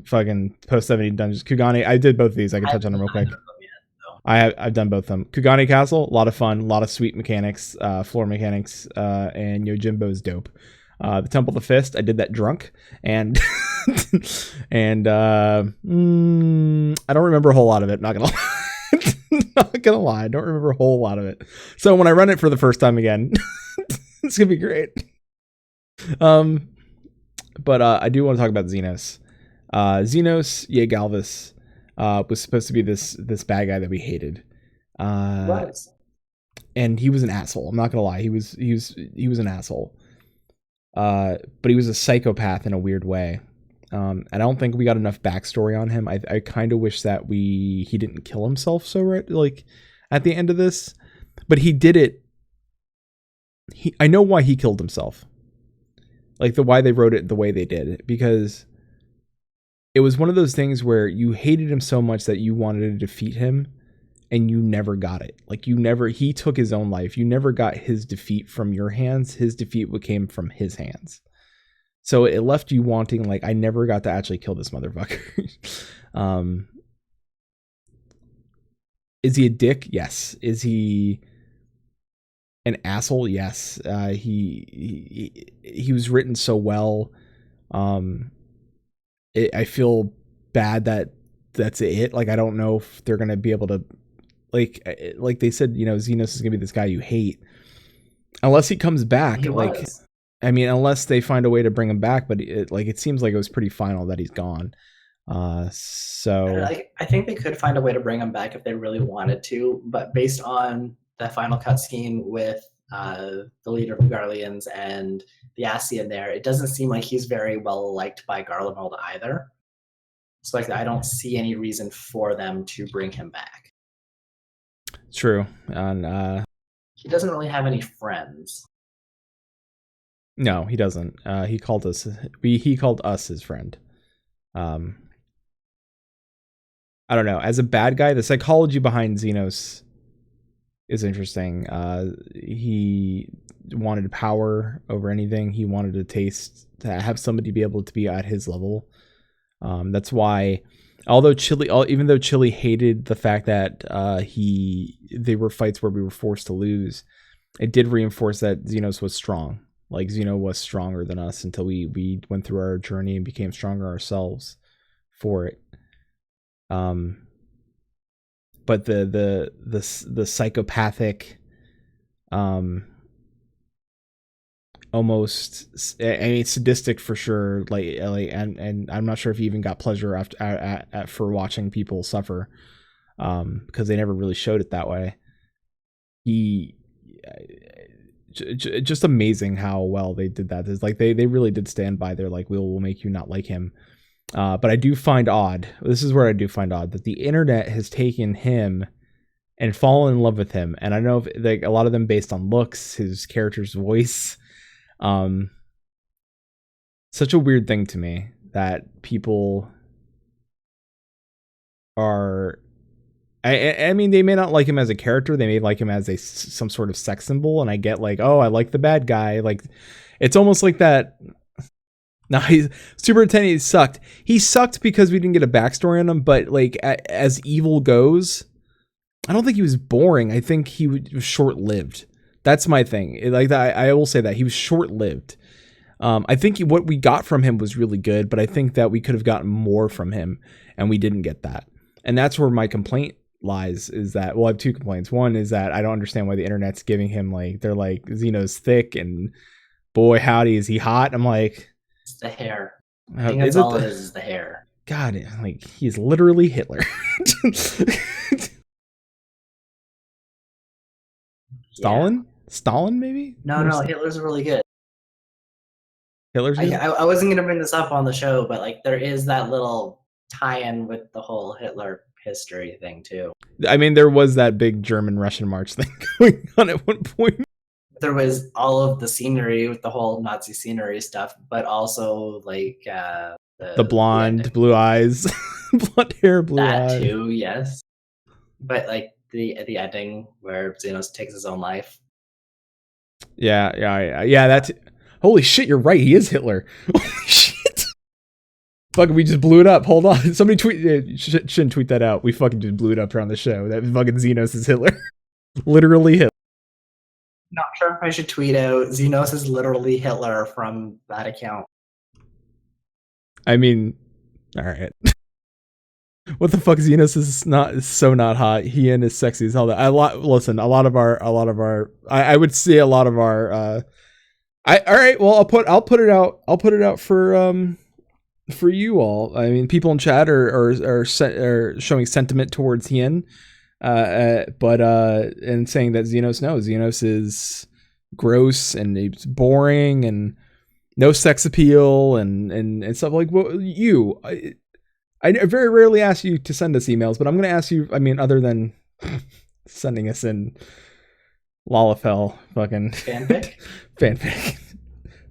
fucking post 70 dungeons. Kugane. I did both of these. I can touch on them real quick. I've done both of them. Kugane Castle, a lot of fun, a lot of sweet mechanics, floor mechanics, and Yojimbo's dope. The Temple of the Fist, I did that drunk, and and I don't remember a whole lot of it. Not gonna lie. Not gonna lie, I don't remember a whole lot of it. So when I run it for the first time again, it's gonna be great. But I do want to talk about Xenos. Xenos Galvis was supposed to be this bad guy that we hated. And he was an asshole. I'm not gonna lie, he was an asshole. But he was a psychopath in a weird way. And I don't think we got enough backstory on him. I kind of wish that he didn't kill himself like at the end of this, but he did it. I know why he killed himself. Like why they wrote it the way they did, because it was one of those things where you hated him so much that you wanted to defeat him, and you never got it. Like he took his own life. You never got his defeat from your hands. His defeat came from his hands. So it left you wanting, like, I never got to actually kill this motherfucker. Is he a dick? Yes. Is he an asshole? Yes. He was written so well. I feel bad that that's it. Like, I don't know if they're going to be able to, like they said, Xenos is going to be this guy you hate. Unless he comes back. I mean, unless they find a way to bring him back, but it seems like it was pretty final that he's gone. So I think they could find a way to bring him back if they really wanted to, but based on the final cutscene with the leader of the Garleans and the Ascian there, it doesn't seem like he's very well liked by Garlemald either. So I don't see any reason for them to bring him back. True. And He doesn't really have any friends. No, he doesn't. He called us. He called us his friend. I don't know. As a bad guy, the psychology behind Xenos is interesting. He wanted power over anything. He wanted to have somebody be able to be at his level. That's why, even though Chili hated the fact that they were fights where we were forced to lose, it did reinforce that Xenos was strong. Like Xeno was stronger than us until we went through our journey and became stronger ourselves for it. But the psychopathic, almost, I mean, sadistic for sure. And I'm not sure if he even got pleasure for watching people suffer, because they never really showed it that way. Just amazing how well they did that. It's like they really did stand by their, like, we'll make you not like him. But I do find odd, this is where I do find odd, that the internet has taken him and fallen in love with him. And I know like a lot of them based on looks, his character's voice. Such a weird thing to me that people are, I mean, they may not like him as a character. They may like him as some sort of sex symbol. And I get like, oh, I like the bad guy. Like, it's almost like that. Now, Superintendent, he sucked. He sucked because we didn't get a backstory on him. But like, as evil goes, I don't think he was boring. I think he was short-lived. That's my thing. Like that, I will say that he was short-lived. I think what we got from him was really good, but I think that we could have gotten more from him, and we didn't get that. And that's where my complaint lies, is that, well, I have two complaints. One is that I don't understand why the internet's giving him, like, they're like, Xeno's thick and boy howdy is he hot. I'm like, it's the hair. I think that's all it is the hair. God, like, he's literally Hitler. Stalin? Yeah. Stalin, maybe? No, Hitler's really good. Hitler's good? I wasn't gonna bring this up on the show, but like, there is that little tie-in with the whole Hitler history thing too. I mean, there was that big German-Russian march thing going on at one point. There was all of the scenery with the whole Nazi scenery stuff, but also like the blonde, blue eyes, blonde hair, blue eyes. That too, yes. But like the ending where Xenos takes his own life. Yeah. That's, holy shit, you're right. He is Hitler. Holy shit. Fucking, we just blew it up. Hold on. Somebody shouldn't tweet that out. We fucking just blew it up around the show. That fucking Xenos is Hitler. Literally Hitler. Not sure if I should tweet out Xenos is literally Hitler from that account. I mean, all right. What the fuck? Xenos is so not hot. He and is sexy as hell. Listen, a lot of our I would say a lot of our all right, well, I'll put it out for you all. I mean, people in chat are showing sentiment towards Hien, but and saying that Xenos is gross and it's boring and no sex appeal and stuff like. Well, I very rarely ask you to send us emails, but I'm going to ask you, I mean, other than sending us in Lalafell fucking fanfic.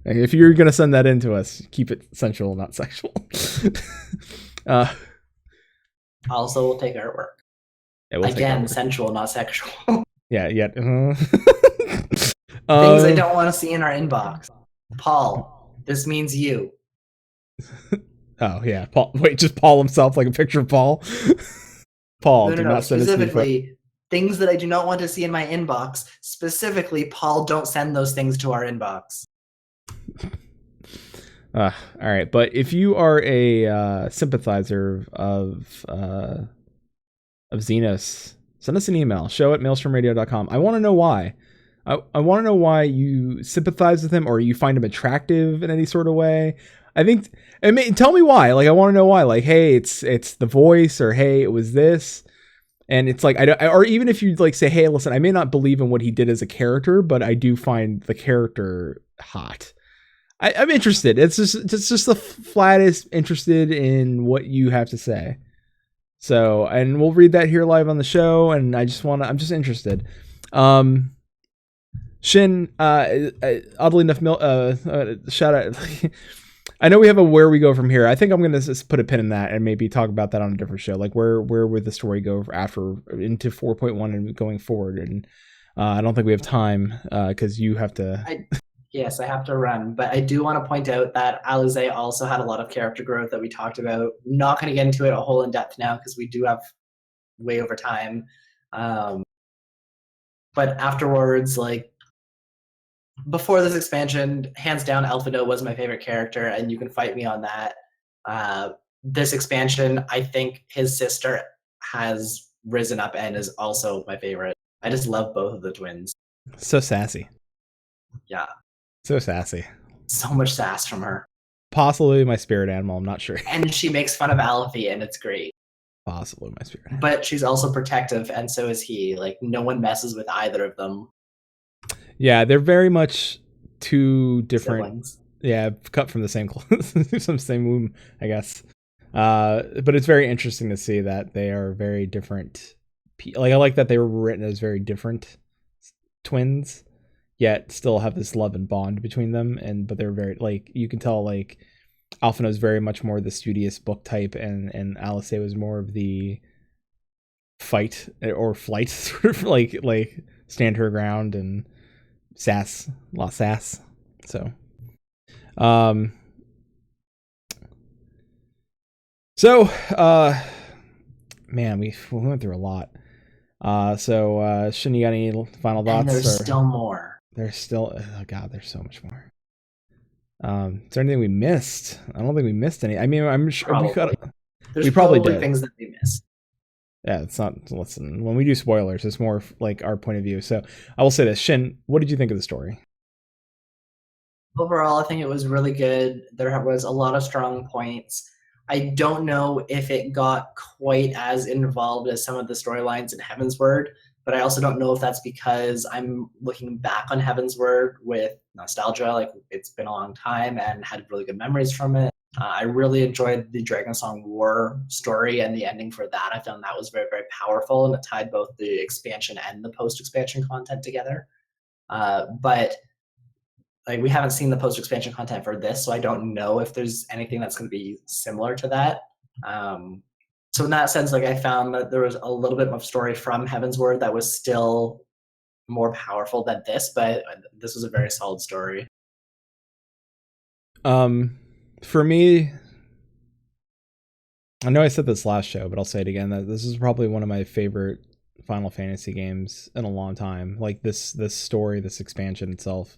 If you're going to send that in to us, keep it sensual, not sexual. Also, we'll take artwork. Again, sensual, not sexual. Yeah. Things I don't want to see in our inbox. Paul, this means you. Oh, yeah. Paul. Wait, just Paul himself, like a picture of Paul? Paul, do not send specifically things that I do not want to see in my inbox. Specifically, Paul, don't send those things to our inbox. All right. But if you are a sympathizer of Xenos, send us an email. show@maelstromradio.com. I want to know why. I want to know why you sympathize with him or you find him attractive in any sort of way. Tell me why. Like, I want to know why. Like, hey, it's the voice, or hey, it was this, and it's like or even if you like say, hey, listen, I may not believe in what he did as a character, but I do find the character hot. I'm interested. It's just the flattest interested in what you have to say. So, and we'll read that here live on the show, and I'm just interested. Shin, oddly enough, shout out. I know we have a where we go from here. I think I'm gonna just put a pin in that and maybe talk about that on a different show. Like where would the story go after into 4.1 and going forward? And I don't think we have time because you have to. Yes, I have to run, but I do want to point out that Alize also had a lot of character growth that we talked about. I'm not going to get into it a whole in depth now because we do have way over time. But afterwards, like before this expansion, hands down, Elfido was my favorite character, and you can fight me on that. This expansion, I think his sister has risen up and is also my favorite. I just love both of the twins. So sassy. Yeah. So sassy. So much sass from her. Possibly my spirit animal, I'm not sure. And she makes fun of Alfie, and it's great. Possibly my spirit animal. But she's also protective, and so is he. Like, no one messes with either of them. Yeah, they're very much two different Siblings. Yeah, cut from the same same womb, I guess. But it's very interesting to see that they are very different. Like I like that they were written as very different twins, yet still have this love and bond between them. But they're very like you can tell like Alphinaud is very much more the studious book type, and Alice was more of the fight or flight sort of like stand her ground and sass, a lot of sass. So. Man, we went through a lot. Shin, you got any final thoughts? And there's still more. There's still, oh god, there's so much more. Is there anything we missed? I don't think we missed any. I mean, I'm sure we probably did. Things that we missed. Yeah, it's not. Listen, when we do spoilers, it's more like our point of view. So I will say this, Shin, what did you think of the story? Overall, I think it was really good. There was a lot of strong points. I don't know if it got quite as involved as some of the storylines in Heavensward, but I also don't know if that's because I'm looking back on Heavensward with nostalgia, like it's been a long time and had really good memories from it. I really enjoyed the Dragonsong War story and the ending for that. I found that was very, very powerful, and it tied both the expansion and the post-expansion content together. But like we haven't seen the post-expansion content for this, so I don't know if there's anything that's going to be similar to that. So in that sense, like I found that there was a little bit of story from Heavensward that was still more powerful than this, but this was a very solid story. For me, I know I said this last show, but I'll say it again, that this is probably one of my favorite Final Fantasy games in a long time. Like this story, this expansion itself.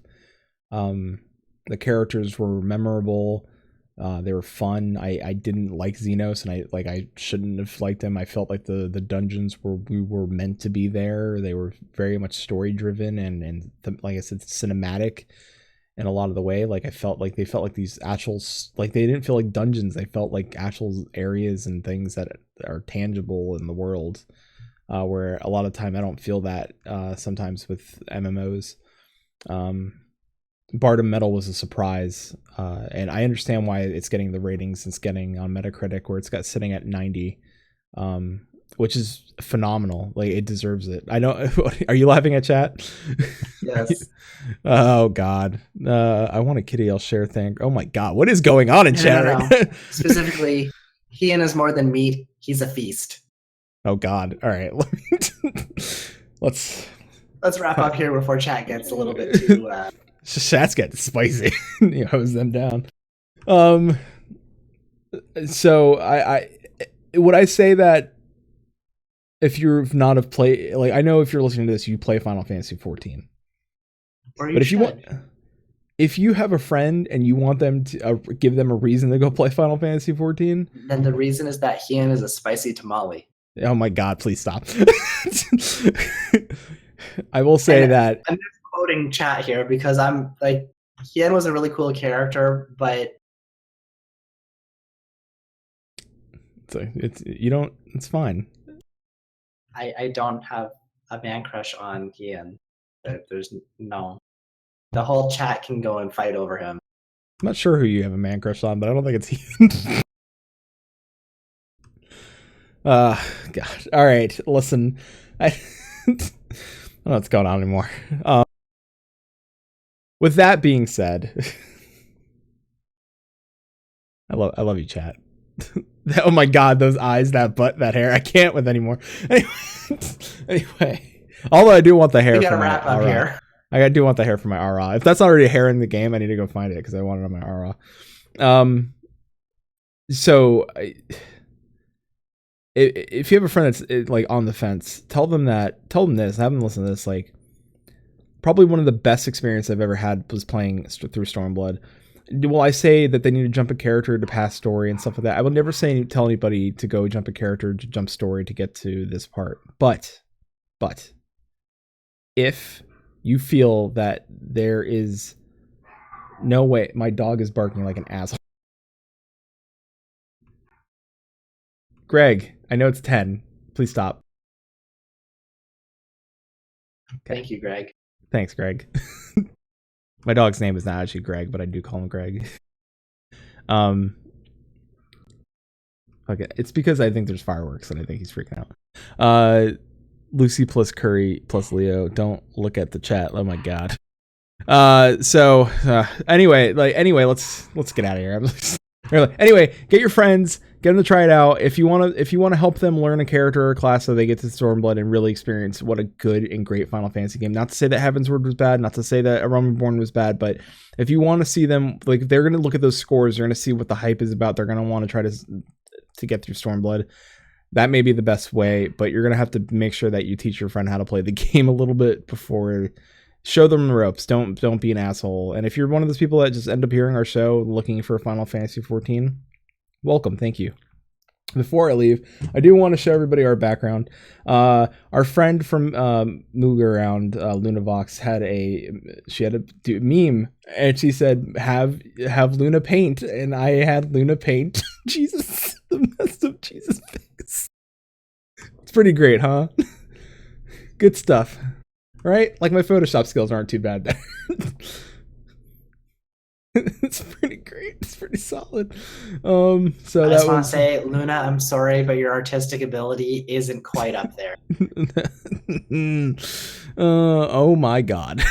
The characters were memorable. They were fun. I didn't like Xenos, and I shouldn't have liked him. I felt like the dungeons we were meant to be there. They were very much story driven and like I said, cinematic in a lot of the way. Like they felt like these actual, like they didn't feel like dungeons. They felt like actual areas and things that are tangible in the world. Where a lot of time I don't feel that sometimes with MMOs. Bardom Metal was a surprise, and I understand why it's getting the ratings it's getting on Metacritic, where it's got sitting at 90, which is phenomenal. Like it deserves it. I know. Are you laughing at chat? Yes. Oh God. I want a Kitty L share thing. Oh my God, what is going on in chat? No. Specifically, Hien is more than meat. He's a feast. Oh God. All right. Let's wrap up here before chat gets a little bit too. Chat's getting spicy. You hose them down. So I would I say that if you're not have played, like I know if you're listening to this, you play Final Fantasy 14. But if you have a friend and you want them to give them a reason to go play Final Fantasy 14, then the reason is that Hien is a spicy tamale. Oh my God! Please stop. I will say that I'm just quoting chat here because I'm like, Hien was a really cool character, but it's fine. I don't have a man crush on Hien. There's no. The whole chat can go and fight over him. I'm not sure who you have a man crush on, but I don't think it's Hien. God. All right. Listen, I don't know what's going on anymore. with that being said, I love you, chat. Oh my god, those eyes, that butt, that hair. I can't with anymore. Anyway, although I do want the hair. We gotta wrap up here. I do want the hair for my aura. If that's already a hair in the game, I need to go find it because I want it on my aura. If you have a friend that's like on the fence, tell them this. Have them listen to this. Like, probably one of the best experiences I've ever had was playing through Stormblood. Well, I say that they need to jump a character to pass story and stuff like that. I will never tell anybody to go jump a character to jump story to get to this part. But if you feel that there is no way, my dog is barking like an asshole. Greg, I know it's 10. Please stop. Okay. Thank you, Greg. Thanks, Greg. My dog's name is not actually Greg, but I do call him Greg. Okay, it's because I think there's fireworks and I think he's freaking out. Lucy plus Curry plus Leo. Don't look at the chat. Oh my god. Anyway, let's get out of here. Anyway, get your friends, get them to try it out. If you want to help them learn a character or class so they get to Stormblood and really experience what a good and great Final Fantasy game. Not to say that Heavensward was bad, not to say that A Realm Reborn was bad, but if you want to see them, like, they're going to look at those scores, they're going to see what the hype is about, they're going to want to try to get through Stormblood. That may be the best way, but you're going to have to make sure that you teach your friend how to play the game a little bit before. Show them the ropes. Don't be an asshole. And if you're one of those people that just end up hearing our show looking for Final Fantasy 14, welcome. Thank you. Before I leave, I do want to show everybody our background. Our friend from Mooga Around, Lunavox, had a meme, and she said, have Luna paint, and I had Luna paint. Jesus, the messed up Jesus face. It's pretty great, huh? Good stuff. Right? Like, my Photoshop skills aren't too bad there. It's pretty great. It's pretty solid. So I just want to say, Luna, I'm sorry, but your artistic ability isn't quite up there. Oh my god.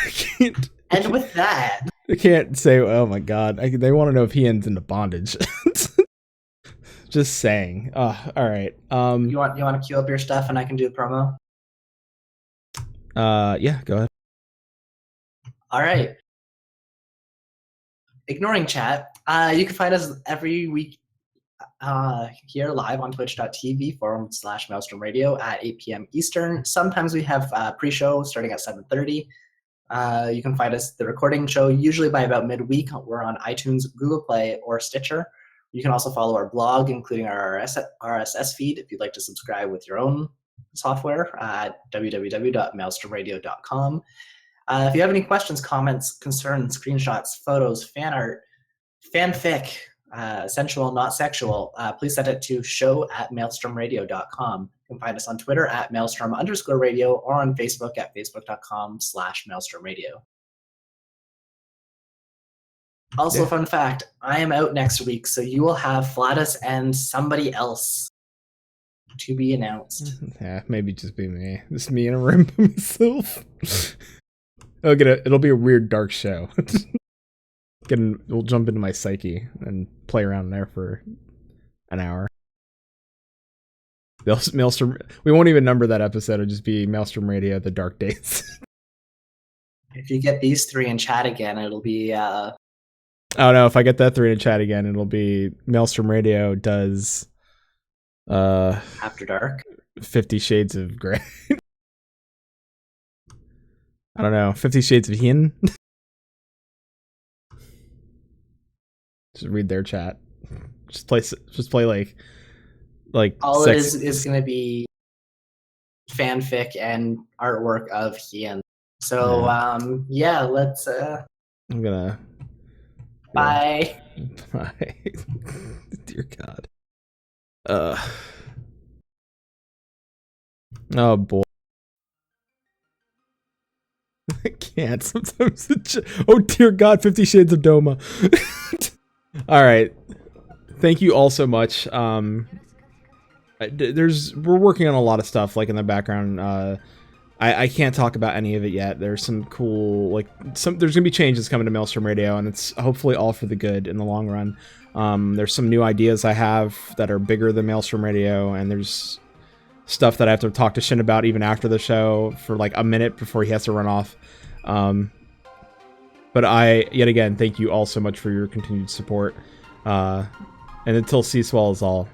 And with that, I can't say, oh my god. They want to know if he ends into bondage. Just saying. All right. You want to queue up your stuff and I can do the promo? Yeah, go ahead. All right. Ignoring chat, you can find us every week here live on twitch.tv/Maelstrom Radio at 8 p.m. Eastern. Sometimes we have pre-show starting at 7:30. You can find us the recording show usually by about midweek. We're on iTunes, Google Play, or Stitcher. You can also follow our blog, including our RSS feed, if you'd like to subscribe with your own software at www.maelstromradio.com. If you have any questions, comments, concerns, screenshots, photos, fan art, fanfic, sensual, not sexual, please send it to show@maelstromradio.com. You can find us on Twitter at maelstrom_radio or on Facebook at facebook.com/maelstromradio. Also, fun fact, I am out next week, so you will have Flatus and somebody else to be announced. Yeah, maybe just be me. Just me in a room by myself. It'll be a weird dark show. We'll jump into my psyche and play around there for an hour. Maelstrom. We won't even number that episode. It'll just be Maelstrom Radio: The Dark Days. If you get these three in chat again, it'll be. Oh no! If I get that three in chat again, it'll be Maelstrom Radio does. After Dark. 50 Shades of Grey. I don't know. 50 Shades of Yin. Just read their chat. Just play like all sex. It is going to be fanfic and artwork of Yin. So yeah, let's. I'm gonna. Bye. Bye. Dear God. Oh boy. I can't sometimes. Oh dear God, 50 Shades of Doma. All right. Thank you all so much. We're working on a lot of stuff like in the background. I can't talk about any of it yet. There's some cool, like, there's gonna be changes coming to Maelstrom Radio, and it's hopefully all for the good in the long run. There's some new ideas I have that are bigger than Maelstrom Radio, and there's stuff that I have to talk to Shin about even after the show for like a minute before he has to run off. But yet again, thank you all so much for your continued support. And until Sea Swell is all,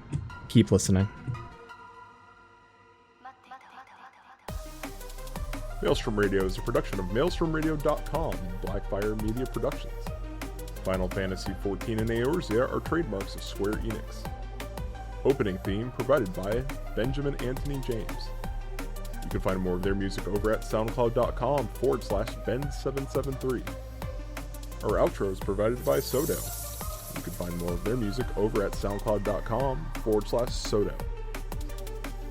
keep listening. Maelstrom Radio is a production of MaelstromRadio.com and Blackfire Media Productions. Final Fantasy XIV and Eorzea are trademarks of Square Enix. Opening theme provided by Benjamin Anthony James. You can find more of their music over at SoundCloud.com/Ben773. Our outro is provided by Sodo. You can find more of their music over at SoundCloud.com/Sodo.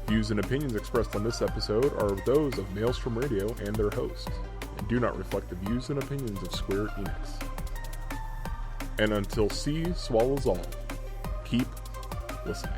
Views and opinions expressed on this episode are those of Maelstrom Radio and their hosts, and do not reflect the views and opinions of Square Enix. And until sea swallows all, keep listening.